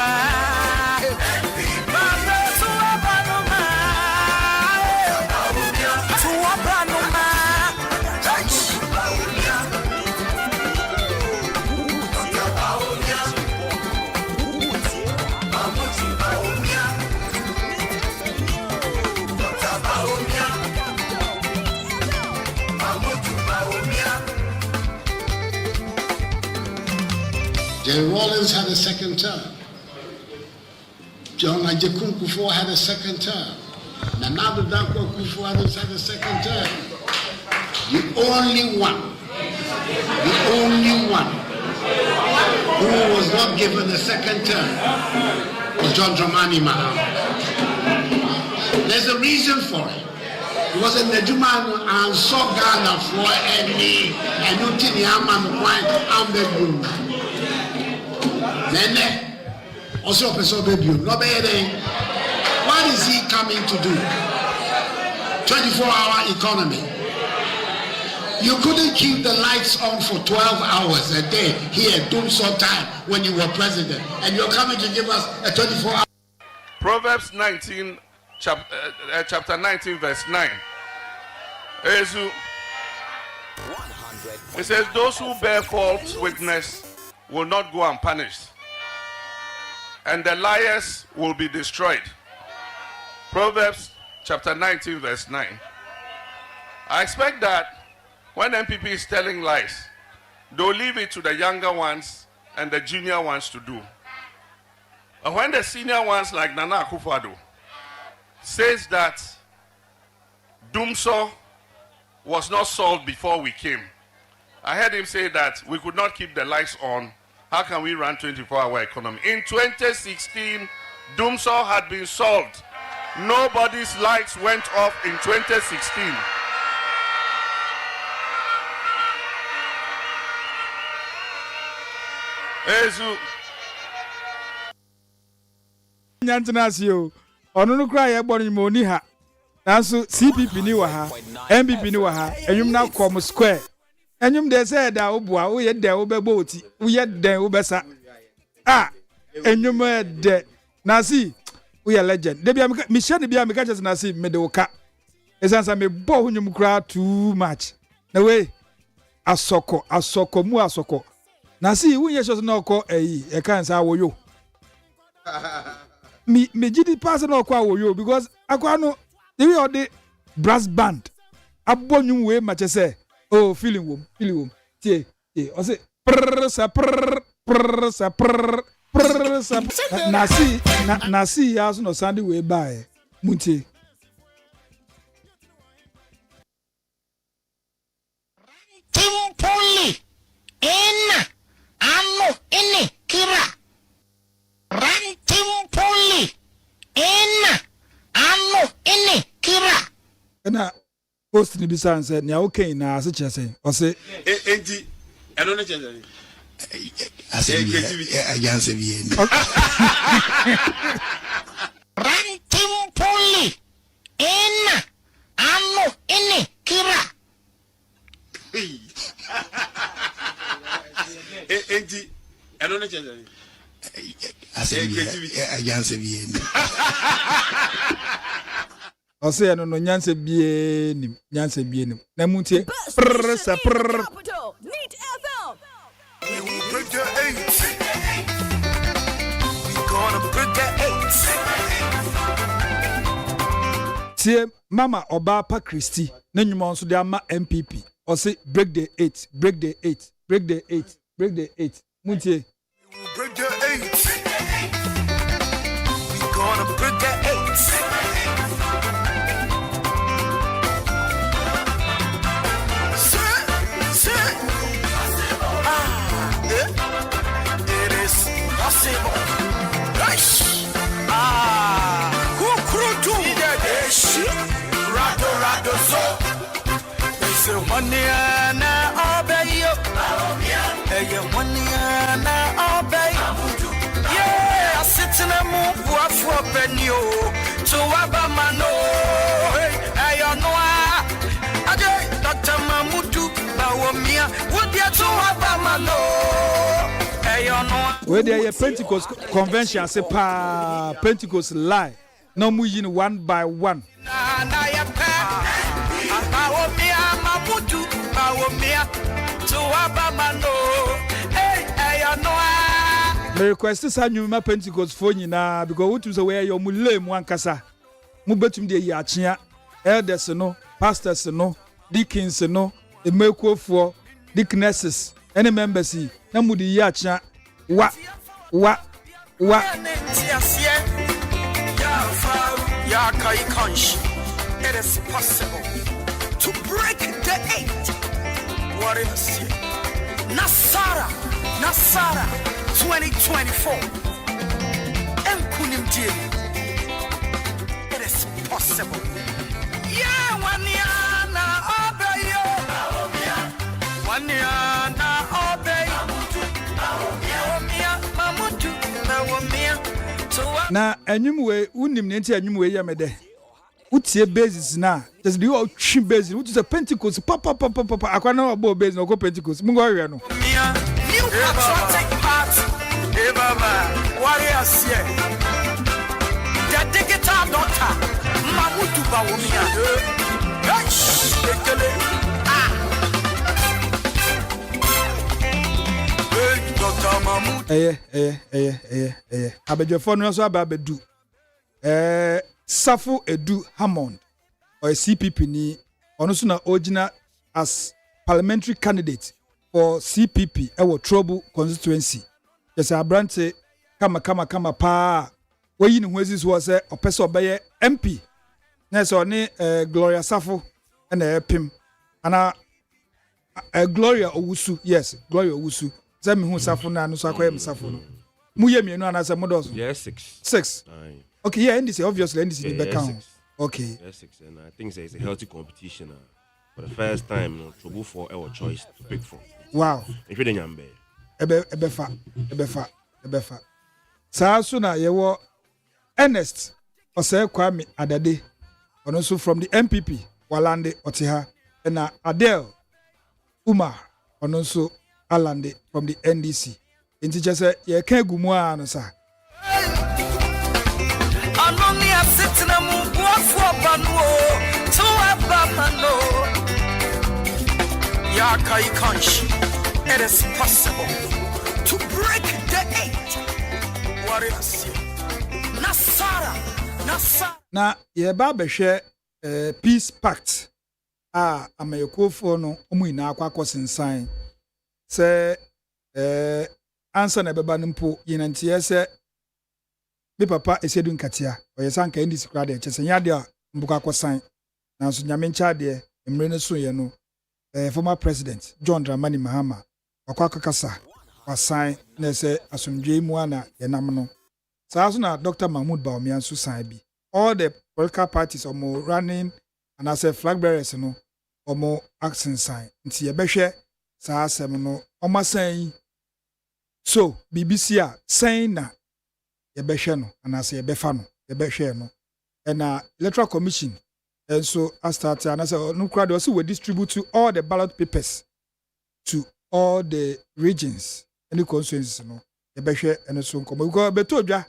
Mami to Abanoma. To Abanoma. Jerry Rawlings had a second term. John Ajekun Kufuor had a second term. Nana Danko Kufuor had a second term. The only one who was not given a second term was John Dramani Mahama. There's a reason for it. It was in the Juman and saw Ghana for any and nothing Yaman quite ambegu. Nene also person baby. No better. What is he coming to do? 24-hour economy. You couldn't keep the lights on for 12 hours a day here, Dumso time, when you were president. And you're coming to give us a 24-hour. Proverbs 19, chapter 19, verse 9. It says, those who bear false witness will not go unpunished, and the liars will be destroyed. Proverbs chapter 19, verse 9. I expect that when MPP is telling lies, they'll leave it to the younger ones and the junior ones to do. And when the senior ones like Nana Akufo-Addo says that Dumso was not solved before we came, I heard him say that we could not keep the lights on. How can we run 24-hour economy? In 2016, Dumso had been solved. Nobody's lights went off in 2016. Ezu. Nyantinasio. Ono no cry e bonu mo ni ha. Nanso CPP ni wa ha, MPP ni wa ha. Enyum na kom square. Enyum de say da obua, wo ye de wo bebo oti. Wo ye den wo besa. Ah, enyum de. Nasi, wo ye legend. De bia me share de bia me ka chese nasi me de wo ka. Esansa me bo hunyum kra too much. Na we asoko mu asoko. Nasi wo ye shose na okọ eyi e kan sa wo yo. Me gidi pass na okọ wo yo because akwa no we all the brass band. Abonyum we ma chese. Oh, feeling wom. Tie. O say prr sa nasi ya so no sandi we buy. Munti. Timpoli en ano ene kira. Rantimpoli en ano ene kira. Na post ni bisan say nya okay na ase chese. O say enti eno ne chese. Asem Yideka. Rantimpoli en ano ene kira. Enti eno ne chese. Asem Yideka. O say no nyanse bie nim. Na muntie prr sa prr. We will break the 8. We gonna break the 8. Tie mama oba pa Christy na nyuma nso de ama MPP. O say break the 8. Muntie. We will break the 8. We gonna break the 8. It is possible. Nice. Kukrutu. Rado so. It's a money na obeyo. Eye money na obeyo. Yeah, I sit in a move for penio. So abamano. Hey, Dr. Mamudu Bawumia. Would you to abamano? Where there a Pentecost convention say pa Pentecost lie. No mu yin one by one. Me request sa nyuma Pentecost for nyina because what you say where your mule mu ankasa. Mu betum de yi achia elders no, pastors no, deacons no, emekuofo, deaconesses, any members na mu de yi achia wa it is possible to break the 8. What is it? Nasara 2024. It is possible. Yeah, one year na obeyo. One year na obeyo. na enyumwe unim ne nti enyumwe ya mede utie basis na just the all trim basis which is a Pentecost papa akwana obo basis no go Pentecost mungo hwe no new patriotic party warriors here the digital daughter Mamudu Bawumia Dr. Mahmoud abedwefo no so ababedu Safu Edu Hammond or a CPP ni onusu original as parliamentary candidate for CPP ewo Trouble constituency. Yes, abrante kama pa we yin hu esis was a opese obeye MP. Na so ni Gloria Safu na epim ana Gloria Owusu, yes, Gloria Owusu. Ze me hu Safu na no so akoye Safu no. Mu ye mienu ana se modos. Yes, 6. Okay, yeah, NDC, obviously, NDC yeah, the back count. Okay. Yes, 6. And I think it's a healthy competition. For the first time, Trouble for our choice to pick from. Wow. If you didn't Ebefa. So na yewo Ernest Osei Kwame Adade, and also from the MPP, Walande Otiha, and Adele Umar, and also Alande from the NDC. In teacher say, ye can't go more, no, sir. It is possible to break the 8 warriors. Nasara. Na ye ba behwe peace pact amayekofo no omu ina akwa sensan se answer na beba nimpo yinantie se me papa esedu nkatia oyesan ka ndisi kra de chese nyade a mbuka akosan na so nyame ncha de emre ne so ye no former president John Dramani Mahama akwa kakasa wasan na se asomdwe mu ana yenam no saa so na Dr. Mahmoud Bawumia so san bi all the political parties omo running and as a flag bearers no omo action sign nti ye behwe saa asem no omasan so BBC a sign na ye behwe no and as ye befa no ye behwe no and electoral commission and so I start and as no crowd also we distribute to all the ballot papers to all the regions any constituencies no ye behwe and so nkomo because betodwa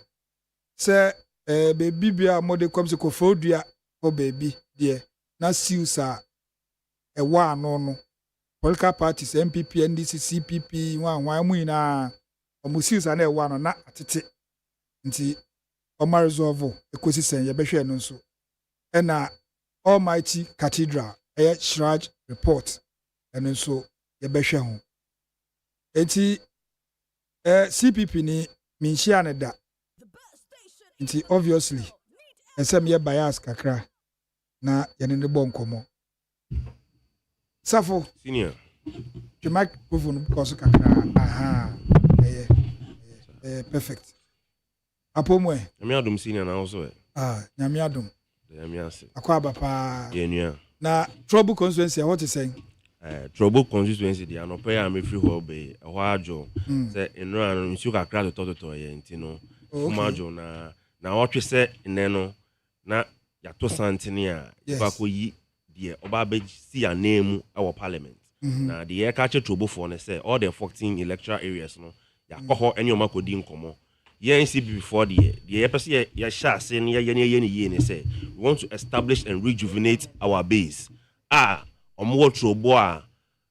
say baby bia mode come se kofodua o baby there na siusa wa no political parties MPP NDC CPP wan mu ina omusiusa na wa no na atete nti o resolve ekosi sen ye behwe no so na Almighty Cathedral Shraj report and so ye behwe ho enti CPP ni minhia ne da nti obviously esem ye bias kakra na yene ne bon komo Safo senior the microphone because kakra aha perfect apomwe nyame adom senior na also nyame adom nyame ase akwa bapa yenua na Trouble constituency what is saying Trouble constituency dia no pay am free ho be ho ajo say enra no nsu kakra to ye nti no fumajo na what we say neno na yato santini a bakoyi de oba be see a name our parliament na the year catch Trouble for ne say all the 14 electoral areas no yakoho any omakodi nkomo ye see before the year person ya sha say ne say we want to establish and rejuvenate our base omo Trouble a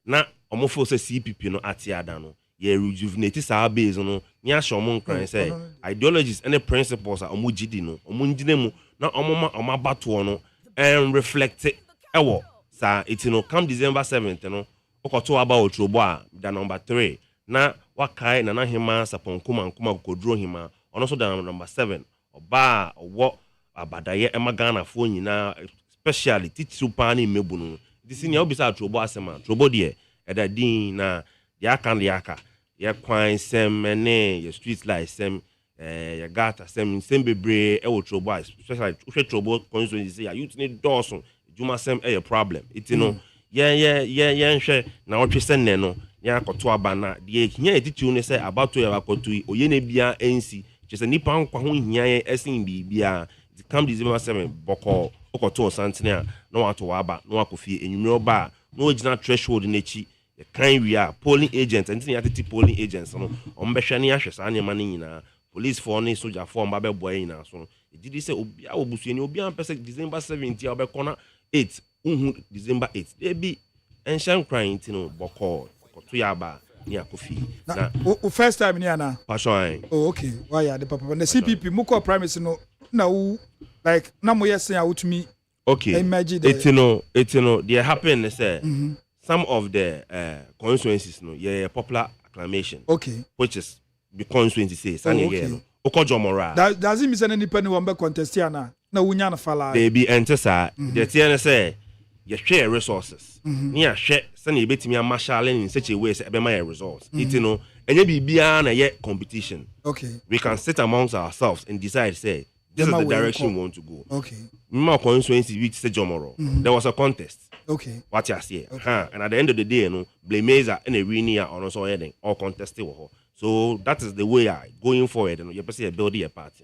na omo fo say CPP no atiada no ye rejuvenate our base no nya shomo nkran say ideologies and principles omo gidi no omo ngine mu na omo bato no and reflect ewo sa it no come December 7th no okoto about Trouble the number 3 na wakai na hima saponkuma kodro hima ono so the number 7 oba owo abadaye emagana fo nyina especially titru pani mebunu this in obisa Trouble asema Trouble de eda din na yaka ya kwan sem ene ya street light sem ya gata sem bebre e Trouble especially Trouble constituency ya youth need doson juma sem a problem it no nhwe na otwe senne no ya akoto aba na de ehia etitu ne say about to ya akoto oye na bia ensi chese nipa nkwa ho hia ye esin bibia it come December 7 boko okoto santene na wato waba na wakofi enwumre oba na original threshold n'echi kan wi a polling agents ntini atiti polling agents no ombehwe ne ahwe sa ne ma ne nyina police for ne soldier for mba be boy nyina so ejidi se obi a obusu ni obi an pese December 17 a obekona 8 December 8 dey be ancient crying tino boko to yaba ni akofi na first time ni ana passion okay why ya the papa na CPP muko primacy no na wo like na mo yesen a wutumi okay etino they happen say some of the constituencies no yeah popular acclamation okay which is the constituency say sane no okojomora does it mean any penny one be contest na wunya na fala baby enter sa the tiene say you share resources ni a hwe sane betimi amashale in such a way say be my results etino enye bibia na ye competition okay we can sit amongst ourselves and decide say this is the direction we want to go. Okay. My constituency which say Jomoro. There was a contest. Okay. What you say? Okay. And at the end of the day, Blameza and a winner on also heading or contested. So that is the way I going forward. And you see a building a party.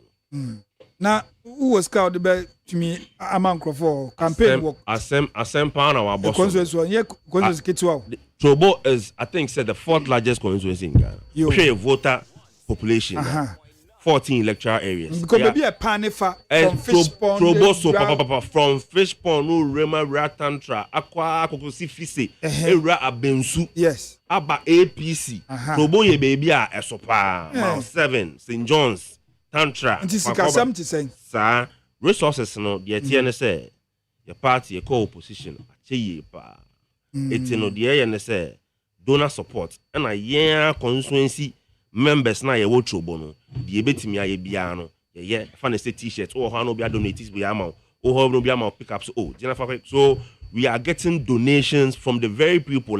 Now, who was called the best to me? Among for campaign work. Asem Pana our boss. Constituency, yeah, constituency. Trobo is, I think, said the fourth largest constituency in Ghana. You share voter population. 14 electoral areas. Because maybe a panifa from fish pond. From fish pond, no rema ratantra, aqua kokosi fise, era abensu. Yes. Aba APC. Probo ye baby a esopa. Mount 7, St. John's, Tantra. Sir, resources no, the TN say, your party, your co-opposition, ache pa. It's no, the AN say, donor support, and a year constituency. Members na ye wo trobo no de ebetimi aye bia no ye fa na say t-shirt o ho no bia donates we amount o ho no bia amount pick up so we are getting donations from the very people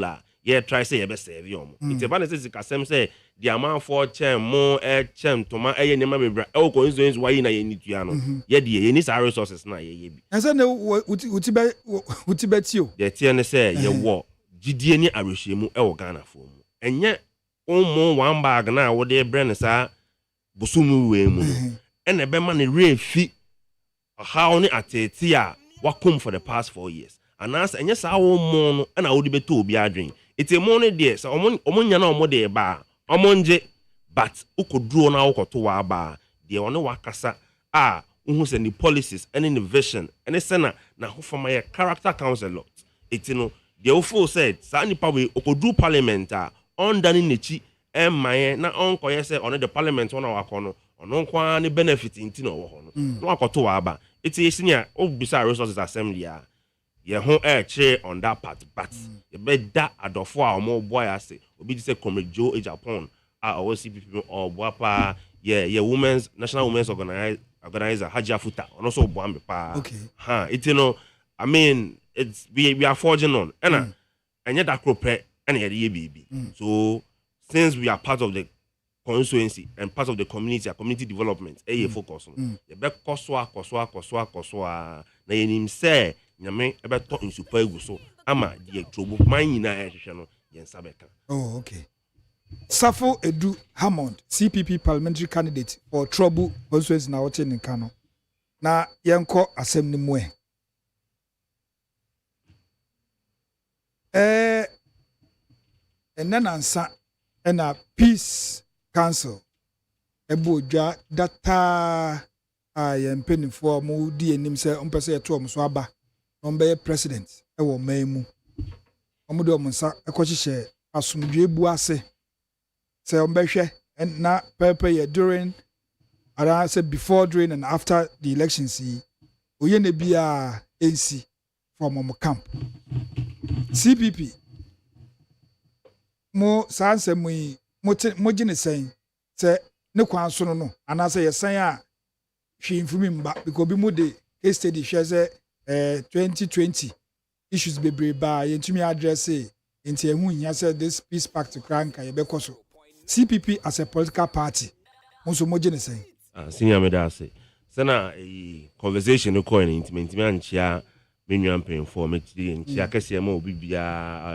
try say ye be serve yom it fa na say kasem say the amount for chem mo chem toma ye nema bebra e ko insurance why na ye nitua no ye de ye ni sa resources na ye bi and say na utibetio ye tie ne say ye wo gidie ni arehwemu e wo Ghana fo mu enye one bag na wo de brand sa bosumu we mu and ebe ma ne refi how ni atete a wakom for the past 4 years and as enye sa wo mo no na wo de beto obi adwen ite mo no de sa omonya na omo de ba omonje but ukoduro na ukoto wa ba de one wakasa uhu se ni policies and ni vision and se na ho forma ye character council ite no de ofo said sa nipa we ukoduru parliament ondani nechi emaye na onkoye se on the parliament wona wakono ono kwa ni benefit inti no wo ho no no akoto wa aba iti yesinia obisa resources assembly ye ho che on that part but ye be da adofo a omo boy ase obi di se Comrade Joe Japan o CPP or boapa ye women's national women's organizer Hajia Futa ono so boambe pa okay iti no I mean it's we are forging on ena enye da krope ena ye baby so since we are part of the constituency and part of the community development, focus on. You be koswa. Na yenim say nyame ebe to insupa egu so ama die trobo man nyina ehwehwe no yensa beka. Oh, okay. Safo Edu Hammond, CPP parliamentary candidate for Trouble constituency na wote in Kano. Na yenko asem ni mwe. Enanansa na Peace Council ebodwa data yempenifo mu di enim se ompese yeto om so aba ombe president ewo maimu omude omunsa ekochihye asumdwe bu ase se ombehwe na pepe ye during ara say before during and after the elections oye ne bia NC from camp CPP mo sanse mo gine sen se ne kwan so no anase ye sen a hwimfumi mba because bi mo de case study hwe se 2020 issues bebre ba yentumi address enti ehu nya se this peace pact crank ye bekoso CPP as a political party mo gine sen senior me da say sana conversation no coin intimate me anchia menwan pen for me nchia kase ma obi bia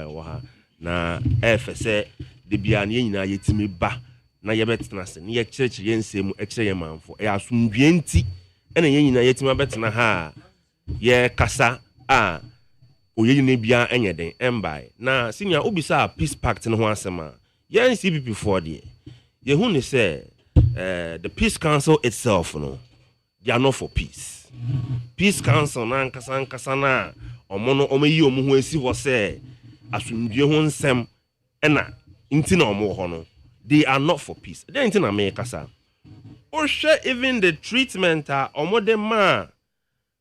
wa ha na efese de bia na nyina yetimi ba na yebetena se na ye kyerekye yensem ekire ye manfo asumdwe nti ena ye nyina yetimi betena ha ye kasa a oye ne bia enye den embai na senior obisa peace pact no ho asema ye CPP for there ye hu ne say the peace council itself no they are not for peace. Peace council na nkasa na omo no omo yi omo ho esi ho say asundue ho nsem na nti na omo ho no they are not for peace. Then nti na me kasa or share even the treatment omo de ma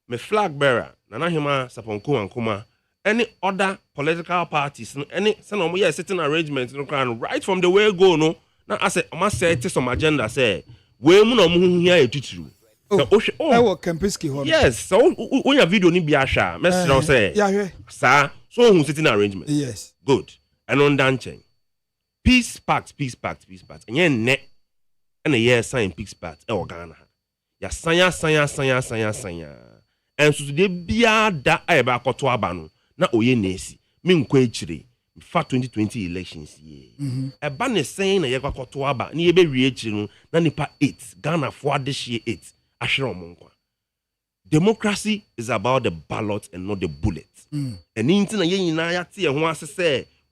me flag bearer Nana Hima Saponko and Kuma any other political parties any some sitting arrangements no can right from the way go no na I say must set some agenda say we mu no mu here etuturu. Oh, Kempiski home. Yes, so when your video ni bi ahwa, message say. Yeah, sir, so who sitting arrangement. Yes. Good. And on dancing. Peace pact. And ye net and a year sign peace pact e Ghana. Ya sanya. And so today bia da e ba koto aba no na oye nesi. Me nkwa echire. Fa 2020 elections ye. Eba ne saying na ye koto aba na ye be wi echire no na nipa 8 Ghana for this year 8. Democracy is about the ballot and not the bullet. And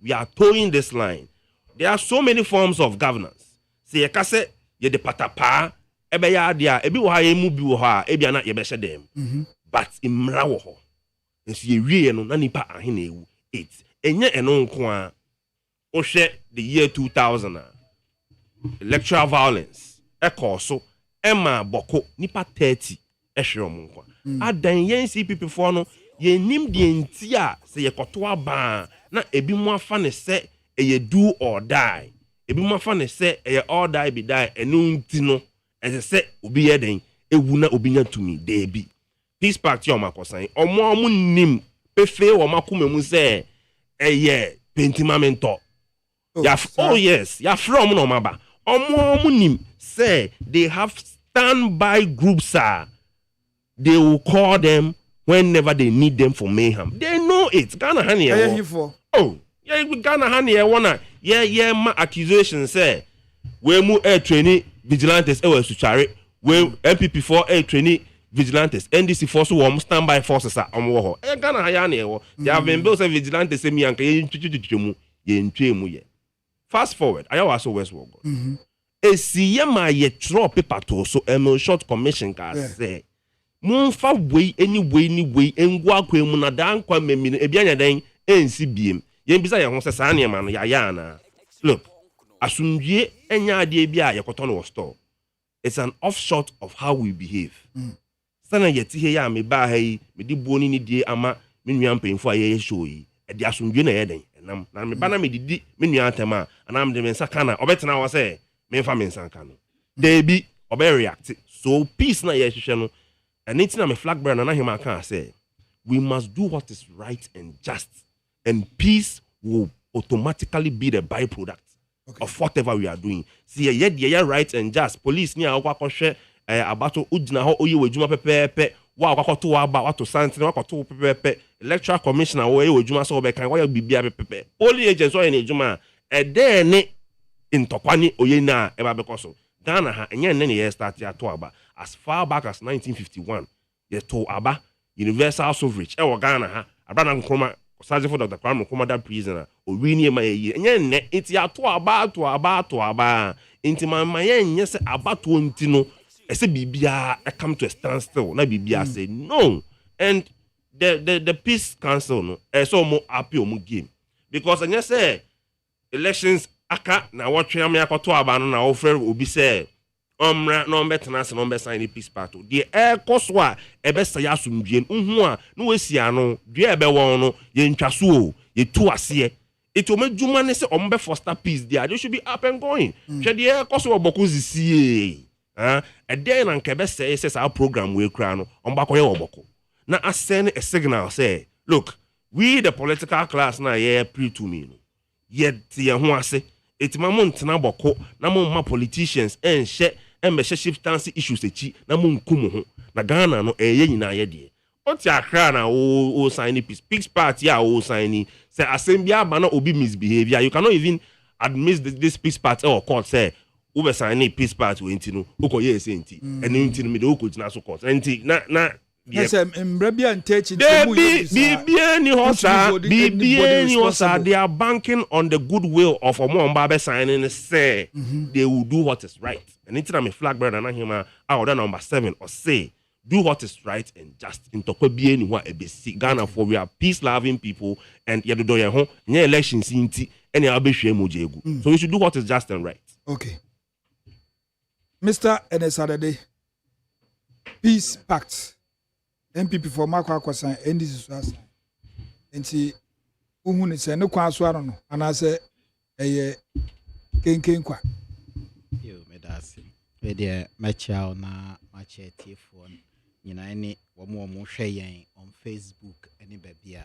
we are towing this line. There are so many forms of governance. Say kase ye de patapa ebe ya dia ebi wo ha ye mu bi wo ha ebi ana ye be hye dem. But imra wo ho. Nso ye wie no na nipa ahe na ewu 8. Enye eno nko a o hye the year 2000 electoral violence so Emma Boko nipa 30 ehwe omunkwa adan yen CPP for no ye nim de ntia se ye koto aba na ebi mu afa ne se ye do or die ebi mu afa ne se ye all die be die enu nti no ese se obi ye den ewu na obi nya tumi de bi peace party o makosan omo nim pefe o makomemu se ye pentimamento oh yes ya from no maba omo nim say they have standby groups they will call them whenever they need them for mayhem. They know it. Ghana honey. Oh, yeah, Ghana honey. Wanna ma accusations say we mu air training vigilantes suchare we MPP for air training vigilantes NDC force warm standby forces wo Ghana honey. They have been built vigilantes say me anka ye fast forward I was so west world. Esi ma ye throw paper to so short commission ka say Munfa way anyway engwa akwemu na dan kwa memmi ebianya den ensi biem yen bisa ye ho se sa ne ma no ya na look asundue enya ade bia ye koto no store it's an offshot of how we behave sana yeti he ya me ba ha yi me di buoni ni die ama me nua mpemfo aye show yi e di asundue na ye den enam na me ba na me didi me nua atema anam de me nsa na obetena wo se me fa me nsa ka no dey bi obe react so peace na ye hwehwe no. And it's not a flag bearer, and I can say, we must do what is right and just, and peace will automatically be the byproduct of whatever we are doing. See, yeah, right and just. Police near our share about Udina, how you would pepe, what to about what to Santin, what to pepe, electoral commissioner, where you would Juma so back, and why you be pepe. Only agents or any Juma, and then in Tokwani, Oyena, Eba Bekoso. Ghana and then years started to Aba as far back as 1951. Yes, to Aba universal suffrage. Ghana ha Abraham Nkrumah Sergeant for Dr. Kwame Nkrumah that prisoner. O wini ma ye. And then it's ya to Aba. Inti my yes Aba to ntino. Ese bibia come to a standstill. Na bibia say no. And the peace council no. So more happy o game because and say elections. Aka na watwe am yakoto aba no na ofre obi say omra no mbetena se no mbesa ni peace party de koso a ebesa ya asumdue nhu a no wesia no due ebe won no ye ntwaso o ye tu ase it omedwuma ne se ombe foster peace they should be up and going hwe de koso oboko zisie e dey na nke besa say sa program we kra no ombakoye oboko na asend a signal say look we the political class na ye pre to me no ye tie ho ase etima mo ntena boko na mo ma politicians enhye embe shiftancy issues echi na mo nkum ho na Ghana no eye nyina ye de oti akra na o sign peace party ya o sign say assembly aba na obi misbehavior you cannot even admit this peace party or court say we sign peace party we ntino ukoye ese nti eni ntino me de uko jina so court enti na Yes, Mbrebia and Techi. They are banking on the goodwill of Omo Mbabe signing say they will do what is right. And it's a flag brother and him order number 7 or say do what is right and just in Tokwe anyone a basic Ghana for we are peace loving people and yadodo ya home near elections inti any abeshe mojegu. So we should do what is just and right. Okay. Mr. Enesadade, peace pact. MPP for Marco Aquasan and this is and see who say no quaswaron and I say a king qua. You made us with the matcha na matcha phone. You know, any one more share on Facebook, any baby.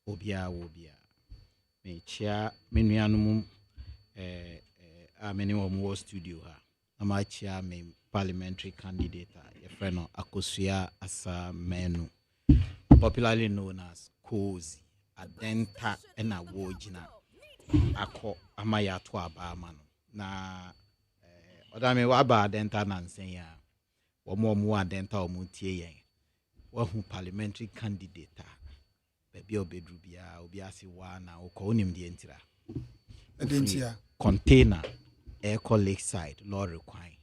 Obia. Me chair, many many more studio. I'm a chair, me parliamentary candidate, your friend Akosua Asa Menu, popularly known as Cozy, Adenta and a Wojina. Ako Amaya Twa Barman. Na Odame Waba Adenta Nansenya, or more Adenta or Muntie, or who parliamentary candidate, Baby Obedrubia, Obiasi Wana, or Konim the Entira. Container, Airco Lakeside, law requiring.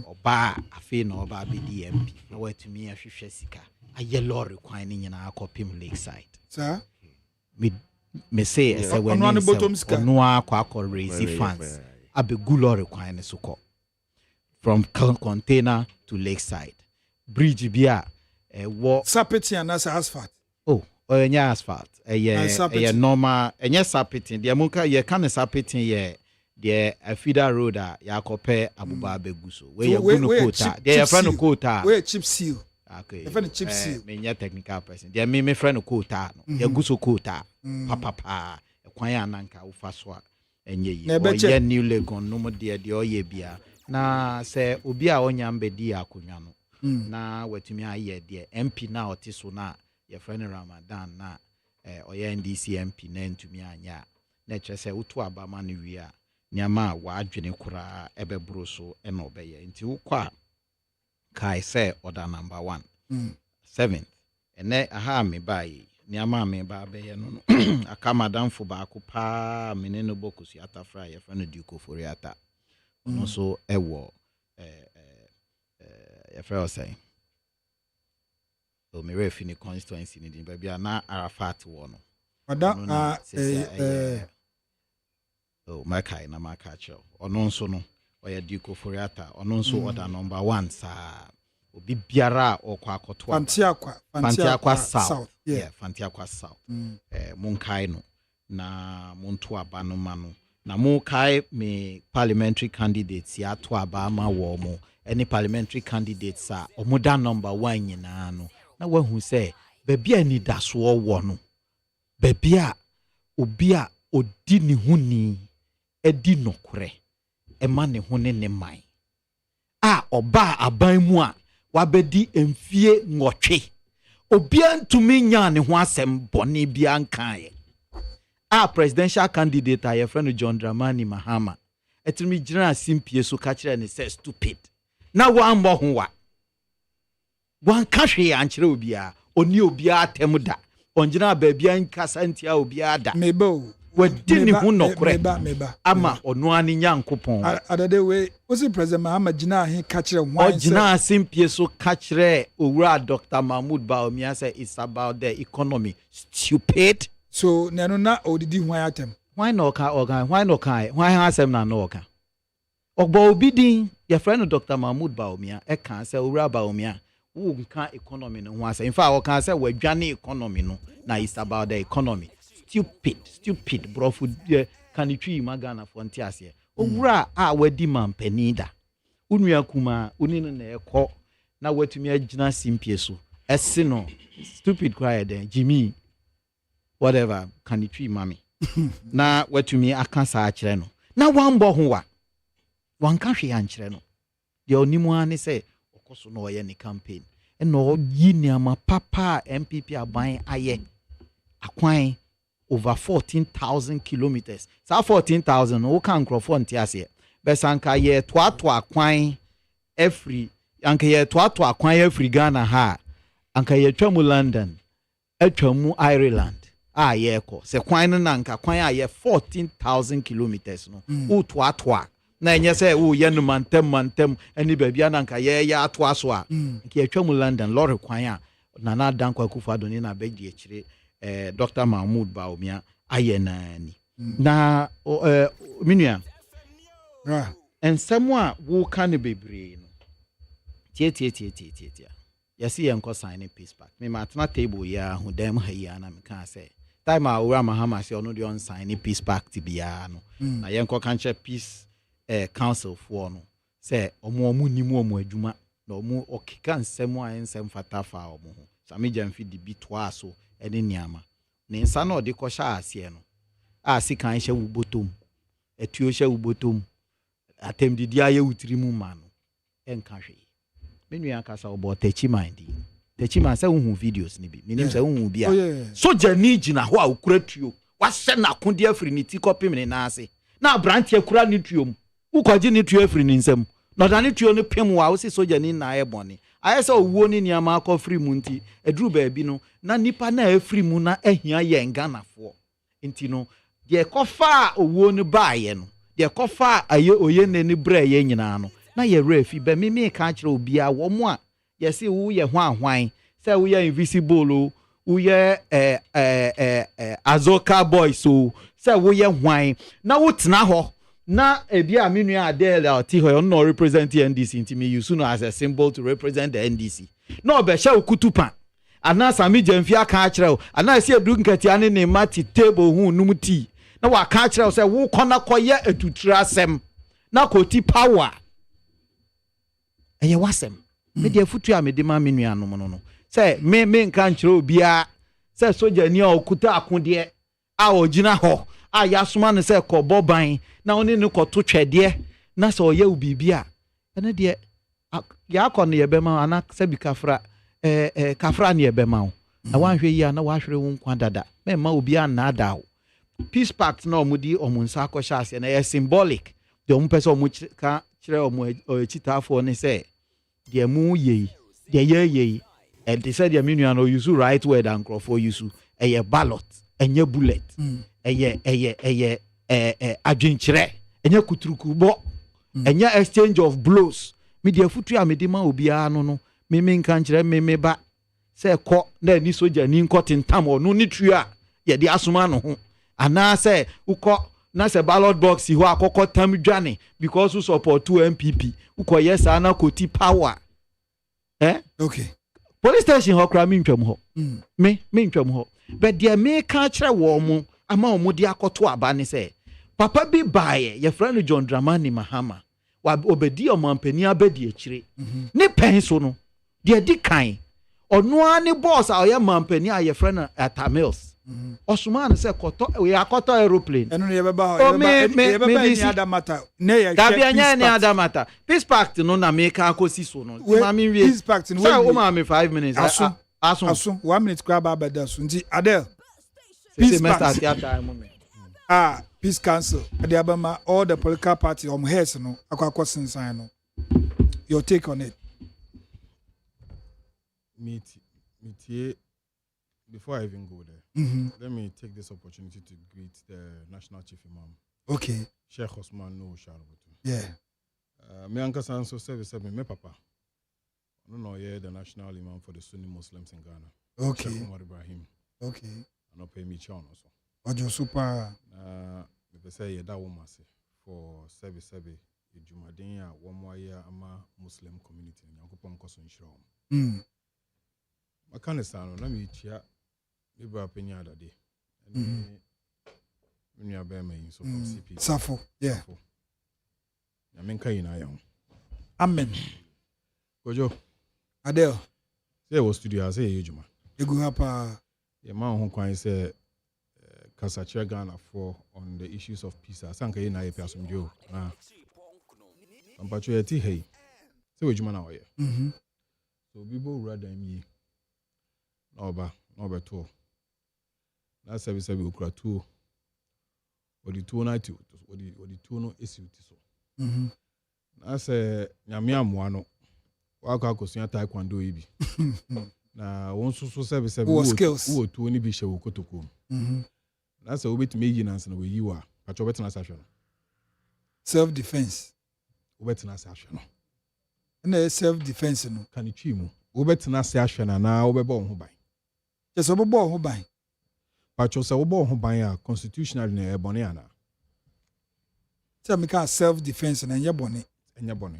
Oba afi na oba BDMP na wetu mi ahwehwe sika aye law requiring nyina akopim Lakeside sir me say say when no akwa raise funds abegu law requiring soko from container to Lakeside bridge bia wo sapeti and asphalt enya asphalt normal enya sapeti de muka ye kan sapeti ye the feeder road yakope abuba beguso we ya gunu quota the friend quota we chip seal okay the friend chip seal me nya technical person the me friend quota no ya guso quota papa kwan ya nanka ufa so enye yi o ye new legon no mo de oye bia na se obi a onya mbedi akonwa no na watumi aye de MP na otiso na your friend Ramadan na oye NDC MP na ntumi anya na kyerese utu abama no wia nyama wa adwene kura ebebro so ena obeye nti ukwa kai say order number 1 7th ene aha me bai nyama me ba beye no aka madam fo ba ko pa mene no bokusi atafra ye fa no duko foriata no so ewo ye fra o say o me refi ni constituency ni ba bia na Arafat wo no madam Makai na makacho ononso no oya diko foriata ononso order number 1 sa obi biara okwa akoto Fantiakwa South Fantiakwa South munkai no na muntu abano mano na munkai me parliamentary candidates ya to abama wo mo any parliamentary candidates a omoda number 1 nyina no na wahu say baby ani daso wo no baby a obi a odi ni huni edi nokure ema ne hone ne mai a oba aban mu a wabedi emfie nwotwe obia ntumi nya ne ho asem bone bia nkan a presidential candidate a your friend John Dramani Mahama etimi gyina simpie so ka kire ne say stupid na wan mo ho wa wan ka hwe ankyere obia oni obia atemuda ongyina baabia nkasa ntia obia da mebo wadini hu nokure ama ono ani nyankopon adade we osi president Mahama gina he ka kire hwan o gina simpie so ka kire owura Dr. Mahmoud Bawumia say it's about the economy stupid so nenu na odidi hwan atem why no ka organ why no kai why asem na no ka ogbo obidin your friend Dr. Mahmoud Bawumia e kan say owura Bawumia wo nka economy no ho say in fact o kan say wadwane economy no na it's about the economy stupid bro food can you magana for ntiase owura a wadi mampanida unua kuma unino na ekọ na watumi agina simpie so ese no stupid cry then Jimmy whatever can you mami na watumi akansa akire no na wambo ho wa wanka hwe ankire no de onimu ani say okoso no oye ni campaign eno yi ni ama papa MPP aban aye akwan over 14,000 kilometers. Sa 14,000 o kan crofon tiase. Besanka ye twatwa kwan every anka ye twatwa kwan every Ghana ha. anka yɛtwa mu London atwa mu Ireland a yɛkɔ sɛ kwan no na anka kwan a yɛ 14,000 kilometers no wotoatoa na ɛnyɛ sɛ woyɛ no mantam ani baabia na anka yɛyɛ atoa so a nka yɛtwa mu London lɔre kwan a Nana Dankwa Akufo-Addo ne na bɛdi akyire Dr. Mahmoud Bawumia ayɛ nani na minua ensɛm a wo ka ne bebree no tie yɛsi yɛnkɔ sign peace pact me matena table ya ho dam ha ya na me ka sɛ time a owura Mahama sɛ ɔno de on sign peace pact biya no na yɛnkɔ kankyɛ peace council for no sɛ ɔmo nimu ɔmo adwuma na ɔmo ɔkeka nsɛm a nsɛm fata fa ɔmo ho same jamfi de bi toa so ɛne niama ne nsa na ɔde kɔhyɛ aseɛ no a sika hyɛ wo botom etuo hyɛ wo botom atem didi ayɛ wutiri mu ma no ɛnka hwee menu akasa obo tachi mind sɛ wohu videos ni bi menim sɛ wohu bi a soja ni gina ho a okura tuo wahyɛ na akode afiri ne ti kɔpem ne naase na abrante akura ne tuo mu ukɔgye ne tuo afiri ne nsam na ɔda ne tuo no pem wa wo se soja ni na ayɛ bɔne ayɛ sɛ owuo ne niama akɔ firi mu nti eduru baabi no na nipa na afiri mu na ahia yɛ nganafoɔ nti no de kɔfa owuo no baayɛ no de kɔfa ayɛ oye ne ne brɛ yɛ nyinaa no na ye refi be me ka kire obia wo mo a ye se wo ye ho ahwan se wo ye invisible wo ye azoka boys so se wo ye hwan na wo tena ho na ebia amenu Adele oti ho no represent the NDC nti me use no as a symbol to represent the NDC no be sha okutupa ana sami jamfi aka kire o ana se edu nkati ane ne mati table hu num ti na wa ka kire o se wo kona koye etutura asem na koti power eye wasem me de futu a me de ma menu anom no say me nka nkyere obia say soja ni a okuta akode a ogina ho a yasoma no say kɔbɔ ban na oni ne kɔto twɛde na say oye ubibia ene de ya akɔ ne yebema ana sabi kafra kafra ne yebema na wanhwe yi na wahwere wo nkwa dada me ma obia na ada peace pact na omudi omunsa akɔhya ase na symbolic de ompese omu ka kire omu chitafo ne say de mu ye ye and they said the menu no use right word and crop for use a ballot enye bullet eye adwenkyere enye kuturuku bo enye exchange of blows media futu a medima obia no me nka nkyere me ba say kɔ na ni soja ni nkɔtentam no ni tua ye de asoma no ho ana say ukɔ na se ballot box ho akɔkɔ tam dwane because we support 2 MPP ukɔ yes ana koti power okay police station ho kra me ntwam ho me ntwam ho but there me ka kire wo mo ama wo de akoto aba ne se papa bi baaye ye friend John Dramani Mahama wa obedi omampani abedi akire ne pen so no de di kan ono ani boss a ye mampani a ye friend Atamils Osman se koto we akoto aeroplane eno ne yebeba ni adamata ne ye anya ni adamata peace pact no na me ka akosi so no ma me wie peace pact no we ma me 5 minutes aso 1 minute kra ba beda so nti Adele peace pact peace council ade abama all the political parties heads no akwa sensan no your take on it meet before I even go there, let me take this opportunity to greet the National Chief Imam. Okay. Sheikh Osman Nuhu Sharbutu. Yeah. Me Uncle Sanso service me papa. I don't know the National Imam for the Sunni Muslims in Ghana. Okay. Sheikh Umar Ibrahim. Okay. And I pay me chon also. Ojo super. Me say that woman for service Jumadin ya one year ama Muslim community. Nyankopon koso nshiro. Makane sano na mi chia Ibra Penya that day. When you are bear me so from CP. Safo, yeah. I mean Kayina young. Amen. Gojo. Adele. Say was studio say Ejuma. Egu hapa. Your man who can say Kasachia Ghana for on the issues of peace. Sanka na ye person jo. Na. Ampacho ye ti hey. Say Ejuma na oye. So people rather me. No better. That service we ukra two. Or the 290 or the 2 no issue so. Na say nyame amoa no. Wa ka kosia taekwondo ibi. na won so service skills wo to ni bi hye wo kotoko na say we betime yi nanse na we yi wa pacho betina sa hwe no self defense wo betina sa hwe no na self defense no kan twi mu wo betina sa hwe na wo bebo ho ban je so bebo ho ban pacho se wo bo ho ban a constitutional na e bone ana say me can self defense na nye bone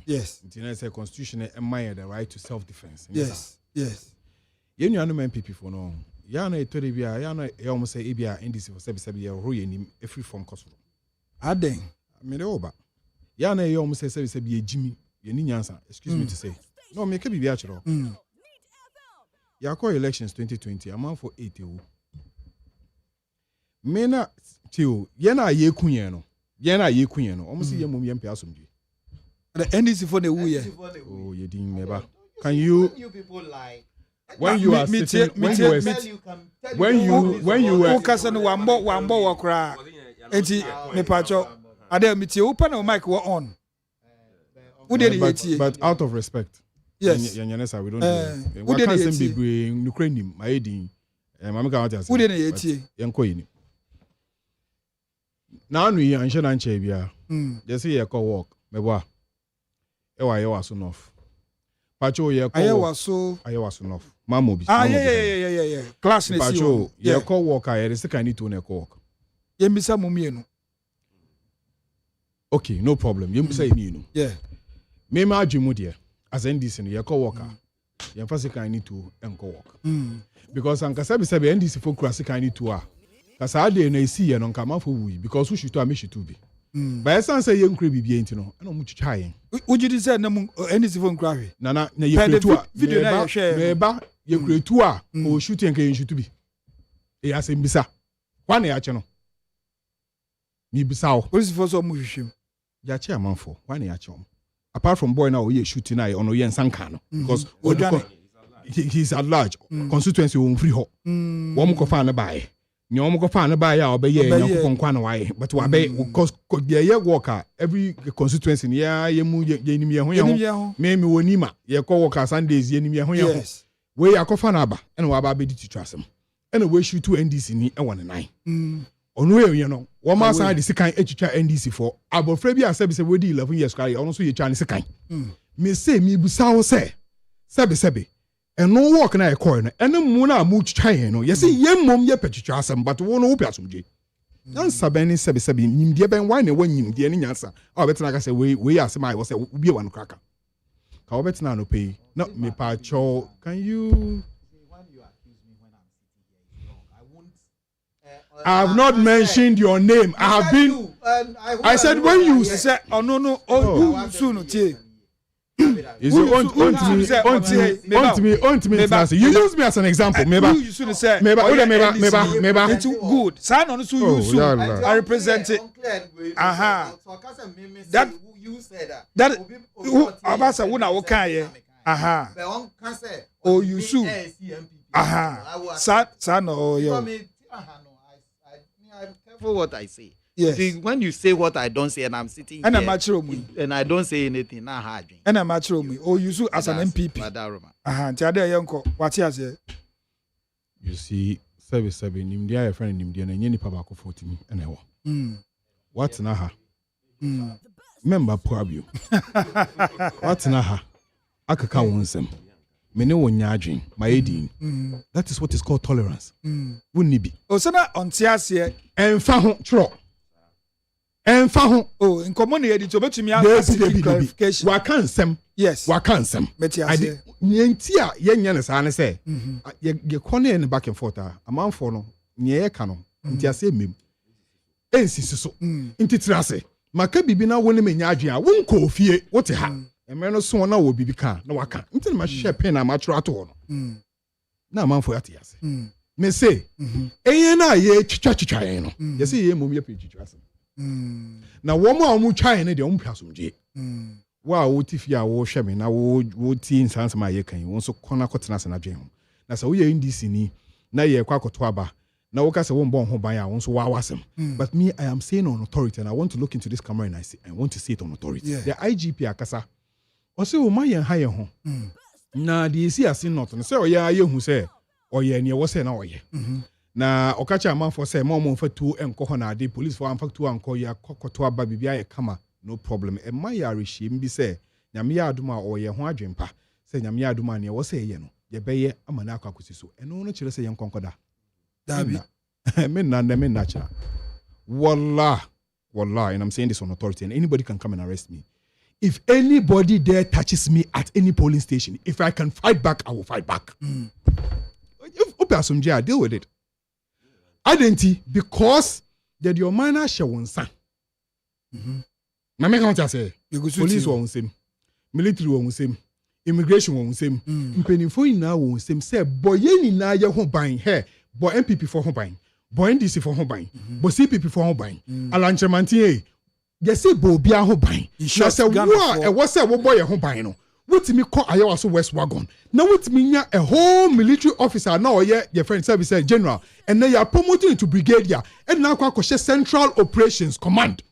yes nti na say constitution e man the right to self defense yes ye nua no MPP for no ya na etori bia ya na e o mo say e bia NDC for sebi ye ro ye nim every form kosoro aden me de oba ya na e o mo say sebi ye jimi ye ni nyansa excuse me to say no me ka bibia chiro ya call elections 2020 amount for 8 ewu me na tio ye na ye kunye no o mo say ye mom ye mpe asomdwe the NDC for the woo oh ye din meba can you people lie when you are sitting when you were ukasa no wambo wakra enti me pacho ade metie wo pa na mic wo on wo dey yetie but out of respect yes yanyanesa we don't do we can send bebre nukrenim maedin mama ka wata wo dey yetie yenko yini na anu yi anhye na nche bia they say ye call work mebo ewa ye waso nof pacho ye call aye waso nof mama obi yeah class na si pacho ye call work aye se kan ni to na call work ye mbisa mumienu okay no problem ye mbisa ni no yeah me ma adwemu de as NDC no ye call work ye mfa se kan ni to enko work because ankasa bi se be NDC for kura se kan ni to a kasa ade na esi ye no nka mafo wu because who should to am should to be ba esan say ye nkure bibie enti no na mu twitwa yen ujidi say na mu NDC for nkura hwe na ye kretu a video na ye share me ba ye kretu a o shoot yen kan shoot bi e asem bisa kwa na ya che no mi bisa o police for so mu hwehwem ya che amanfo kwa na ya che o apart from boy na o ye shooting na ono ye nsanka no because he's at large constituency won free ho wo mo ko fa na bae nyom go fa na ba ya obeye nyankopon kwa na waye but wa be because ye worker every constituency ye mu ye nim ye ho me wonima ye ko worker Sundays ye nim ye ho we yakofa na aba ena wa ba be di titwasem ena we shoot to NDC ni e won nan onu ye no wo ma san de sikan etwitwa NDC for abofra bi asabi se we di 11 years kare ono so ye twa ne sikan me say mi busa wo se sebe eno work na e call no eno mu na mu twitwa yen no ye say ye mom ye petwitwa asem but wo no wo piasomdwe nyansa ben sebe nyimde ben why na wanyimde ne nyansa a betina ka say we asem ai wo say ubie wa no kraka ka wo betina no pay no me pa cho can you when you accuse me when I'm sitting here I won't I have not mentioned your name. I have been I said when you say oh no oh soon tie is it on me you use me as an example meba you should say meba it's good sign on so you so I represent it that you said that abasa wo na wo kan ye but one can say oh you so sa no yo I'm careful what I say. Yes. See, when you say what I don't say and I'm sitting and here and I don't say anything, now hard. And I'm actually me. Oh, you so as an MPP. Tiade yenko. What you say? You see, service nimdia your friend nimdia na nyeni pa ba ko 40 mi na ewo. What na ha? Member probably. What na ha? Akaka wonsem. Mene wonya adwen maedin. That is what is called tolerance. Wunni bi. O so na ontiase enfa ho tro. Enfa ho. Oh, nkomo na yedi to betumi ask clarification. Wa kan nsem. Yes. Wa kan nsem. Metiase. Nyenti a yenya ne sa ne se. Ye kone ne back and forth a amanfo no nye ye ka no. Ntiase mem. Ensisi so. Ntitirase. Maka bibi na woni menya adwen a wonko ofie wote ha. Emeno so na wo bibi kan na waka nti ma hye pen na ma tro ato no na manfo yate yase me say eyen na ye twitwa yen no ye say ye mom ye twitwa asem na wo ma o mu twa yen de o mu piasomje wa wo tifi a wo hwe me na wo ti nsansa ma ye kan wo so kona kotena se na dwen ho na sa wo ye NDC ni na ye kwa koto aba na wo ka se wo mbon ho ban a wo so wa wasem but me I am saying on authority and I want to look into this camera and I want to see it on authority the IGP akasa Ose o ma yen ha yen ho. na the isi asin not no say oya yehu say oye ne wo say na oye na okacha man for say mo mfatu enko ho na ade police for amfatu anko ya kokoto aba bibia ye kama no problem e man ya rehiem bi say nyame ya aduma oye ho adwempa say nyame ya aduma ne wo say ye no ye beye amana akwakosi so eno no kire say ye nkonkoda dabi men na cha wallah and I'm saying this on authority and anybody can come and arrest me. If anybody there touches me at any polling station, if I can fight back, I will fight back. If I deal with it. Identity because that your minor shall one son. My make out say police won't same, military won't same, immigration won't same, penny for now won't same. Say boy any na ya home buying hair, boy MPP for home buying, boy NDC for home buying, boy CPP for home buying, Alanchamantie. Yes, Bobia home buying. She said, "What? And what's that? What boy home buying? No, what me call Ayawaso West Wagon? Now what me a whole military officer now? Yeah, your friend service general, and they are promoting to brigadier, and now kwa Central Operations Command.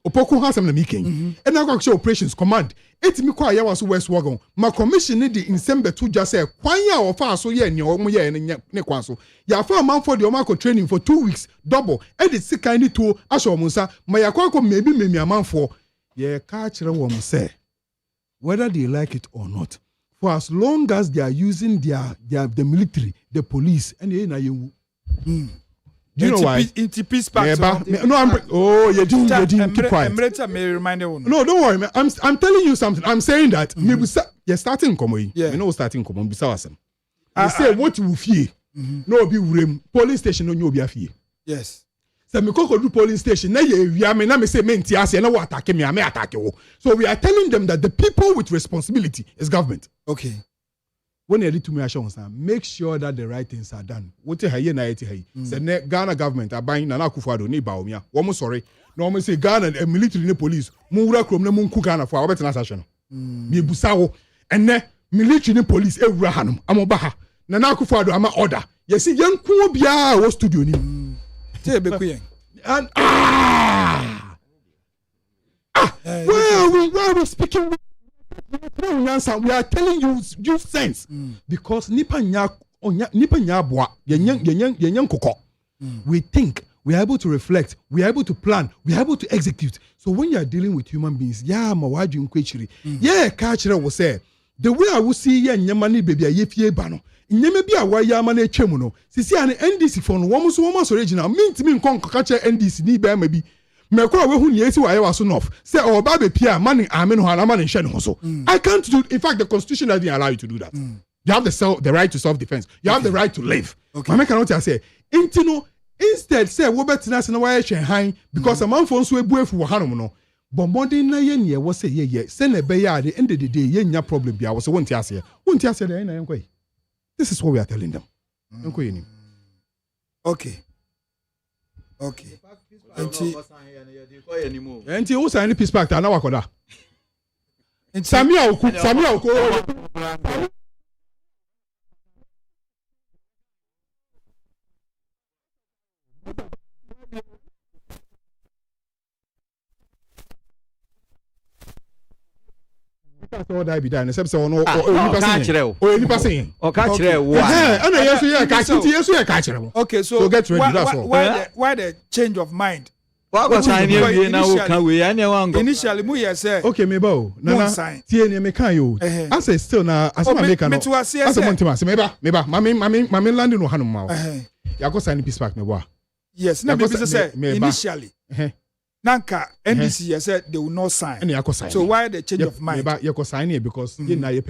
Opoku has some making, and now kwa Operations Command. It me call Ayawaso West Wagon. My commission need the December to just say, "Kwanya or far so yeah, your own yeah, and nekwaso. Ya for a month for the Omako training for 2 weeks, double. And it's kind to Asho Musa. My Yakwako maybe me a month for yeah, catch the woman say whether they like it or not. For as long as they are using the military, the police, and you do you know why? Peace pact. No, you didn't keep quiet. No, don't worry, man. I'm telling you something. I'm saying that you're starting Komoy. Yeah. You know starting Komoy. You say what you fear. No be urem. Police station no you be fear. Yes. So me go do police station. Na me say me ntiase na what attack me attack you. So we are telling them that the people with responsibility is government. Okay. When you read to me assurance, make sure that the right things are done. What you hear na eti hey. Say Ghana government are buying Nana Akufo-Addo ni Bawumia. One sorry. No me say Ghana military ni police. Mu wura krom na mu nku Ghana for obet na session. Me busawo. Enne military ni police e wura hanum. Amoba ha. Nana Akufo-Addo ama order. You see yanku obia wo studio ni. Say be kuyen. And where we speaking we are telling you sense because nipa nya boa yenyan koko. We think, we are able to reflect, we are able to plan, we are able to execute. So when you are dealing with human beings, culture will say the way I will see nyamani baby ayefie ba no nyame bi a waya ama na etwem no sisi an NDC for no womo so womo original mint me nkon kaka NDC ni ba ma bi mekwa we hu ne esi wa so north say o ba be pia man amen ho na man nhwe ne ho so. I can't do, in fact the constitution doesn't allow you to do that. You have the right to self defense, you have the right to live. Okay. Mama cannot say intino instead say wo betina se na wa hwe han because a man for so ebu efu wo hanom no bombodin na ye ne wo say ye se na be ya de end the day ye nya problem bia wo so wonti ase de na yenkoi. This is what we are telling them. Okay. Enti who sign the peace pact na wakoda. Samia oku. So that be done except so no any person o ka kire wo ana yesu ye ka kiti yesu ye ka kire mo. Okay, so get ready, that's all. Why the change of mind? Initially mu ye say okay me ba o na tie ne me kan yo as still na as ma make no as montima say me ba mami landing no hanom ma ya go sign peace pact me bo. Yes, na be say initially Nanka NDC yes said they will not sign. So why the change of mind? You can sign it because you na ye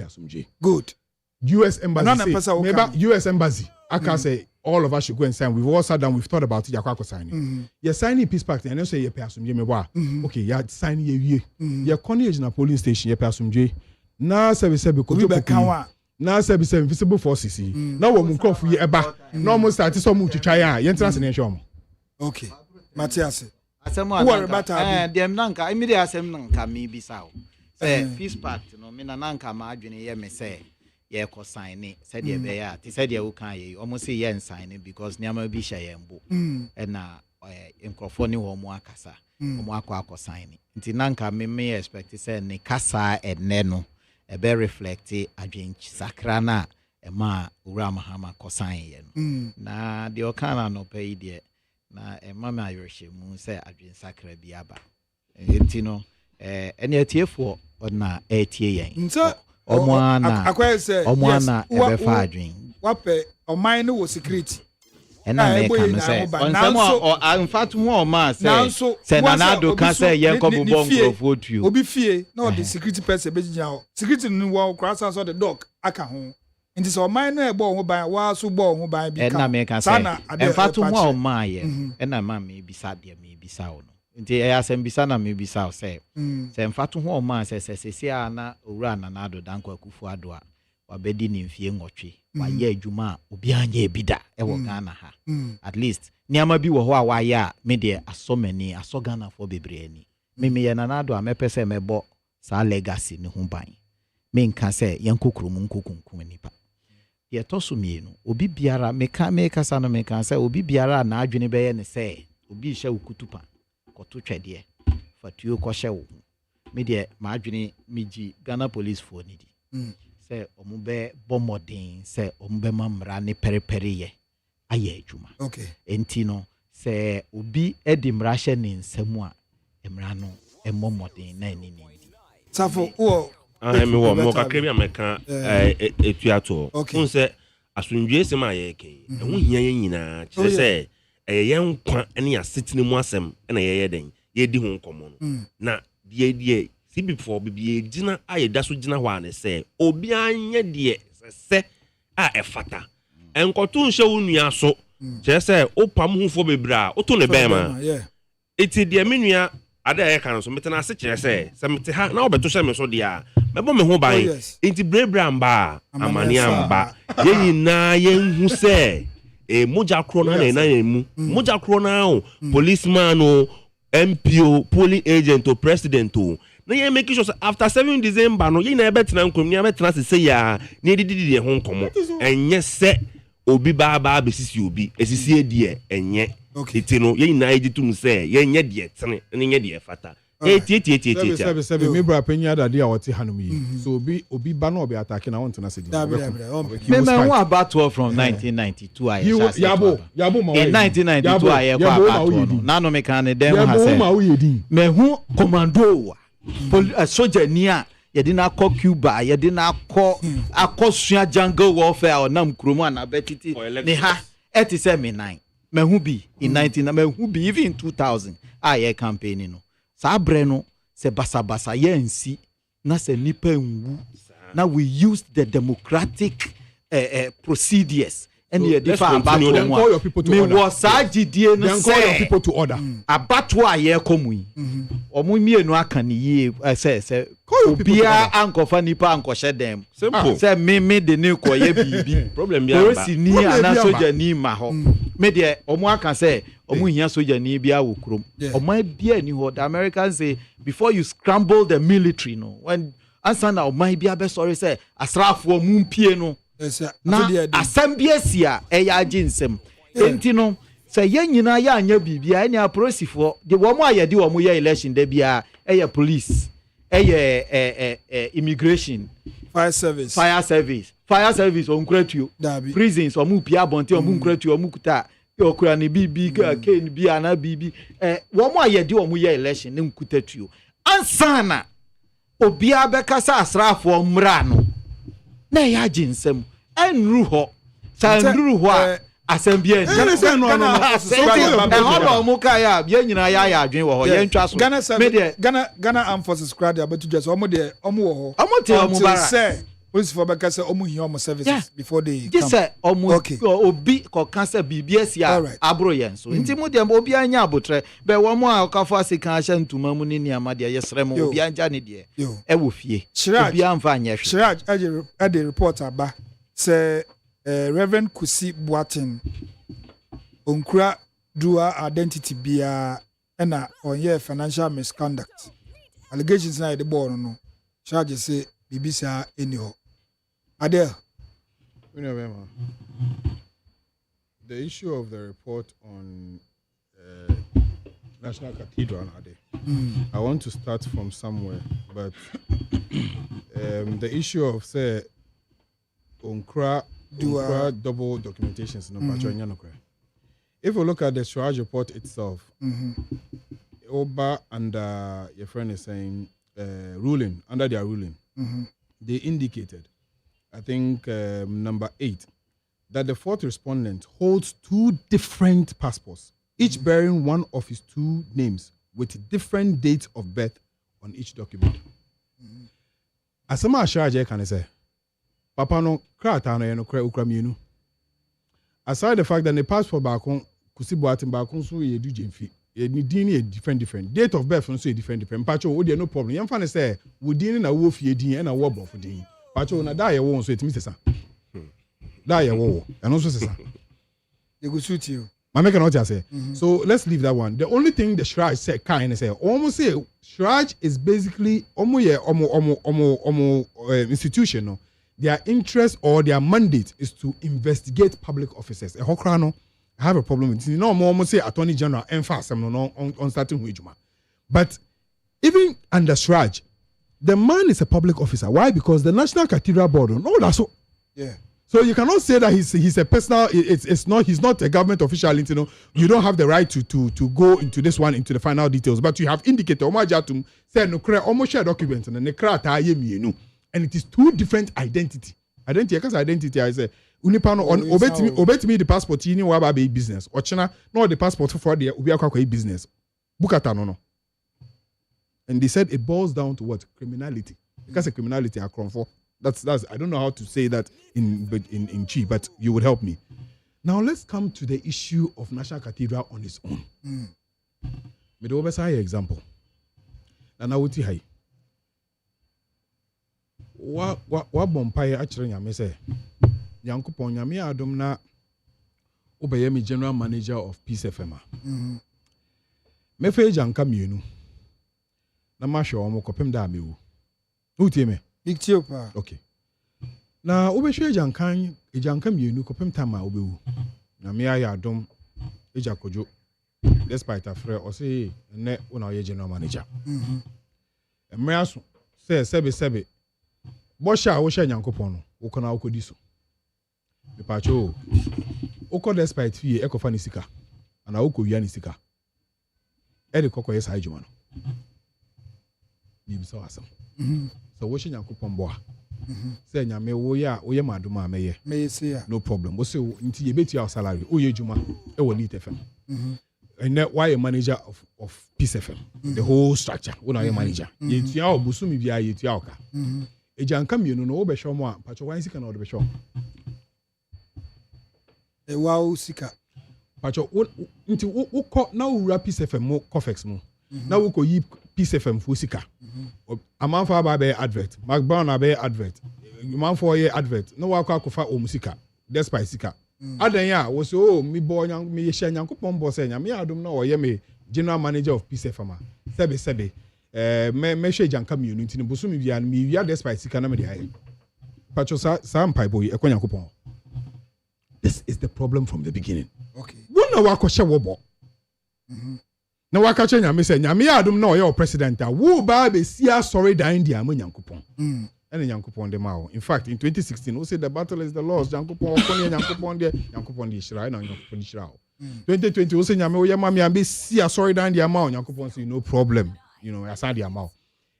good. US embassy. US embassy. I can say all of us should go and sign. We've all sat down. We've thought about it. You signing. You're signing peace pact and you say you person me okay, you sign ye. You're calling na polling station. You person je. Na service because na service invisible forces. Now we move off ye eba. Now we start so move to try ya. You international show. Okay, Matthias. Dem nanka immediate asem nanka me bisa o say peace pact no me nanka ma adwene ye me say ye ko sign ni say de be ya ti say de wo kan ye almost say ye sign ni because niam bi hye ye mbo e na enkrofo ni wo mu akasa wo mu akọ sign ni nti nanka me expect say ne kasa enne no ebe reflect adwen sakra na ema owura Mahama kosan ye no na de okana no pay de na ema ma yohye mu se adwen sakra bi aba enti no ene atiefo na etie yen omwana ebe fa adwen wape oman no wo security ena me kan say onsemo in fact who ma say na Nado kan say yen ko bobo nkrofo tuo obi fie na the security person be ginya ho security no wo cross so the dog aka ho nti so oman no ebo ho ban wa so bo ho ban bi ka ena me kan say in fact who ma ye ena ma me bisa de me bisa wo no nti asem bisa na me bisa say in fact who ma say na owura na Nado danko akufu ado a wabedi ni mfie nwotwe waye adwuma obi anya ebida ewo Ghana ha at least niama bi wo ho a waye a me de asomani asogana for bebreni me ye na Nado a mepese mebo sa legacy ne ho ban me nka se yankokrum nkokunkum nipa ye toso mienu obi biara meka sa no meka se obi biara na adwene be ye ne se obi hye okutupa koto twede fatuo ko hye wo me de ma adwene miji Ghana police for ni di se omube bomodin se omube mamra ne perepere ye aye adwuma okay enti no se obi edi mrahye ne nsemu a emra no emomodin na ni safo wo me wo mo kakra bi ameka etuato un se asundwe sem aye ken ehun hia ye nyina kire se eye nkwa ne asetine mu asem na ye den ye di ho nkomo no na die before bibi gina ayeda so gina hwa ne se obi anye de se a efata enkoto nhye wo nua so je se opam hufo bebra oto ne bema eti de menua ada e kan so metena se kire se mete ha na obeto hye me so de a mebo me ho ban enti brebra mba amani amba ye nyina ye hu se moja kro na na emu moja kro na policeman o MPO polling agent or president o na ye make sure after 7 December no ye na betina nkom ni abetina se ya na edidi de ho nkomo enye se obi ba besisi obi esisi edie enye eti no ye na ejitum se ye nye de tene nye de fata eti me bra penya da dia woti hanom yi so obi ba na obi attack na won na se di me who about from 1992 aye yabo ma in 1992 aye kwa about na no me kan dem ha se me who commando soldier ni a yedi na akọ Cuba yedi na akọ sua jungle warfare onam kromu ana betiti ni ha eti se me 9 me hu bi in 19 me hu bi even in 2000 aye campaign no sa bre no se basabasa ye nsi na se nipa nwu na we used the democratic procedures and you differ about me was agidie no say people to order abato aye komu omu mienu aka ni ye se obia ankofa nipa ankɔhye dem say me de ne koye bibi problem bia ba ni ana soja ni ma ho me de omu aka say omu hia soja ni bia wo krom omu bia ni ho the Americans say before you scramble the military no when answer na omu bia be sorry say asrafo mu mpie no na asambiasia eya aginsem enti no say ye nyina ya anya bibia ene apolicefoɔ de wo mu ayede wo mu ye election da bia eya police immigration fire service on kratuo prisons o mu pia bonte o mu kratuo o mu kuta okura ne bibi ka ken bia na bibi wo mu ayede wo mu ye election ne nkutatuo ansana obia bekasa asrafo mra no na ya aginsem enru ho sanru ho a asembia ni no mo ka ya bia nyina ya adwen wo ho ye ntwa so Ghana Armed Forces crowd abatu just omo de omo wo ho omo te omo bara police for beka say omo hi omo services before they come just say omo obi ko cancer bibs ya abro yen so nti mo de obi anya abotre be wo mo a ka fa se kan ahya ntuma mu ni niama de yesre mo obi anja ne de e wo fie obi amfa anya hwe Shiraj ade report aba say Reverend Kusi Boatin onkura dual identity bia na onye financial misconduct allegations na the board no charges say BBC anyhow Adele the issue of the report on National Cathedral Ade I want to start from somewhere but the issue of say unkra double documentations no if you look at the Swaraj report itself, Oba and your friend is saying ruling under their ruling, they indicated, I think number 8, that the 4th respondent holds 2 different passports, each bearing one of his 2 names with different dates of birth on each document. Asama Ashaje can say, Papa no krata no ukra aside the fact that the passport back on kusibu atin back on so ye do jemfi ye din different date of birth no so different pacho wo no problem yem fa ne say wo din na wo fie din na wo bofo din pacho na da ye wo so etimi sesa da ye wo eno so sesa they go suit you make not say. So let's leave that one. The only thing the Shraj said kind say almost say Shraj is basically institution. No? Their interest or their mandate is to investigate public officers. A Hokrano, I have a problem with it. You know, almost say Attorney General emphasis on starting with Juma. But even under Shraj, the man is a public officer. Why? Because the National Cathedral Board. No, that's so. Yeah. So you cannot say that he's a personal. He's not a government official. You know, you don't have the right to go into this one into the final details. But you have indicated Omajatum said no clear almost share documents and and it is 2 different identity. Because identity I say unipano on obet me the passport you know about business. Ochina no the passport for the ubiakwa business. Bukata no. And they said it boils down to what? Criminality. Because of criminality are for. That's I don't know how to say that in Chi, but you would help me. Now let's come to the issue of National Cathedral on its own. Me do best example. Na wuti hai. Wa bompaye actually nyame say. Yankopon nyame adom na obeye me general manager of Peace FM. Me fe janka mienu. Na ma hwe omo kopem da mewu. Wuti me. Big Tiopa. Okay. Na obehwe ejankan mienu kopem tama obewu. Na me aya adom ejakojo. Despite afre o say ne una ye general manager. Emre aso say sebe bosha wo hwe nyankopon no wo kona wo kodi so. Me pacho wo despite fie ekofa ni sika. Ana wo kowia ni sika. E de kokko yes ajuma no. Ni bisa asam. So wo hwe nyankopon bo a. Say nyame wo ya wo ye madoma ameye. Me say ya. No problem. Wo say nti ye beti your salary. O ye juma e wo Elite FM. And that why a manager of Peace FM. The whole structure. Una ye manager. Ye tia obusumi bia ye tia oka. Ejanka mienu no wo be hwe mo a pacho wan sika na wo be hwe. E wa sika. Pacho nti wo ko na wo wura Peace FM mo Cofex mo. Na wo ko yi Peace FM fu sika. Amanfa ba be advert. Mark Brown be advert. Amanfa ye advert. No wa ko akofa o musika. Despite sika. Adan ya wo so mi bo nyam mi hye nyankopon bo se nyam ya adom na wo ye me general manager of Peace FM. Sebe me hye janka mienu ntini boso mi bia mi wia despite sika na me de aye. Pacho sa mpai boy ekwa nyankopon. This is the problem from the beginning. Okay. Wona wa ko hye wo bo. Na wa ka che nyame se nyame ya adom na wo ye president a wo ba be sia sorry dan dia mo nyankopon. And Yankupon de Mao. In fact, in 2016, who said the battle is the Lord's. Yankupon de Shira, no Yankupon Shirao. 2020, who said Yamo Yamami and be see a sorry down the amount. Yankupon say no problem. You know, I saw the amount.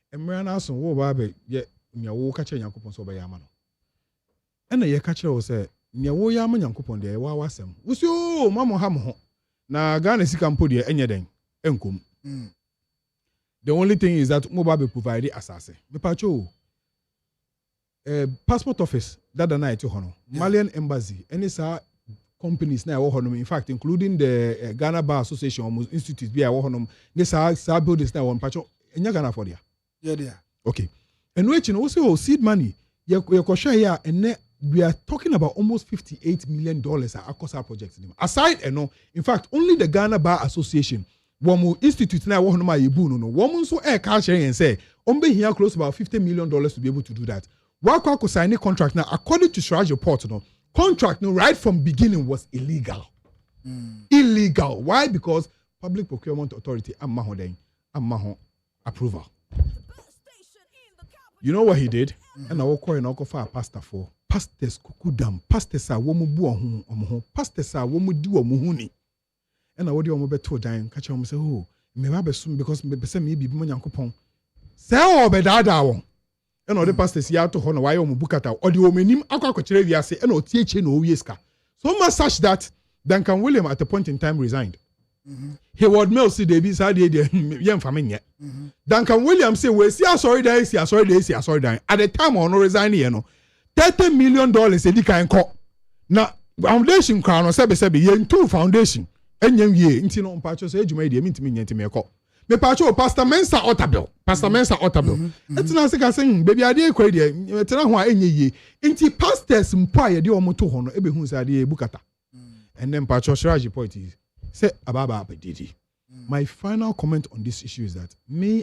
And Mariana son, wo baby, yet Yawo catch Yankupon so by Yamano. And the catcher was said, Yawo Yaman Yankupon de Wawasem. Was you, Mamma Hamo? Na Ghana Sikam put your anything. Enkum. The only thing is that Mobabe provided assassin. Me pacho. Passport office that the night hono Malian embassy any sa companies na wo hono in fact including the Ghana Bar Association almost institute be wo hono this sa buildings na one pacho enya Ghana for there yeah okay and which you also seed money you ko share here and we are talking about almost $58 million across our project aside in fact only the Ghana Bar Association one institute na wo hono ma yebu no one so ka share and say on be here close about $50 million to be able to do that. Wako could sign a contract now, according to Shraj report, contract right from beginning was illegal. Illegal. Why? Because Public Procurement Authority Amaho approval. You know what he did? And I walk in for a pastor for pastors kukudam, pastors are woman bu on pastors are woman do a muhuni. And I would do beto dying, catch on say, oh, me have soon because me be money coupon. Say, oh, bedada. And all the pastors here to honor why bukata or the woman aqua say, and no teach no yeska. So much such that Duncan William at a point in time resigned. Hayward Mills see Davis had the young family. Duncan Williams say, well, see, sorry, at the time on no resigning, you know, $30 million a dick and call. Now, foundation crown or sebi yen two foundation. And young ye, into no patches age made him into me a call. Me pacho Pastor Mensa Otabel. That's not saying, baby, I did quite ye. Tell why any ye. Inti pastors mpire the omoto hono, ebe who's idea bukata. And then Pacho Shiraji point is, say Ababa Abedidi. My final comment on this issue is that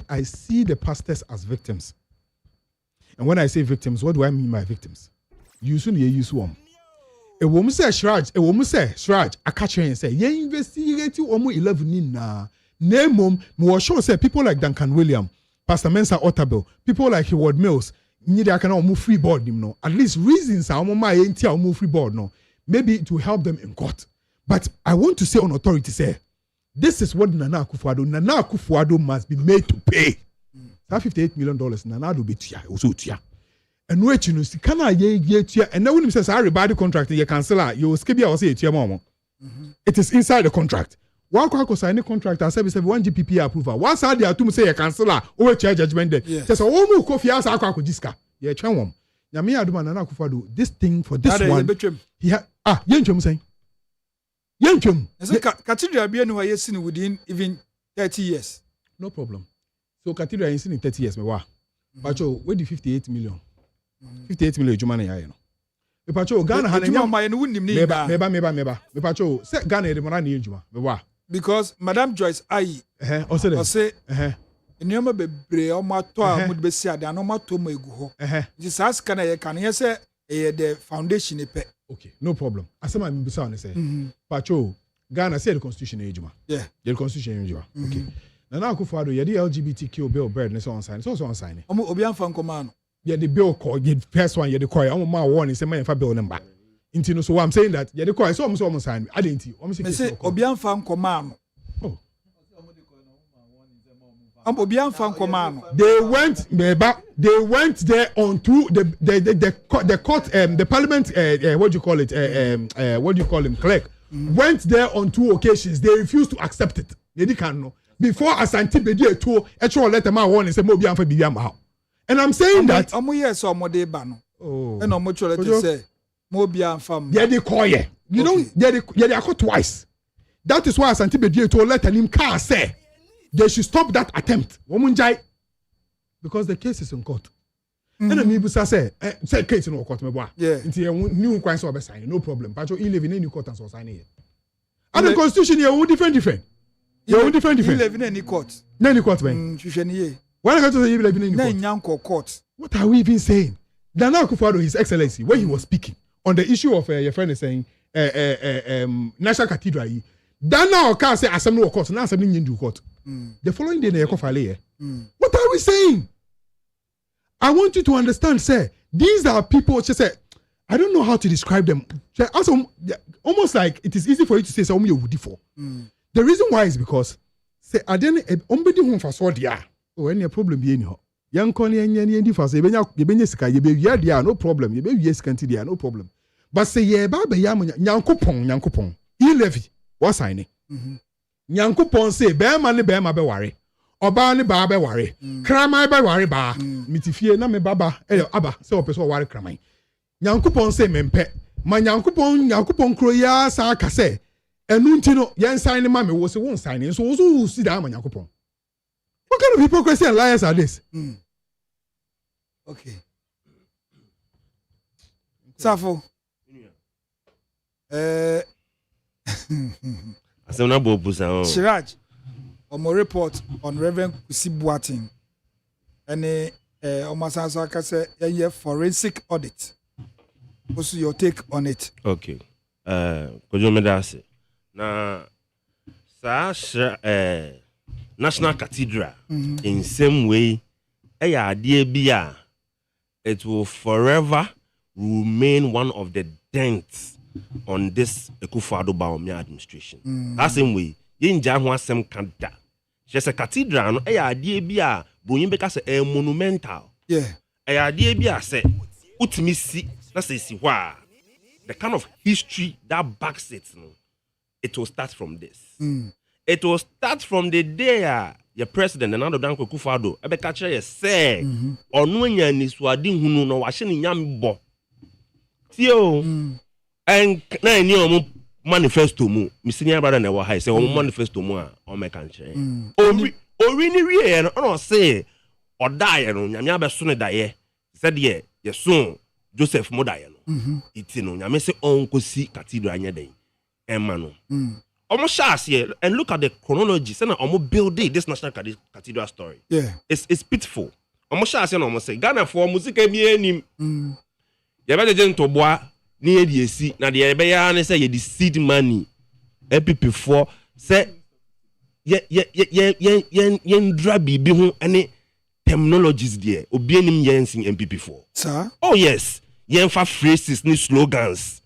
I see the pastors as victims. And when I say victims, what do I mean by victims? You soon ye use one. A woman say Shraj, I catch her and say, ye investigate you almost 11 in name more sure say people like Duncan William, Pastor Mensa Otabel, people like Hayward Mills, need I cannot move free board them no. At least reasons are my entire move free board no. Maybe to help them in court. But I want to say on authority say, this is what Nana Akufo-Addo must be made to pay. That $58 million Nana do be tia also tia. And wait, you know, see, can I ye tia? And then when he says I rebate contract, you cancel you will skip your say tia mama. It is inside the contract. One can sign a contract and say 1 GPP approval. Once I there to say a canceller or charge judgment there. Just a woman coffee as I could discuss. Yeah, Chanwam. Yami Aduma Nana Akufo-Addo this thing for this one. He had Yenchum saying. Yenchum. Cathedral be no way seen within even 30 years. No problem. So Cathedral is in 30 years, me wa. Pacho, where the 58 million? 58 million Jumana ya no. Me pacho Ghana ha na ma no wunnim ni meba. Me pacho say Ghana e de mara na Juma. Me wa. Because Madam Joyce ayi. O say Enioma bebre o ma to a mo de besi ade no ma to ma egu ho. Ji sas kana ye kan ye say the foundation e pe. Okay, no problem. Asema mi bisa on say. Pacho Ghana say the constitution e Juma. Yeah. The constitution e Juma. Okay. Nana Akufo-Addo ye the LGBTQ bill bird ne so on sign. So on sign. Obi anfa nkoma no. Yeah, the bill call the first one, yeah, the call. I'm my warning, say my bill number. Into so I'm saying that, yeah, the call. So I'm sign. I didn't. Me say Obian fan command. Oh. Obian fan command. They went there on to the court, the parliament. What do you call it? What do you call him? Clerk went there on 2 occasions. They refused to accept it. They didn't know before Asante Bedie to actually let them out warning say Obian fan Bibiam how. And I'm saying that yes or more day ban. Oh, and I'm mutual to say Mobia fam. Yeah, they call ye. You know, they are caught twice. That is why Asante Bedie to let him car say they should stop that attempt. Womunjai, because the case is in court. And then me say case in court me boy. Yeah. Until new crimes will be signed, no problem. But you live in any court and so sign here. And the constitution here different. You different. You live in any court. Any court man. Why not to say you live in any court? What are we even saying? Nana Akufo-Addo, His Excellency, when he was speaking on the issue of your friend is saying National Cathedral, Dana Oka say Assembly of Court, now Assembly in court. The following day, they file. What are we saying? I want you to understand, sir. These are people. Just say, I don't know how to describe them. Also, almost like it is easy for you to say, "So you would for." The reason why is because, say, I didn't. Home for so dia. Oh, any problem be anyhow. Young Connie and difference, no problem. You be yes, can't no problem. But say, yeah, Baba Yankupon, you levy, what's signing? Yankupon say, bear money, bear my worry. Or barney barber worry. Cram my by worry bar. Mitifia, na me baba, abba, so person worry cramming. Yankupon say, mempe, my Yankupon croya, saka say, and Nuntino, yan signing mammy was a one signing, so also sit down, Yankupon. What kind of hypocrisy and liars are this? Okay. Safo. Shiraj, on my report on Reverend Kusi Boateng, and Omasansa say a forensic audit. What's your take on it? Okay. Could you make that say? Now, National Cathedral in same way, dear Bia. it will forever remain one of the dents on this Akufo-Addo Bawumia administration. That same way, yinja ho asem kanda. Just a cathedral no e ade bi a Bonyin beka say e monumental. Yeah. E ade bi a say utimi si na say si hwa. The kind of history that backs it, no, it will start from this. It will start from the day your president and Nana Danko Akufo-Addo ebe ka kire say onu nya ni suade hunu no wa hye ni nyam bo. Tio and na any omo manifesto mu mi senior brother na wa high say omo manifesto mu a o me kan kire. Ori ni wie no no say odaye no nyame abeso ne daye said ye yeso Joseph modaye no iti no nyame say onkosi cathedral anya den emma no almost here and look at the chronology say na almost building this national cathedral story. Yeah, it's pitiful. Almost here no almost say Ghana for music e bi enim ye be je ntoboa ni e di esi na de be ya ne say ye di seed money epp for say ye ndra bibi ho ane terminologies there obi enim yensin MPP4 sir. Oh yes, yen fa phrases ni slogans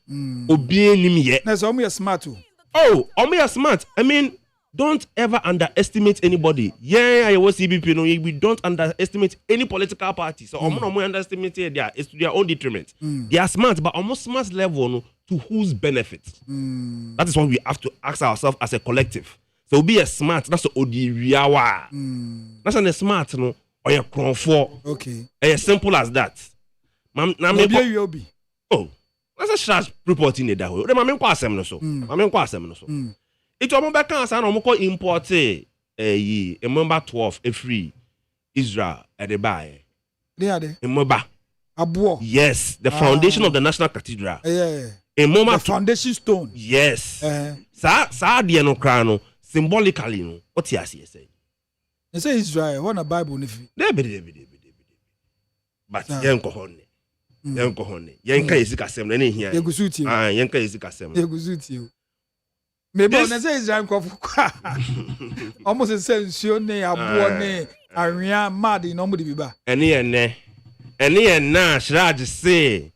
obi enim ye na so me smart too. Oh, we are smart. I mean, don't ever underestimate anybody. Yeah, I was CBP. No, we don't underestimate any political party. So, we underestimate there. It's to their own detriment. They are smart, but almost smart level no, to whose benefit? That is what we have to ask ourselves as a collective. So, be a smart. That's the Odiyawa. That's not smart, no, or a crown for. Okay. As simple as that. Oh. That's a sharp report in the day. The mamen kwa asem no so. Mamen kwa asem no so. It omo be kan sa na omo ko import member 12 e free Israel at the buy. They are there. Member. Abo. Yes, the foundation of the National Cathedral. Yeah. The foundation stone. Yes. Sa de no kra no symbolically no. What you say? They say Israel, what na Bible nifi. But yen ko honne. Yen ko honne. Yen ka yesika sem na hia. Yegusuti. Yen ka yesika sem. Yegusuti. Maybe on say Israel ko fuka. Almost say nsuo ne abo ne anwea mad no mo de biba. Ene na Shraj say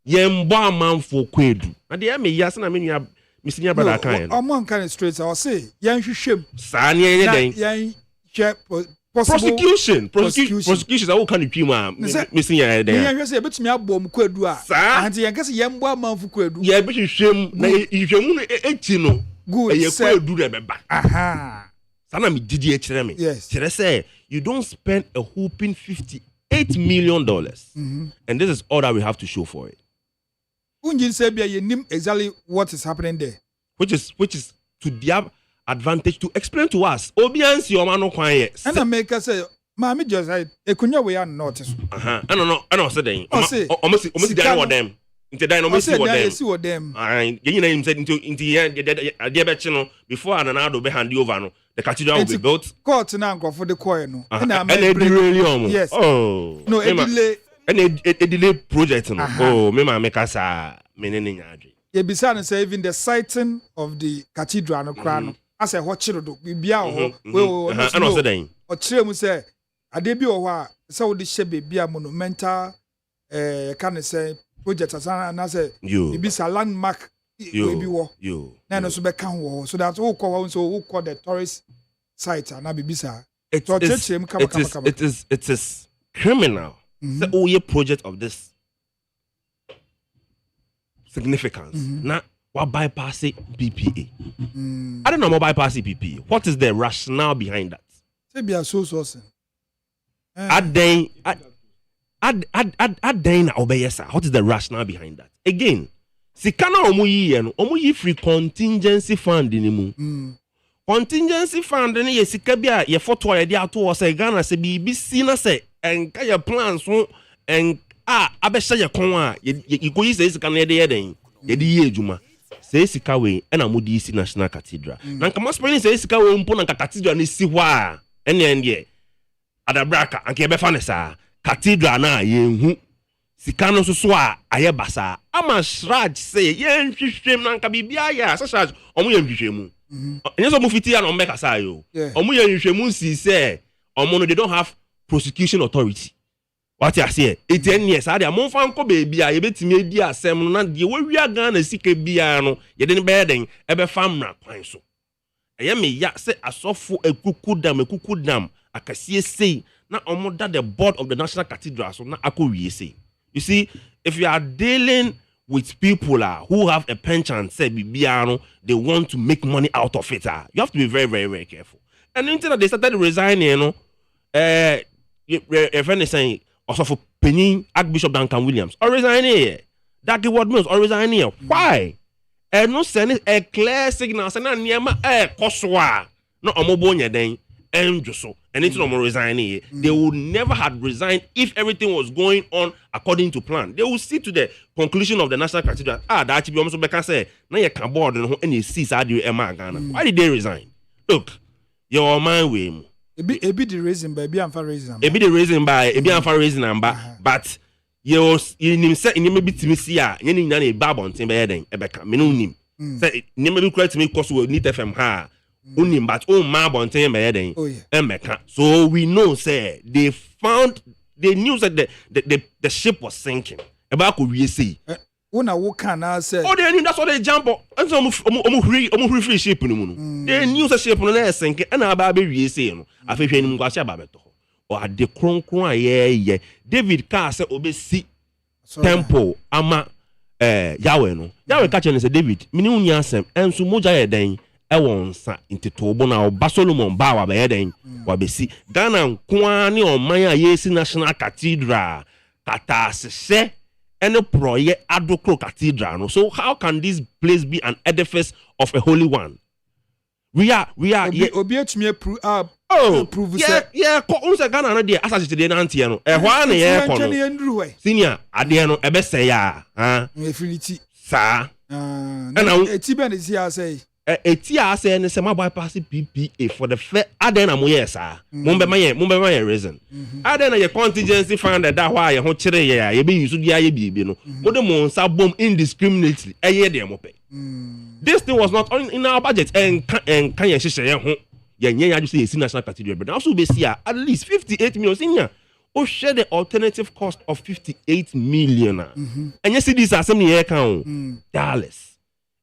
yen bo amanfo kwedu. Na de me yas na me nua misinya brother kan no. Omo kan straight I say yen hwehwem. Sa ne yen den. Yen hwe prosecution I will can you ma missing ya there. Yen hwe say betumi abom kwadu a. Anti yen kase yen bo amanfo kwadu. Ye be hwehwem na hwehwemu no eti no. Good. Ye kwadu de beba. Aha. Sana me didi e kire me. Yes. Kire say you don't spend a whopping $58 million. And this is all that we have to show for it. Unjin say bia ye nim exactly what is happening there. Which is to their advantage to explain to us. Obiansi o ma no kwan ye. And I make us say Mami just say ekunya we are not. I don't say den. Almost die with them. Into die no see with them. You know him said into the be no before Ananado be hand over no. The cathedral will be built. Court na nko for the coin no. And really yes. Oh. No, it delay. And a delay project no. Oh, me ma make us menene nyadwe. Ye bisa no say even the sighting of the cathedral no kra no. As a watchiro do bibia ho we and also den. O kire mu say ade bi o ho a say wo de hye bibia monumental can say project asana na say ibisa landmark we bi wo. Na no so be kan wo so that wo call so wo call the tourist site na bibisa. It is criminal. The OE project of this significance. Na what bypassing PPA? I don't know about bypassing PPA. What is the rationale behind that? Say be a source. What is the rationale behind that? Again, sikana omuyi free contingency fund ni contingency fund ni ye sika bia ye photo ye dia to say Ghana say bi si na say enka ye plans so en abehye ye kon a ye go yi say sika na ye de den ye di ye adwuma say sika we na modi si National Cathedral na nka mo spending say sika we mpo na cathedral ni si hɔ a ene adabraka anka ye be fa ne sa cathedral na ye hu sika no so a aye basa ama Shraj say ye nhwehwem na nka bibia ya Shraj omo ye nhwehwemu enye so mo fiti ya no make asa yo omo ye nhwehwemu si say omo no they don't have prosecution authority What you say? 10 years. I am on fan ko baby. I bet me di asem na de we wia gan na sika bia no. Ye de beden ebe famra kwan so. Eye me ya say asofo ekukudam akasie sei na omoda the board of the National Cathedral so na akowie sei. You see, if you are dealing with people who have a penchant say bibiano, they want to make money out of it. You have to be very, very, very careful. And until they started resigning, you know, a friend is saying also for Penny Archbishop Duncan Williams or resigning here. Daggy Ward Mills or resigning here. Why? And no sending a clear signal saying Niama Koswa no Omobonya then and just so and it's no more resigning here. They would never have resigned if everything was going on according to plan. They will see to the conclusion of the National Cathedral. That be almost like I say, now you can board and any seats are you Ghana. Why did they resign? Look, your mind way. It be the reason by be for reason. It be the reason by it be for reason number, but you say in maybe to me see you need a babon tin be den ebeka me no nim. Say ni maybe correct me cause we need FM ha. Unim but ma bon tin be den emeka. So we know say they knew that the ship was sinking. Eba ko wie say. Una wo can now say. Oh, they knew that's what they jump on. And so free ship no mu. They knew the ship no na sink and aba be wie say no. Afehwe nim kwase aba beto. O ade kronkron aye David ka say obesi temple ama Yahweh no. Yahweh ka che say David, me ni unya asem enso moja ye den e won sa intitobo na oba Solomon ba wa be ye den wa besi. Ghana nkoa ni oman a yesi National Cathedral kata se any project Addo Cathedral. No? So how can this place be an edifice of a holy one? We are prove yeah unse Ghana no dey asase dey na antie no ehwa na ye kono senior ade no ebe say ya infinity sa na eti be dey say eti say ne se ma bypass PPA for the fair ade na mo yes mumbe ma ye reason ade na ye contingency fund that why ye ho kire ye be use dia ye bibi no mo de mo nsa bom indiscriminately eye de mo pe. This thing was not in our budget and can ye hye ye ho ye nya ya just say National Cathedral but also be see at least 58 million senior o share the alternative cost of 58 million and you see this assembly here can dollars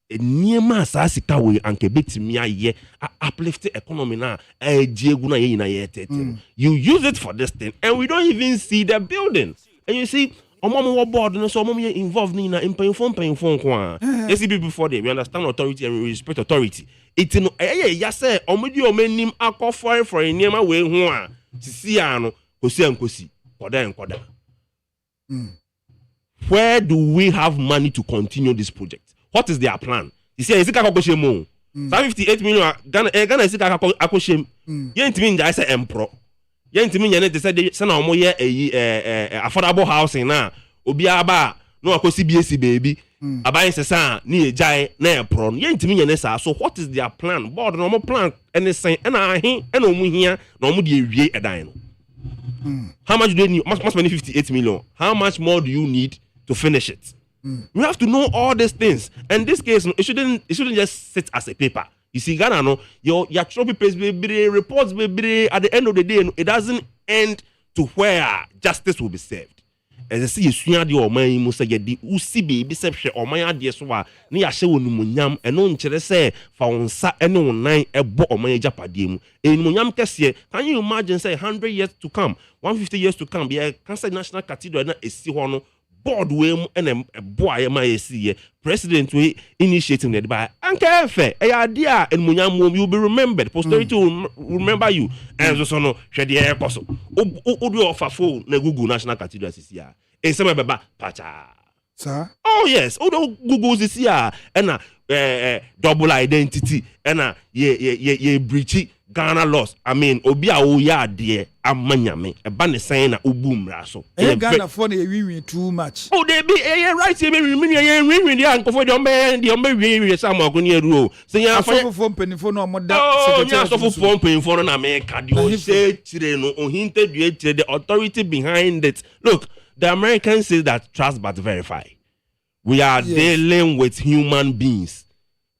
niema asasika we anke betimi aye uplift economy na ejiegu na ye na ye tete. You use it for this thing and we don't even see the building. And you see omo board no so omo involved in na impayfon kwa. You see people before they we understand authority and we respect authority. It no ya say omo di omanim akofore for niema we ho a sisi ano kosi koda. Where do we have money to continue this project? What is their plan? You see, is it kakoshem? 58 million Ghana is it kakoshem? Ye ntimi nja say empro. Ye ntimi nyane te say na omo ye affordable housing na obi aba no akosi BC baby. Abayin se sa ni ejai na empro. Ye ntimi nyane sa. So what is their plan? Board no omo plan anything and ahin and omo hia na omo de ewie edan no. How much do they need? Must money 58 million. How much more do you need to finish it? We have to know all these things. And this case, it shouldn't just sit as a paper. You see, Ghana, no, your trophy papers, reports, at the end of the day, it doesn't end to where justice will be served. As I see, you see, the man must say, the Usi baby, section, or my idea, so near show Munyam, and no one say, found sa and no nine a bo or my japadim. In Munyam Cassia, can you imagine, say, 100 years to come, 150 years to come, be a Cancer National Cathedral, is Sihono. Board way and a boy my see president we initiating it by Anke Fe a idea and Munyam you'll be remembered. Posterity will remember you. And so no share the air possible. Odu offer phone na Google National Cathedral this year. And some baba pacha. Sir? Oh yes, Odu Google this year and double identity and ye breachy Ghana laws. I mean, obi a o ya de amanyame e ba ne sen na obumra so. Ghana for na we too much. Oh, they be right here we win the anko for the we some agoni eru. Say ya for penifo no mo da secretary. Oh, so for penifo na America di o say chire no o hinted the authority behind it. Look, the Americans say that trust but verify. We are dealing with human beings.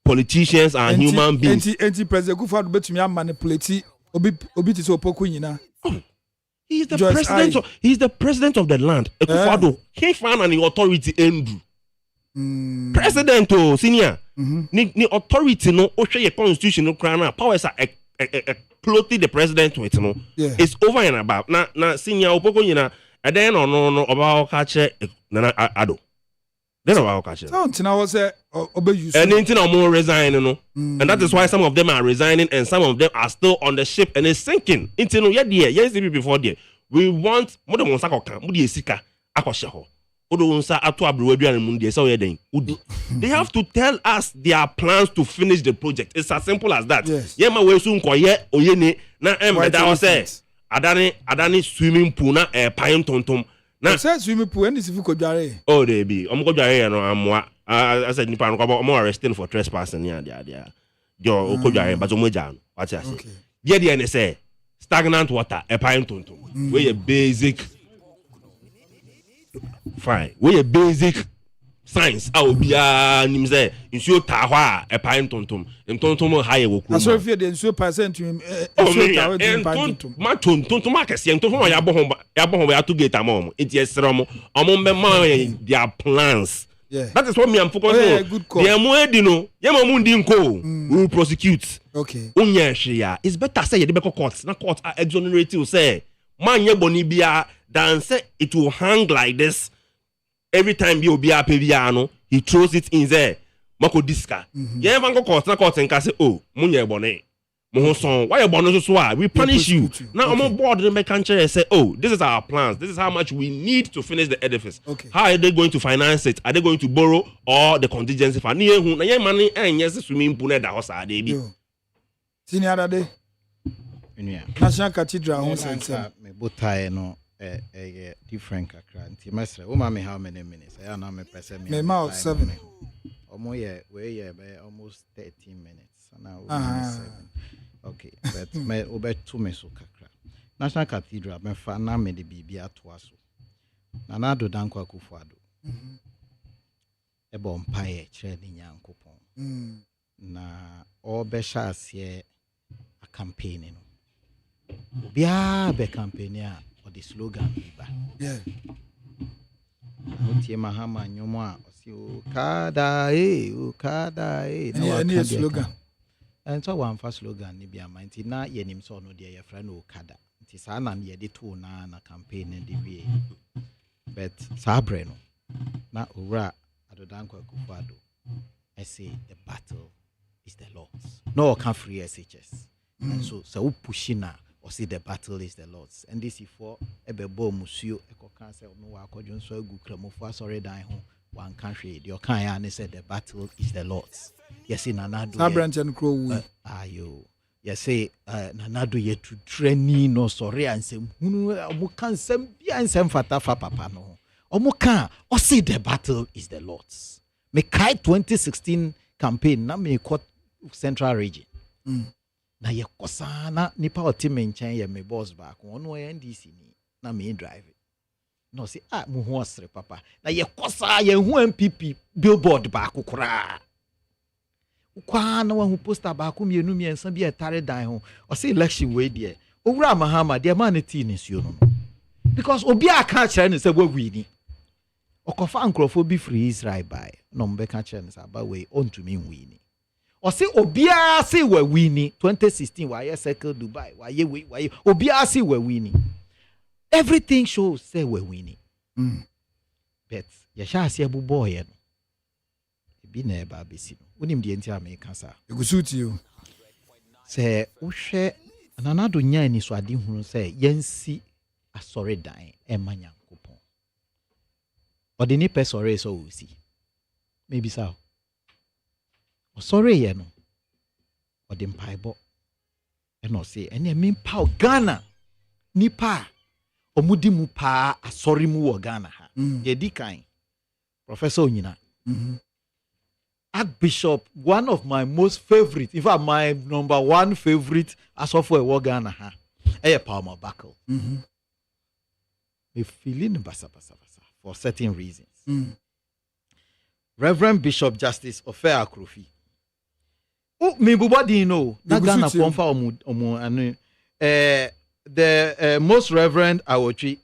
Politicians and human beings. President Kufuor betumi manipulate obi ti so opoku nyina. He is the president of the land. Akufo-Addo, he found an authority Andrew. President senior. Ni authority no ohwe your constitution no crown powers are closely the president with no. It's over and above. Na senior opoko nyina eden no oba catch Nana Addo. Then oba catch. Something I was obey and anything more resign no. And that is why some of them are resigning and some of them are still on the ship and it's sinking. Into no yes before there. We want more than one sakoka, mudi esika akoshe ho. They have to tell us their plans to finish the project. It's as simple as that. Yema we soon koye oyene na emeda say adani swimming pool na pine tontom. Na say swimming pool any sifu ko dware. Oh they be. Omo ko dware no amwa. I said nipa no ko omo arresting for trespassing ya dia. Yo ko dware but omo ja no. What you say? Ye dey say stagnant water pine tontom. We basic fine. We a basic science. I will be nimze. Insuo tahwa a pine tontum. Tontum high wo kru. So if you the insuo percent to him. Tontum akese. Tontum ya bo ya to get amom. It is ram. Amom their plans. That is what me am focusing on. The amuedi no. Yema mundi nko. We will prosecute. Okay. Unya hwea. It's better say you be court. Na court are exonerating say man ye boni bia than say it will hang like this. Every time you be a peviano, he throws it in there. Mako diska. Yeah, man go court and say, oh, munye bone. Mohon why you born so we punish you. Now I'm on board the country and say, oh, this is our plans. This is how much we need to finish the edifice. Okay. How are they going to finance it? Are they going to borrow or the contingency fund? Na money and yes swimming pool na house are they be. Senior other day. National Cathedral home center. Me botai no different kakra nti mesre wo ma me how many minutes I na me pese me mouth 7 omo ye we ye be almost 13 minutes na 7 okay but me obetu me so kakra National Cathedral me fa na me de bibia to aso na do danko Akufo-Addo e bo mpae kire ni Nyankopon na obesha ase a campaign no obia be campaign a or the slogan yeah Otie Mahama nyomo a osi ukada any slogan and so one first slogan ni bia manti na yenim so no de ye fra no ukada nti sa na ye de to na campaign ndi bi but sabre no na owura adodanko Akufo-Addo I say the battle is the Lord's no can free SHS and so pushina or see the battle is the Lord's. And this is for ebebo musio eko kan say no akodwo so agu kramofo asore dan ho one country the kan ya ne say the battle is the Lord's. Yes in Nanado Sabrant and Crow ayo yes say Nanado ye to training no sorry ansem hunu omo kan sem bia ansem fata fa papa no omo kan or see the battle is the Lord's. Me kai 2016 campaign na me court central region na ye kosa na nipa otime nchen ye me boss back ono ye NDC ni na me drive no say mu ho osre papa na ye kosa ye hu MPP billboard back kura kwa na wa hu poster back mienu miensa bi etare dan ho o say election we there owura Mahama de man ti ni suo no because obi aka kire ni say wawi ni okofa ankrofo bi free Israel by no mbe ka kire ni say ba we ontumi nwi ni or say obia say we winning 2016 why circle Dubai why obia say we winning everything shows say we winning but ya sha say bu boy no e bi na ba besi no unim de enti America sa e go suit you say uhwe Nanado nya ni so ade hunu say yansi asore dan e manyankopon odi ni pesore so osi maybe so sorry, no. Or the Mpaibo. And no say, and mean pow Ghana. Nipa. Or mudimu pa a sorry mu Ghana. Ye dikain. Professor Onyina. Archbishop, one of my most favorite, in fact, my number one favorite as of a Ghana. A Palmer Buckle. A feeling basa for certain reasons. Reverend Bishop Justice Ofe Akrofi. Oh, me bubadi no. Na Ghana pomfa omo anu the most reverend Awochi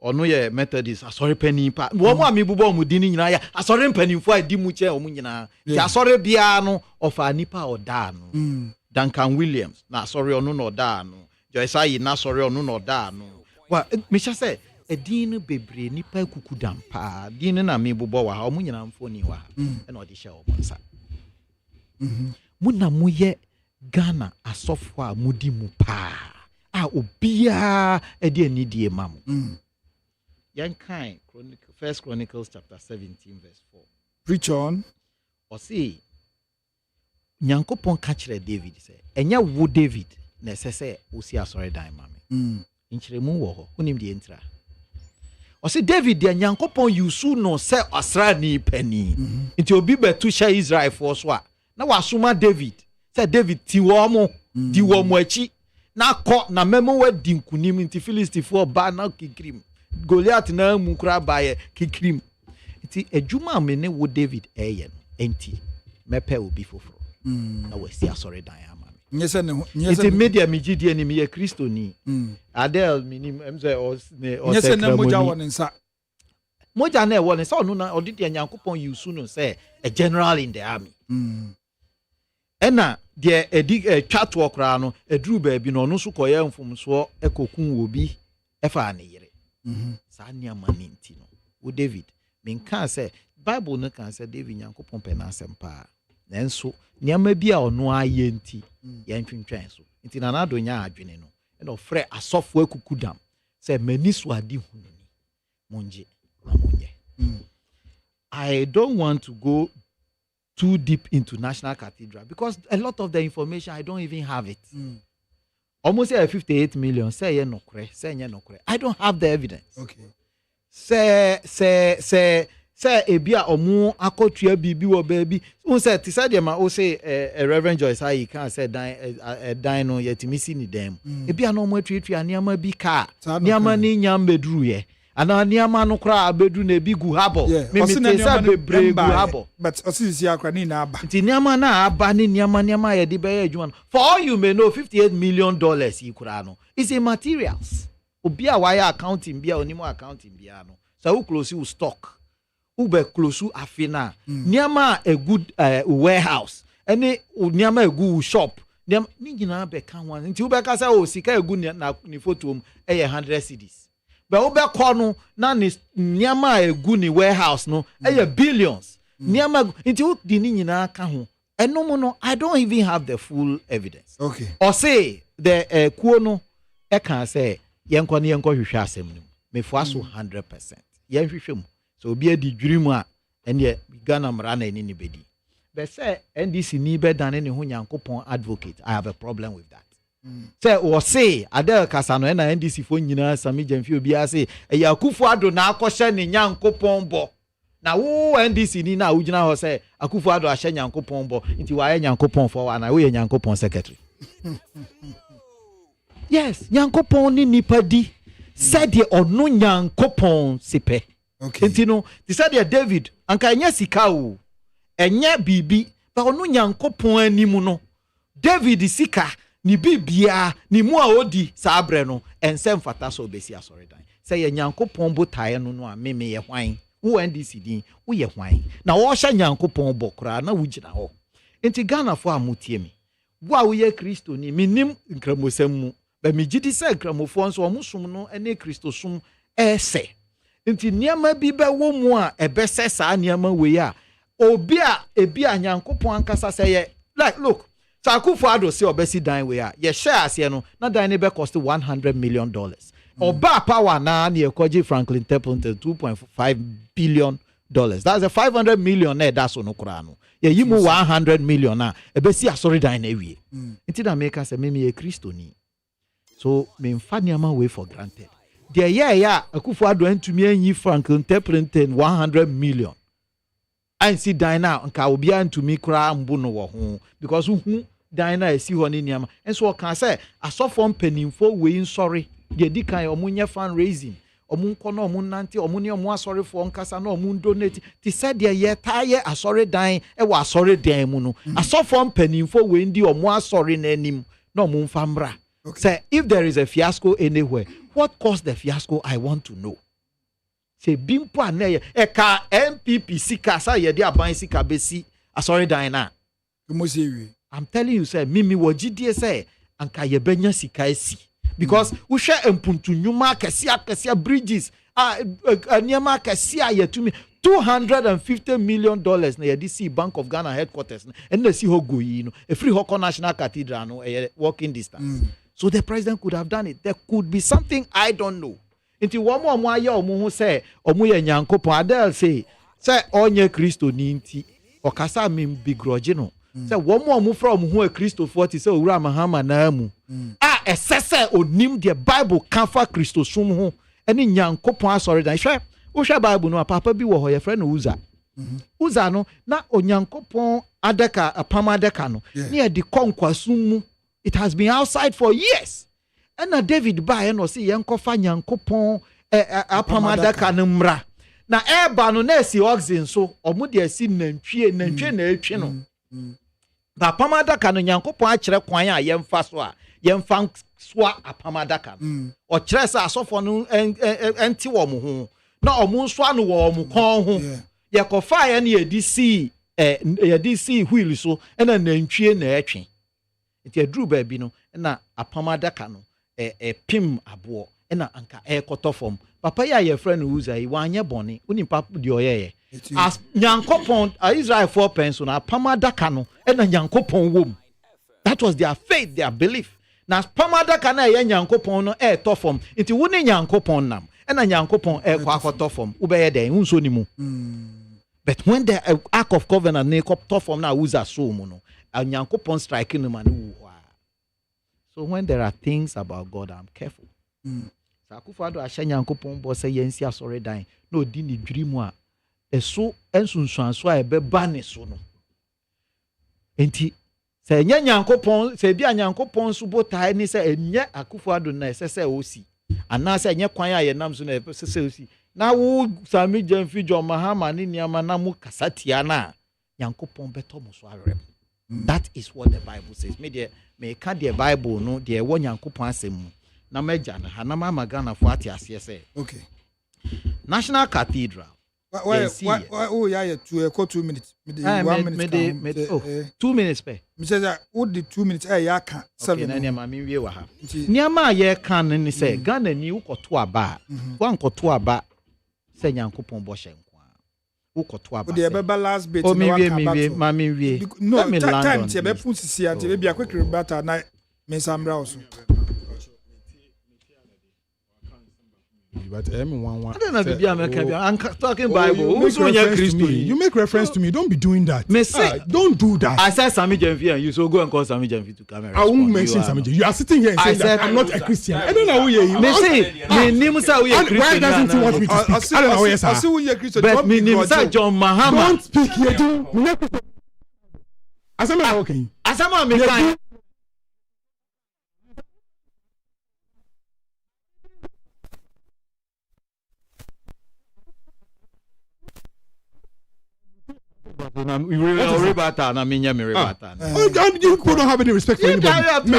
ono ye Methodist asori penny pa wo mo ami bubo mu dini nyina ya asori penny fo adi mu che o mu nyina ti asori bia no of anipa oda no Duncan Williams na asori ono no oda no Joyce Ayi na asori ono no oda no wa me sha say edin bebre nipa kukudam pa din na me bubo wa ha o mu nyina mfoni wa e na odi sha o bonsa mu na mu ye Ghana asofo a mudi mu pa a obia e de anidie mamu Yankai First Chronicles chapter 17 verse 4. Preach on. Or say Nyankopon kachire David say enya wo David na say osi asore dan mame. Nchiremu wo ho unim de entra. Or say David de Nyankopon yusu no say asra ni pani. Nti obi betu sha Israel for so a na wasoma David. Say David ti wo mo di wo mo achi na ko na memo we dinkunim nti Philistine ba na kikrim. Goliath na mukra baye kikrim iti ejuma me ne wo David eyen enti mepe obi foforo na wasi asore dan ama me nyese ne iti media migidi ani me ye Kristo ni Adel minim emze o nyese na moja won nsa moja na e won nsa onu na odidi Nyankopon yusu no say a general in the army ena de edi twato okra no eduru ba bi no no so koye mfumso ekokun obi efa na yire sa niama ninti no wo David men kan say Bible no kan say David Nyankopon pe na asempa nanso niama bi a ono aye nti ya ntwentwen so nti na do nya adwene no e no frɛ asɔfo akukudam say mani so ade hununi monje na monye I don't want to go too deep into National Cathedral because a lot of the information I don't even have it. Almost 58 million. Say ye nokre. Say ye nokre. I don't have the evidence. Okay. Say ebia omu akotua bibi wo baby. Un say ti say dem o say Reverend Joyce Ayi kan say dan no yetimisi ni dem. Ebia no mo atwetwa niama bi ka. Niama ni nyam beduru ye. Ana niama no kra abedu na bi gu habo. Me te say bebre gu habo. But osisi akra ni na aba. Ti niama na aba ni niama ye di be adwuma. For all you may know $58 million ikura no is in materials. Obi a wire accounting bia onimo accounting bia no. So who close you stock. Who be close you afina. Niama a good warehouse. Any niama a good shop. Niama ni nyina be kan wan. Nti ube ka say o sika a good na ni photo m 100 cedis. But ube call no na ni niama a good ni warehouse no billions. Niama nti u di ni nyina ka ho. No, I don't even have the full evidence. Okay. Or say the kuo no e kan say yenko hwehwe asem nim. Me fo aso 100%. Yen hwehwe mu. So obi adi dwiri mu a ene Ghana mra na eni ni bedi. But say NDC ni be dan ne ho Nyankopon advocate. I have a problem with that. Say or say Adel Kasano na NDC fo nyina Sami Jamfi obi a say Akufo Addo na akɔhye ne Nyankopon bo. Na wo NDC ni na ugina ho say Akufo Addo ahye Nyankopon bo nti wa ye Nyankopon for wa na we ye Nyankopon secretary. Yes, Nyankopon ni nipa di said ye ono Nyankopon sipe. Okay. Nti no ti said ye David anka enya sika o enya bibi ba ono Nyankopon animu no David sika ni bibia ni mu a odi sa abre no ensem fata so besi asore dan say ye Nyankopon botae no no a meme ye hwan wo NDC din wo ye hwan na wo hya Nyankopon bokra na wo gina ho enti Ghana fo amutie mi wo a wo ye Kristo ni minim nkramosam mu ba mi gidi se nkramofo nso omusum no ene Kristo sum ese enti niama bi be wo mu a ebese sa niama we a obi a ebi a Nyankopon ankasa se ye like look Akufo Addo se obesi dan we a ye share ase no na dan ne be cost $100 million. Oba power na na ekoji Franklin Templeton $2.5 billion. That's a $500 million that's no kura no. Ye yimu $100 million na ebesi asori dan na wie. Nti na make say me ye Kristo ni. So me mfa niama we for granted. There ya Akufo Addo antumi anyi Franklin Templeton $100 million. I see Dina nka obi antumi kura mbu no wo ho because who Dina esi ho ni niama. Enso kan say asofo mpanimfo we nsori de di kan omunye fundraising omunko na omunnante omuni omu asori fo nkasa na omun donate ti said de ye taye asori dan e wa asori dan mu no asofo mpanimfo we ndi omu asori na anim na omun famra Okay. Say, if there is a fiasco anywhere, what caused the fiasco? I want to know. Say, bimpo aneye eka MPP sika sa ye dia ban sika besi asori dan na. I'm telling you, say, mimi wajidie say anka ye benya sika esi because we share empuntu nyuma kesia bridges niema kesia ye to me $250 million na ye DC Bank of Ghana headquarters and the see ho go yi no a free Hoko National Cathedral no a walking distance. So the president could have done it. There could be something I don't know. Inti womo omo aye omo hu say omo ye nyankopon Adele say onye Kristo ni nti okasa mi begrudge no say womo omo from hu a Kristo 40 say owura Mahama na mu esese onim the Bible kan fa Kristo sum ho ene nyankopon asori dan hwe wo hwe Bible no papa bi wo ho ye friend Uza Uza no na onyankopon adaka apam adaka no ne e di konkwasum mu. It has been outside for years. And David ba no see yankofa nyankopon apamadaka no mra. Na eba no na si oxen so omo de si nantwie na etwe no. Ba apamadaka no nyankopon a kire kwan a yemfa so a yemfa soa apamadaka no. O kire sa asofo no enti wo mo ho. Na omo nso no wo mo kon ho. Ye kofa ye na ye di si wheel so na nantwie na etwe. Iti aduru baabi no na apamadaka no pim abo na anka kotofom papa ya ye friend Uza yi wanye bone uni papa di oyeye as nyankopon Israel for penso na apamadaka no na nyankopon wom. That was their faith, their belief. Na apamadaka na ye nyankopon no tofom iti woni nyankopon nam na nyankopon kwa kotofom ubeye den unso ni mu. But when the Ark of Covenant ne kotofom na Uza so mu no nyankopon striking no man. So when there are things about God, I'm careful. Sakufado asha nyankopon bo say yensi asore dan na odi ni dwirimu a eso ensunsuanso a ebe ba ne so no. Enti se nya nyankopon se bia nyankopon so botai ni se enye akufado na sese osi ana se enye kwan a ye nam so na sese osi na wo sami jamfi jo Mahama ni niama na mu kasatia na nyankopon beto mo so arem. That is what the Bible says. Me ka the Bible no the wo nyankopon asem na meja na na mama Ghana for atiase say. Okay. National Cathedral. Why oh yeah 2 minutes. 1 minute. 2 minutes pe. Me say that what the 2 minutes ya kan 7. Okay, na mama wie wa ha. Niama ye kan ni say Ghana ni ukoto aba. Wan koto aba say nyankopon bo hye ukoto aba. The ebe last bit no mami wie. No time ti ebe pun sisi ante be bia quick rebata na me samra also. But M11. I don't know if I'm talking Bible. You make reference to me. Don't be doing that. Don't do that. I said Sami Jenfi and you so go and call Sami Jenfi to come. I won't mention Sami Jenfi. You are sitting here and saying that I'm not a Christian. I don't know who you are. Why doesn't he want me to speak? I don't know who you are. But me name is John Mahama. Don't speak here. Asama okay. Asama me You don't have any respect for anybody.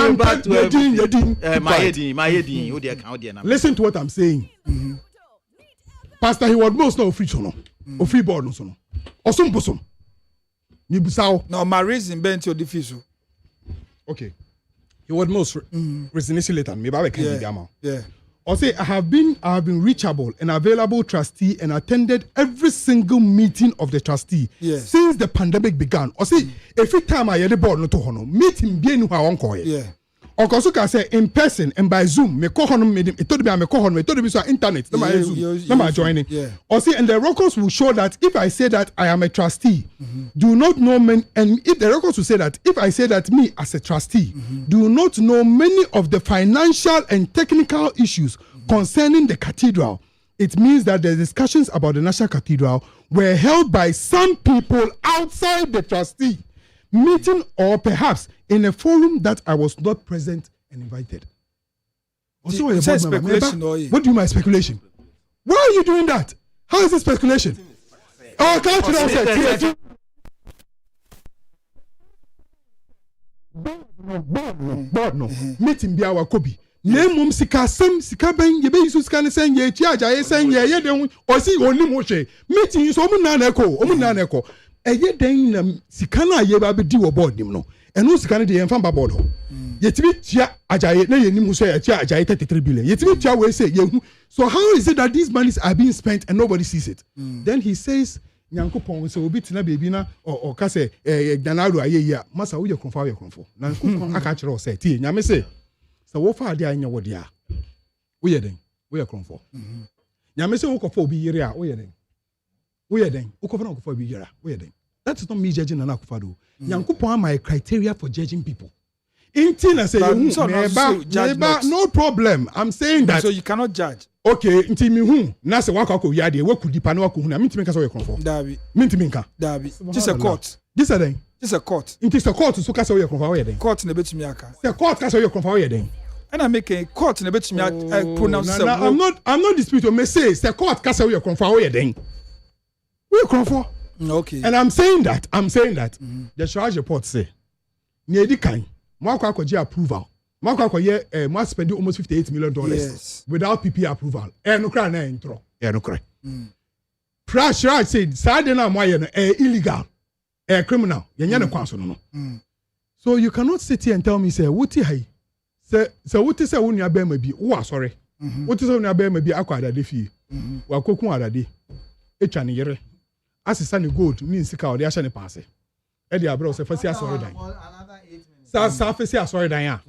Listen to what I'm saying. Pastor, he was most no free sono. O free board no sono. Osum bosom. Ni busao. No, my reason bent your difficult. Okay. He was most resignation later. Me ba can be yeah. Or say I have been reachable and available trustee and attended every single meeting of the trustee since the pandemic began. Or say every time I hear the board no to hono meeting be no ha won yeah. Or also can say in person and by Zoom me call hono me told me call hono me told me so internet na my Zoom na my joining. Or say and the records will show that if I say that I am a trustee do not know many, and if the records will say that if I say that me as a trustee do not know many of the financial and technical issues concerning the cathedral, it means that the discussions about the National Cathedral were held by some people outside the trustee meeting or perhaps in a forum that I was not present and invited. Also, what do you mean speculation? Why are you doing that? How is it speculation? Oh, can't you say board no meeting bia wa kobi na mum sika ben ye be use sika ne sen ye tia aja ye sen ye den o si oni mo hwe meeting so omu na na eko eye den na sika na ye ba be di wo board nim no eno sika ne de ye mfa ba board ho ye tibi tia aja ye na ye nim so ye tia aja ye 33 billion ye tibi tia we say ye hu. So how is it that these monies are being spent and nobody sees it? Then he says Nyankopon so obi tina baby na o ka say Ghanaro aye ya masa wo ye konfo na Nyankopon aka kire o say tie nyame say so wo fa ade anya wo de a wo ye den wo ye konfo nyame say wo kofa obi yire a wo ye den wo kofa na kofa obi yire a wo ye den. That is not me judging Nana Akufo-Addo. Nyankopon my criteria for judging people. Intina say no problem. I'm saying that so you cannot judge. Okay, inti mi hu na se waka ko wiade we kudi pa na wako hu na minti menka so ye konfo. Dabi. Minti menka. Dabi. Just a court. This a court. Inti se court so ka so ye konfo ye den. Court na betimi aka. Se court ka so ye konfo ye den. And I make a court na betimi pronounce. I'm not disputing me say se court ka so ye konfo ye den. We konfo. Okay. And I'm saying that the charge report say near the kind Mwakwa approval. Mwakwa ye spending almost $58 million without PP approval. No cry na intro. No cry. Crash said Saturday na illegal. Criminal. Yenya kwanso no. So you cannot sit here and tell me say wuti hai. Say wuti say wonu abema bi. Wo sorry. Wuti say wonu abema bi akwa adade fie. Wa kokun adade. Etwa ne yere. Asisa ne gold ni nsika o de ahye ne paase. E de abro se fasi asori dan. Sa fasi asori dan ya.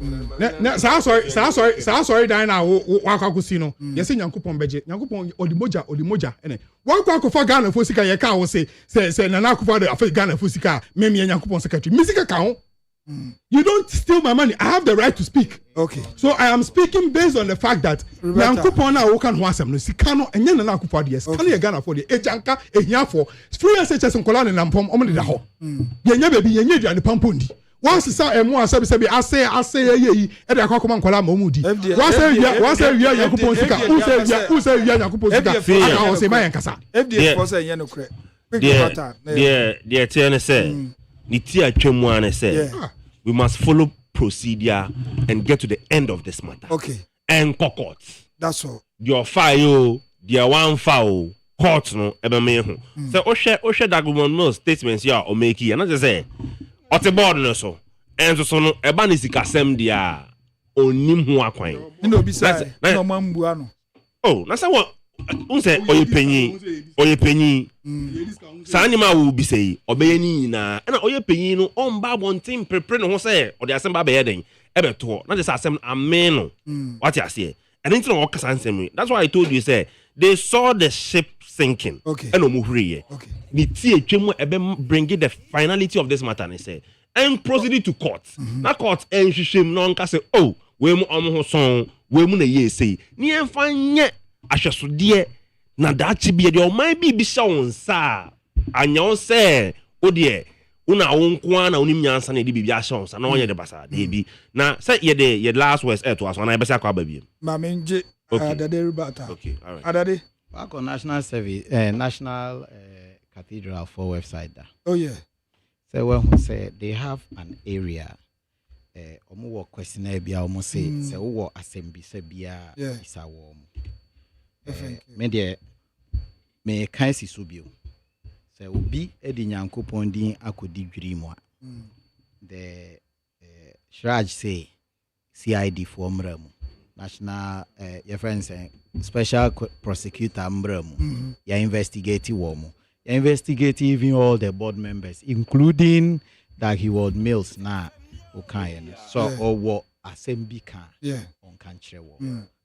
Na sa asori dan na wo akwakusi no. Yesi Nyankopon beje. Nyankopon odimoja ene. Wa kwakofa Ghana fo sika ye ka wo se Nana Akufo-Addo afa Ghana fo sika me Nyankopon secretary. Me sika ka ho. You don't steal my money. I have the right to speak. Okay. So I am speaking based on the fact that Nyankopon na wo kan ho asem no sika no enye Nana Akufo-Addo yes. Kan ye Ghana for the ejanka ehia for free SHS nkola ne nampom omo de da ho. Ye nya baby ye nya aduane pampondi. Once sa emu asabi ase ye yi e de akwa nkola ma omudi. Once wi Nyankopon sika, who say wi Nyankopon sika. Aka o se ma yen kasa. FDF for say yen no kre. The TN say ni ti atwemu an say we must follow procedure and get to the end of this matter. Okay. And court. That's all. Your file, their one file, court no ebe me hu. So o share that government no statements ya o make and just say o te board no so. And so no eba ni sikasem dia onim hu akwan. Ni obi say no mambu ano. Oh, na say what unse oye penyi sa anima wo bi sei obeye ni na na oye penyi no on ba bontin prepare no ho say o de asem ba be yeden e be to na just asem amen no what you say and then no kasa ansem. That's why I told you say they saw the ship sinking. Okay. And no hurry. Okay. Ni tie twemu e be bring the finality of this matter and say and proceed to court. Na court en hwehwem no nka say oh we mu omo ho son we mu na ye sei ni emfa nye ahwesode na dachi bi de o man bi sha won sa anyo se o de una wonko na onim nyansa na de bi sha won sa na onye de basa de bi na say ye last words to us na be say akwa ba bi ma menje adade ribata. Okay, all right. Adade back on national service national cathedral for website da. Oh yeah. So when who say they have an area omo wo questionnaire bia omo say wo asem bi say bia isa wo me kan si so bio say obi edi Nyankopon din akodi dwiri mu a the Shraj say CID for mramu national your friends special prosecutor mramu ya investigate wo mu ya investigate even all the board members including that he was Mills na okay so or assembly can on country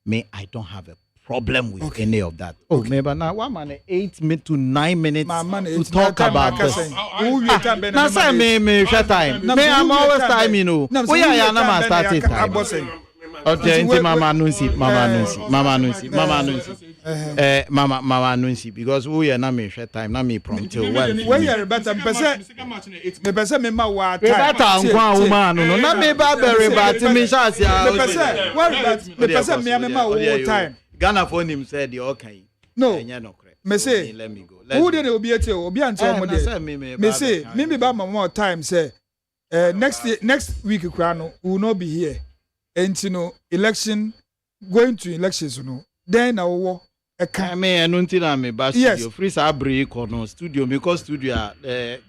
me I don't have a problem with any of that. Oh, maybe now 1 minute 8 minutes to 9 minutes to talk about this. Now say me share time. Me I'm always time, you know. We are na start time. Okay, into mama nunsi because we are na me share time na me prompt till when. When you better me me ma wa time. Better nkwa woman no na me ba bury but me chance ya. Me ma wa time. Ghana for him said the okay. No. Me say let me go. Who did obi ete obi ante omo de. Me say me ba more time say next week Krano will not be here. And election going to elections then our studio free sabri kono studio because studio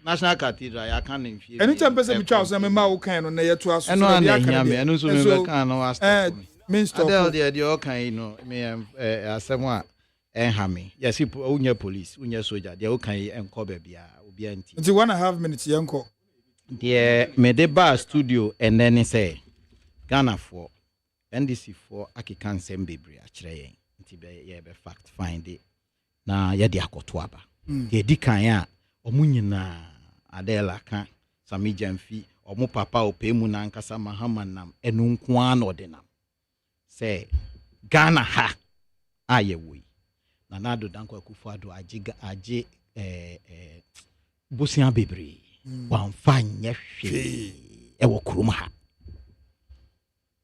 National Cathedral I can in fear. Anytime person be Charles and ma kan no na yeto aso. And so me can no ask. Means to the okay me asem hami. Yes, people unya police, unya soldier, they okay enko bia obi anti. Until 1.5 minutes yanko. The Medeba studio and then say Ghana for NDC for Akikan Sembibri actually. Be fact find it na ye de akoto aba ye di kan ya omunyina adela kan sami jamfi omu papa opemu na nkasa Mahama nam enu nko an odinam say Ghana ha ayewi na nado danko akufado age busia bebre wan fanye hwe e wo kurum ha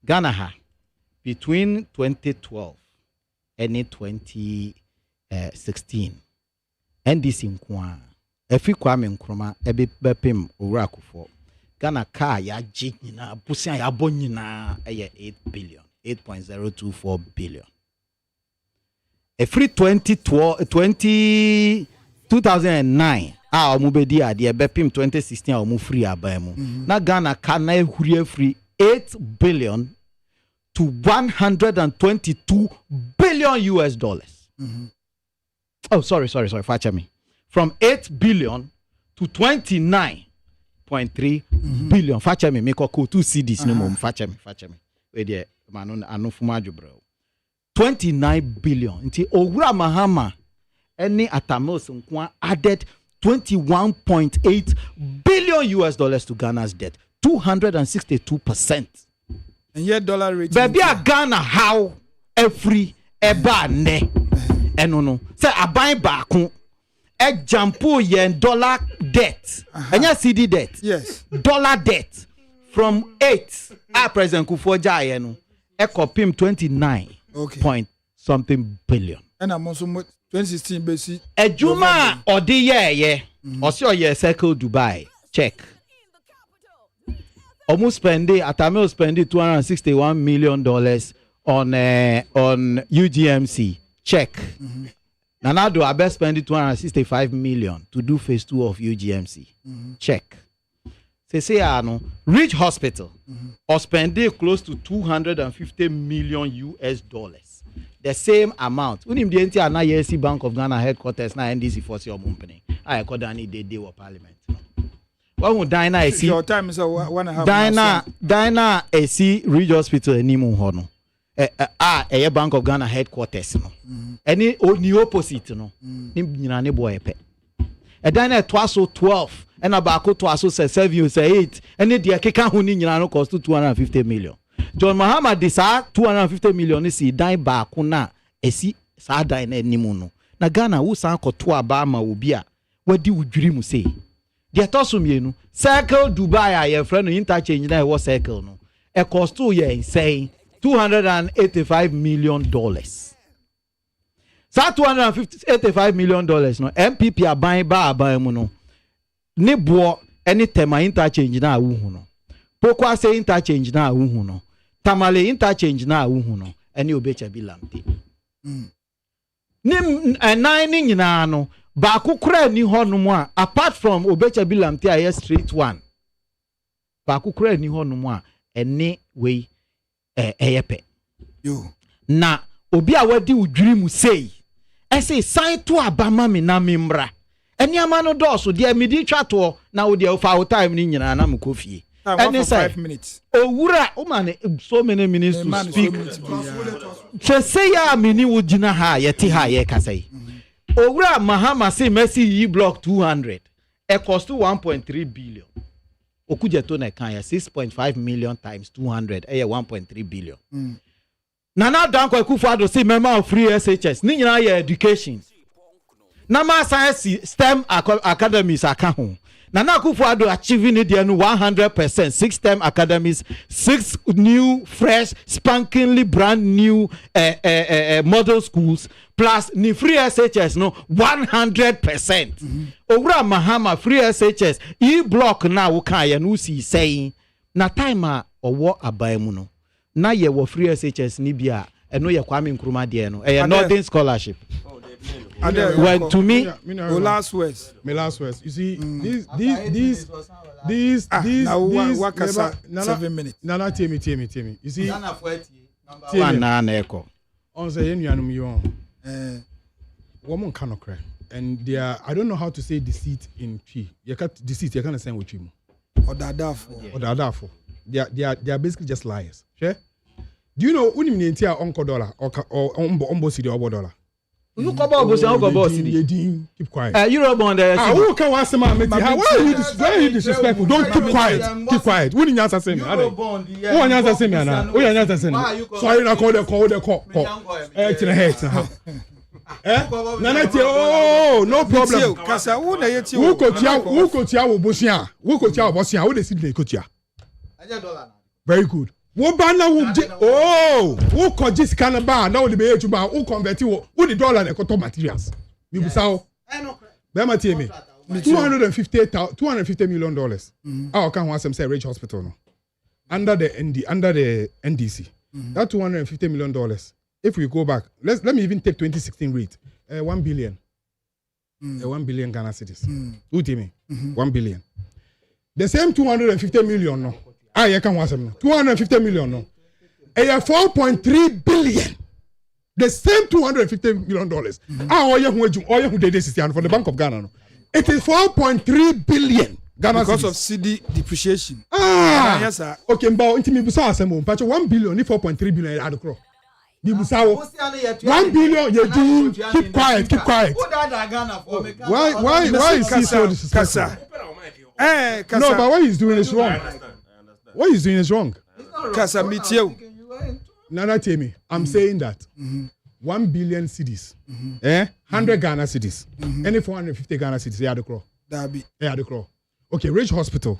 Ghana ha between 2012 and 2016 NDC nkwa efi Kwame Nkrumah ebe bepem owurakufo Ghana car ya ji nyina busia ya bo nyina 8 billion 8.024 billion every 2009 omubedi ade bepem 2016 omu aban mu na Ghana car na ehuri free 8 billion to 122 billion US dollars. Oh, sorry. Fetch me. From 8 billion to 29.3 billion. Fetch me. Make a call 2 CDs. No more. Fetch me. Wait there. Man, I know fumaju bro. 29 billion. Until Owura Mahama, any atamos added 21.8 billion US dollars to Ghana's debt. 262%. And yet dollar rate. Baby a Ghana how every eba ne. No. Say a buy back e jampo yen dollar debt. And ya CD debt. Yes. Dollar debt from 8 President Kufuor no. E copim 29 point something billion. And I'm also 2016 basic. Ejuma odi ye. Osi oye circle Dubai. Check. Almost spending Atamel spending $261 million on UGMC. Check. Nanado Abe spending $265 million to do phase 2 of UGMC. Check. Say Ridge Hospital or spending close to $250 million US dollars. The same amount. When the entire NIC Bank of Ghana headquarters na NDC for your company. I call Danny day of parliament. What Dina AC? Your time is 1.5. Dina AC Ridge Hospital animu hono. A Bank of Ghana headquarters no. Any new opposite no. Nyina ne boy pe. A Dina twaso 12 and abako twaso 7 say 8 and the keka hu ni nyina no cost $250 million. John Mahama disa $250 million si dan ba ko na esi sa dan na animu no. Na Ghana wo san koto aba ma obi a wadi wudwiri mu sei. The tosumienu circle Dubai your friend interchange na was circle no e cost to ye insane $285 million. Sa $285 million no MPP aban mu no ne bo any tema interchange na awu no pokwa say interchange na awu no tamale interchange na awu no any obecha bilamte nim nine nyina no ba kukura ni honum a apart from obecha bilamte aye straight one ba kukura ni honum a ene we eyepe yo na obi a wadi udwiri mu sei ese sign to abama me na memra eni amano doso de midi twato na wo de fa time ni nyina na mkofie eni say 5 minutes owura o man so many minutes to speak say ya mini wo gina ha yeti ha ye kasai Owura Mahama say Mercy E block 200 e cost 1.3 billion. Okujeto na kan ya 6.5 million times 200 e 1.3 billion. Nana Danko Akufo-Addo say member of free SHS ni nyina ya education. Na ma science STEM academies aka ho. Nana Akufo-Addo achieving it there 100%. 6-term academies, 6 new, fresh, spankingly brand new model schools, plus ni free SHS no 100%. Owura Mahama free SHS e-block na wukan no si saying na time a owo aban mu no na ye wo free SHS ni bia eno ye Kwame Nkrumah de no Northern scholarship. Well, to me, last words. My last words. You see, these. Now, 7 minutes. Nana, tell me. You see, on the woman cannot cry, and they are. I don't know how to say deceit in tree. You can't deceit. You can't say with you. Or that for. They are basically just liars. Sure. Do you know when you need to uncle dollar or umbo city or dollar? You come about keep quiet. Euro bond. Who can ask man? Why are you disrespectful? Don't keep quiet. Keep quiet. Who answer say me? Who answer say me? Who answer say me? Sorry, na call the call. Nana, oh, no problem. Kasa who na yeti who kotia wo bosia. Who kotia wo bosia. Who dey sit dey kotia. Very good. Wo bana wo who kojis kanaba na wo dey be etuba who convert wo the dollar na koto materials. Mi busawo. Be ma tie me. $250 million. Ah, can want some say Ridge Hospital no. Under the NDC. That $250 million. If we go back, let me even take 2016 rate. 1 billion. 1 billion Ghana cedis. Who tell me? 1 billion. The same 250 million no. Ah, you can want some. 250 million no. 4.3 billion. The same $250 million. Ah, who did this for the Bank of Ghana no. It is 4.3 billion. Ghana because of CD depreciation. Ah, yes sir. Okay, but into me busa asemo. But 1 billion, 4.3 billion at the cross. 1 billion, you do keep quiet. Why is he so disrespectful? No, but what he's doing is wrong. What he's doing is wrong. Kasa meet you. Nana tell me, I'm saying that 1 billion cedis, 100 Ghana cedis, any 450 Ghana cedis, they are the crow. They are the crow. Okay, Ridge Hospital,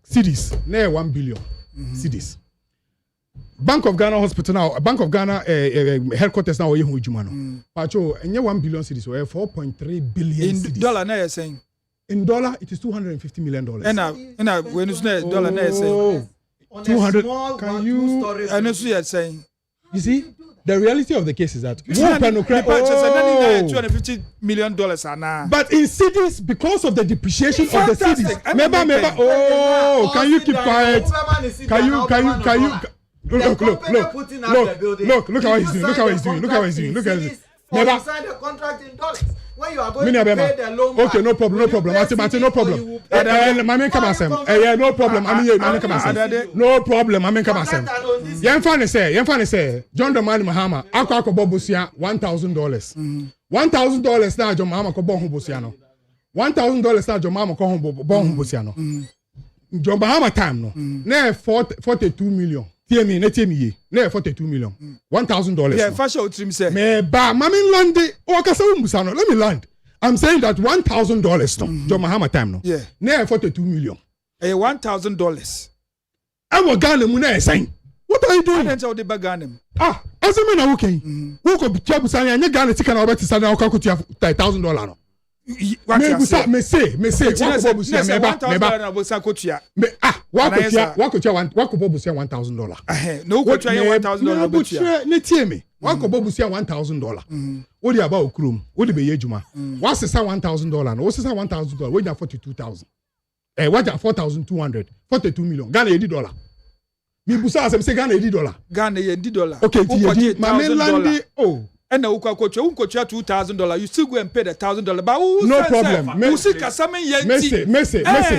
cedis, near 1 billion cedis. Bank of Ghana Hospital now, Bank of Ghana headquarters now, you know, Pacho, and 1 billion cedis, so 4.3 billion in dollar. Now you're saying in dollar, it is $250 million. And when it's dollar, now you're saying 200. Can you? I know what you're saying. You see, the reality of the case is that $250 million but in cities, because of the depreciation of the cities, can you keep quiet? Can you? Look how he's doing. Look how he's doing. You signed a contract in dollars. When you are going to pay the loan back. Okay, no problem. No problem. No problem. No problem. Yemfane say. John Dramani Mahama. Akwa bobusia $1,000. $1,000 na John Mahama ko bon bobusia no. $1,000 na John Mahama ko bon bobusia no. John Mahama time no. Na 42 million. Tell me, na 42 million. $1,000. Yeah, fashion trim say. Me ba mami land o kasa umbusano. Let me land. I'm saying that $1,000 no. John Mahama time no. Yeah. Na 42 million. $1,000. I will Ghana mu na saying. What are you doing? I don't know Ghana. Ah, asema na okay. Wo ko bitia busanya anya Ghana tika na obeti sana o ka kutia $1,000 no. Me say $1,000. No go try $1,000 butia ne tie me wakobo busia $1,000. What do about okrum what be yejuma what's $1,000 no what's $1,000 we got 42,000 what got 4,200 42 million Ghana $80 me busa asem say Ghana $80 Ghana $80 okay $1,000 oh and now $2,000 you still go and pay the $1,000 but no problem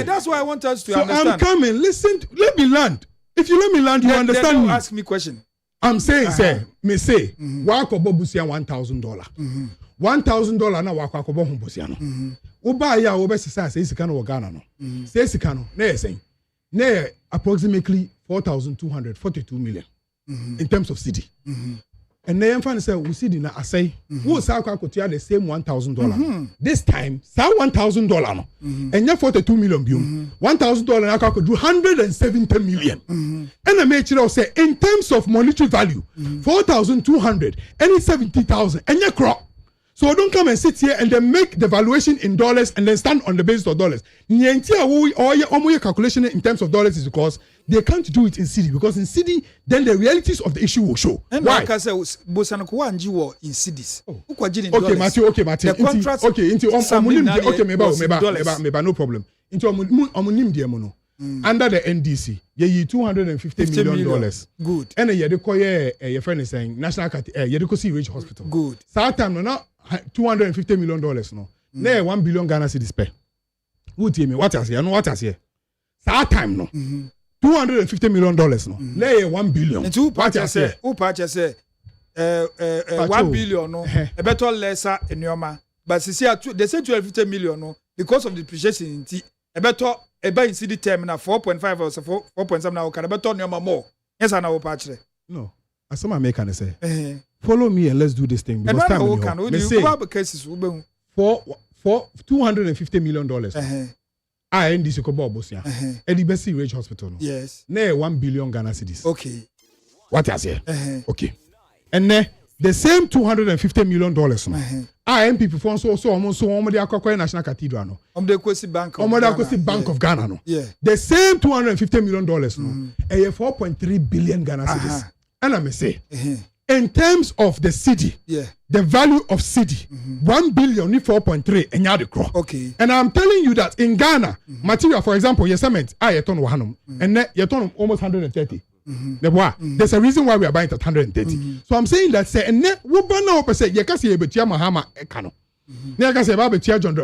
that's why I want us to understand. I'm coming listen let me land if you let me land you understand don't me ask me question. I'm saying say me say wakobo busia $1,000 $1,000 na wakobo busia no wo ba ya wo be sisa say sika no Ghana no say sika no na say na approximately 4,242 million in terms of cedi And then fan say we see the I say who say the same $1,000. This time, say $1,000 no. And you 42 million biom. $1,000 I could do 170 million. And I make sure say in terms of monetary value, 4,200 and it's 70,000 and you crop. So don't come and sit here and then make the valuation in dollars and then stand on the basis of dollars. Or your calculation in terms of dollars is because they can't do it in city, because in city then the realities of the issue will show. And why? Like I said, Bosanako in cities. Okay, Matthew. The contract. Okay, no problem. Into under the NDC, ye $250 million. Good. And ye de your friend is saying National ye de see Rich Hospital. Good. So time no $250 million no. There 1 billion Ghana cedis pay. Who tell me what I say? I know what I say. So time no. $250 million no. There 1 billion. And two parties say. Who parties say? 1 billion no. A better lesser in your man. But see, they say 250 million no because of the depreciation in T. A better. In CD term na 4.5 or 4.7 now can better no more. Yes, I know patch. No. As some American say. Follow me and let's do this thing because time for $250 million. I end this kobo bosia. Edibesi Rich Hospital. Yes. Ne 1 billion Ghana cedis. Okay. What I say? Okay. And the same $250 million. I people from so almost the National Cathedral no. The Kwesi Bank of Ghana no. Yeah. The same $250 million no. 4.3 billion Ghana cedis. And I may say, in terms of the city, the value of city, 1 billion 4.3 and the crop. Okay. And I'm telling you that in Ghana, material, for example, your cement, I ton one and you ton almost 130. There's a reason why we are buying it at 130. So I'm saying that say and we ban now per se you can say betia Mahama kano. You can say about betia John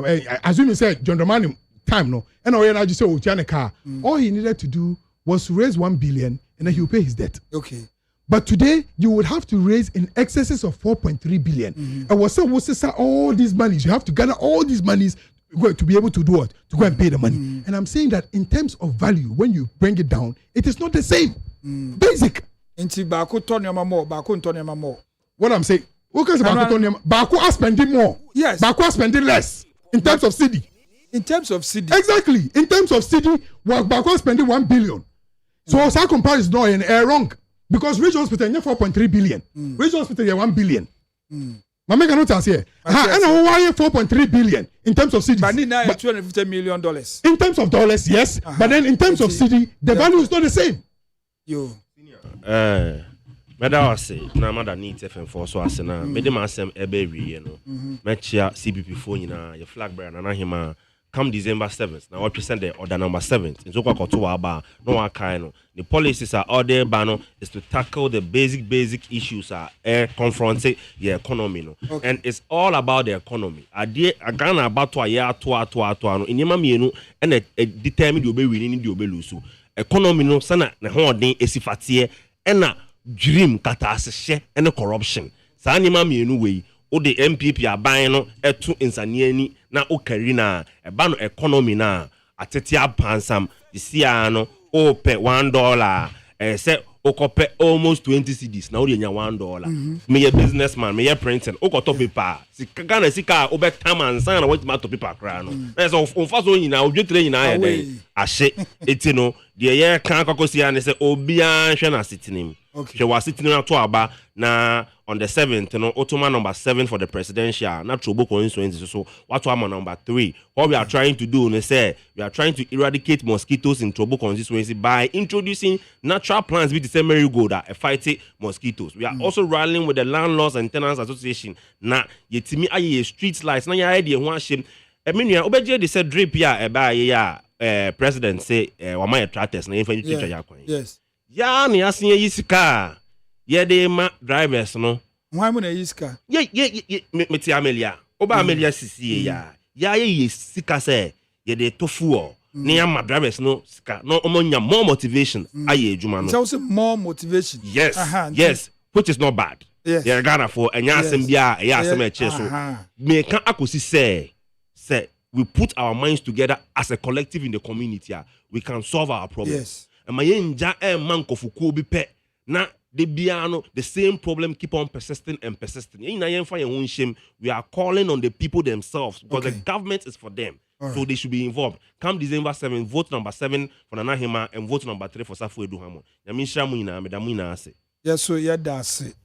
assume you say John Dramani time no. And now just say Utiane car. All he needed to do was to raise 1 billion and then he will pay his debt. Okay. But today you would have to raise in excesses of 4.3 billion. And what's all these monies? You have to gather all these monies to be able to do what? To go and pay the money. And I'm saying that in terms of value, when you bring it down, it is not the same. Basic. What I'm saying, Baku are spending more. Yes. Baku are spending less in terms of city. In terms of city. Exactly. In terms of city, Baku are spending 1 billion. So our comparison is not wrong. Because Rich Hospital is 4.3 billion. Rich Hospital is 1 billion. I make a note here. And why 4.3 billion in terms of city? But now $250 million. In terms of dollars, yes. But then in terms of city, the value is not the same. Yo. Meda wase na mada need FM4 so ase na mede ma asem ebe wie no mechia CPP phone nyina your flag bearer na hima come December 7th now we present the order number 7th nso kwa koto wa ba no wa kai no the policies are order bano is to tackle the basic issues confront the economy no and it's all about the economy ade agana about to ya to no enyema mienu and determine the obe win ni the obe lose economy no sana na hoden esifatie na dream kata asehye and corruption sa nyema mienu we o de MPP aban no etu insane ani na o karina eba no economy na atete apansam disia no o pe $1 say o kope almost 20 cedis na o de nya $1 me a businessman me a printing o ko to paper sika Ghana sika o be tam ansan na what to paper kra no na so on fa so nyina o dwetre nyina ya dey ahye eti no de ye kan kwakosia ne se obi an hwe na sitinim she was sitting to aba na on the 7th no ottoman number 7 for the presidential na trobo constituency so what am number 3 what we are trying to do say we are trying to eradicate mosquitoes in trobo constituency by introducing natural plants with the same marigold that fight mosquitoes. We are also rallying with the landlords and tenants association na yetimi aye street lights na ya idea ho ahyem emenua obeje de say drip ya eba ye ya president say wa my tractors na infant teacher ya kwan. Yes. Ya ni asen yi sika ye de ma drivers no why mo na yi sika ye meti amelia oba amelia sisi ya ye sika say ye de tofu ni ya ma drivers no sika no omonya more motivation aye adwuma no so more motivation yes yes which is not bad yes yeah Ghana for enya asem bia ya asem e che so me kan akosi say we put our minds together as a collective in the community we can solve our problems. Yes. And my nja man kofuku bi pe na the same problem keep on persisting and persisting. We are calling on the people themselves because the government is for them. So they should be involved. Come December 7, vote number 7 for Nana Hima and vote number 3 for Safu Eduhamo. Yamisha Muina, Medamina Ase. Yes, so yeah, that's it.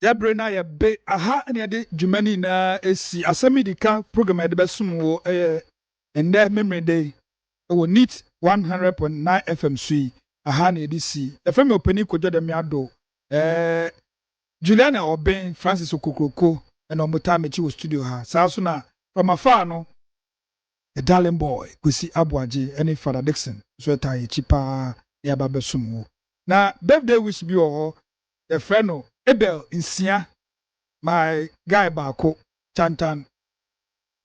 Yabre na ya be aha ne de dwumani na esi Asem Yideka program de besum wo ende memory day wo NEAT 100.9 FM sui aha na de si the FM openi kojo de me ado Juliana Oben Francis Okokroko and omota mechi wo studio ha sa so na from afar no a darling boy Kwesi Abuaje any Father Dixon so tai chipa ya ba besum wo na birthday wish bi wo the friend no Abel Insia, my guy Bako, Chantan,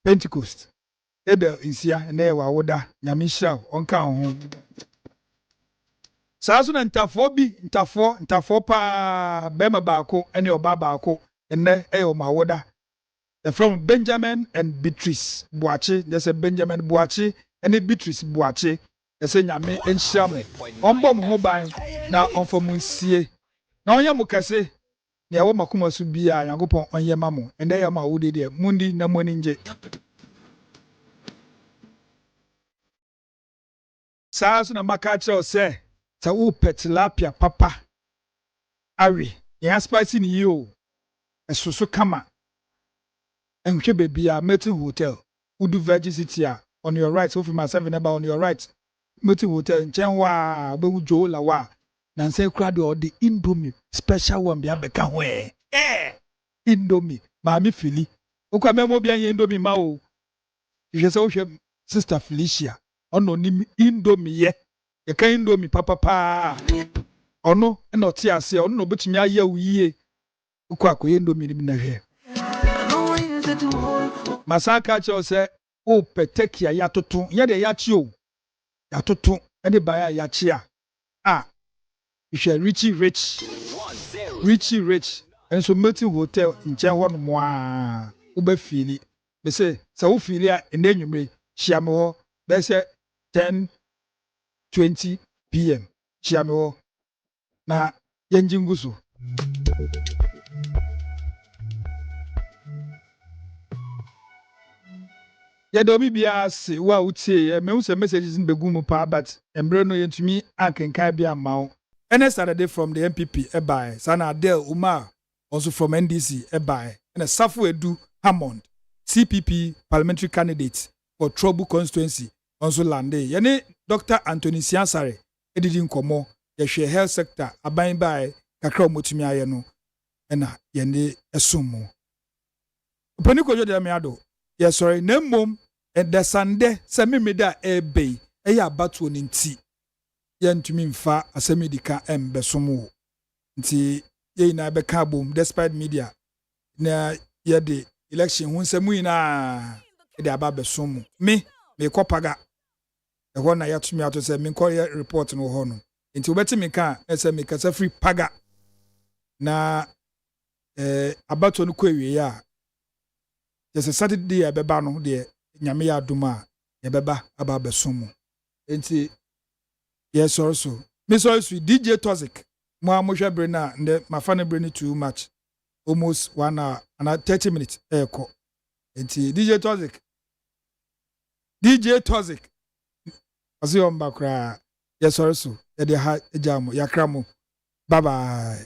Pentecost. Abel Insia, and there Wawoda, Yamisha, Onka home. Sasun and Tafo pa Bema Bako, and your Babako, and there Eo Mawoda. They're from Benjamin and Beatrice Boache. There's a Benjamin Boache and a Beatrice Boache. There's a Yame and Shame. On Bom Hobine, now on for Monsieur. Now Yamukase. Ya wo makoma so bia Yankopon onye mamo ende ya ma wode de mundi na moni nje saa so na maka kire se ta wo petilapia papa awi ya spicy ni yo esoso kama enhwe bebia Metin Hotel Udu Virgin City on your right so for myself never on your right Metin Hotel nchen wa be wujo la wa na nse kra de the Indomie special one bia beka ho Indomie maami fili okwa memo bia Indomie ma o je se o hwe sister Felicia ono ni Indomie ye ka Indomie papa ono na oti ase ono no betumi aye wiye okwa akoye Indomie ni na hwe masaka che o se o petekia ya toto ye de ya chi o ya toto ene ba ya chi a Richie Rich and so Metin Hotel in Chenwan Moa Ube Fili. They say, so Filia and then you may Shiamo, they say 10:20 p.m. Shiamo na Yenjingusu. Yadomi Bias, well, would say, most messages in Begumu pa, but Embrano to me, I can Kabia Mao. And Saturday from the MPP, Ebai, Sana Adele Umar, also from NDC, Ebai, and a Safu Edu Hammond, CPP parliamentary candidate for Trouble constituency, also Lande. Yene Dr. Anthony Siansare, editing Komo, Yeshe health sector, Abain by Kakro Mutimiayano, and Yende Esumo. Panico Jodamiado, yes, sorry, name mom, and the Sunday, Samimida Ebay, Eya Batun in tea. Yentumi mfa Asem Yideka embesomo nti ye na beka bom despite media na ye de election hunsemu ina de aba besomo me kopaga e ho na yatumi ato se me ko report no ho no nti obeti me ka ese me kasa free paga na abato no ko ewie ya just Saturday ya beba no de nyame ya aduma ya beba aba besomo nti yes, also. Miss also DJ Toxic. Mohammed Brena and my funny brain too much. Almost 1 hour and 30 minutes. Echo. And DJ Toxic. As you on back. Yes, also. Eddie Hat Jamo. Yakramo. Bye bye.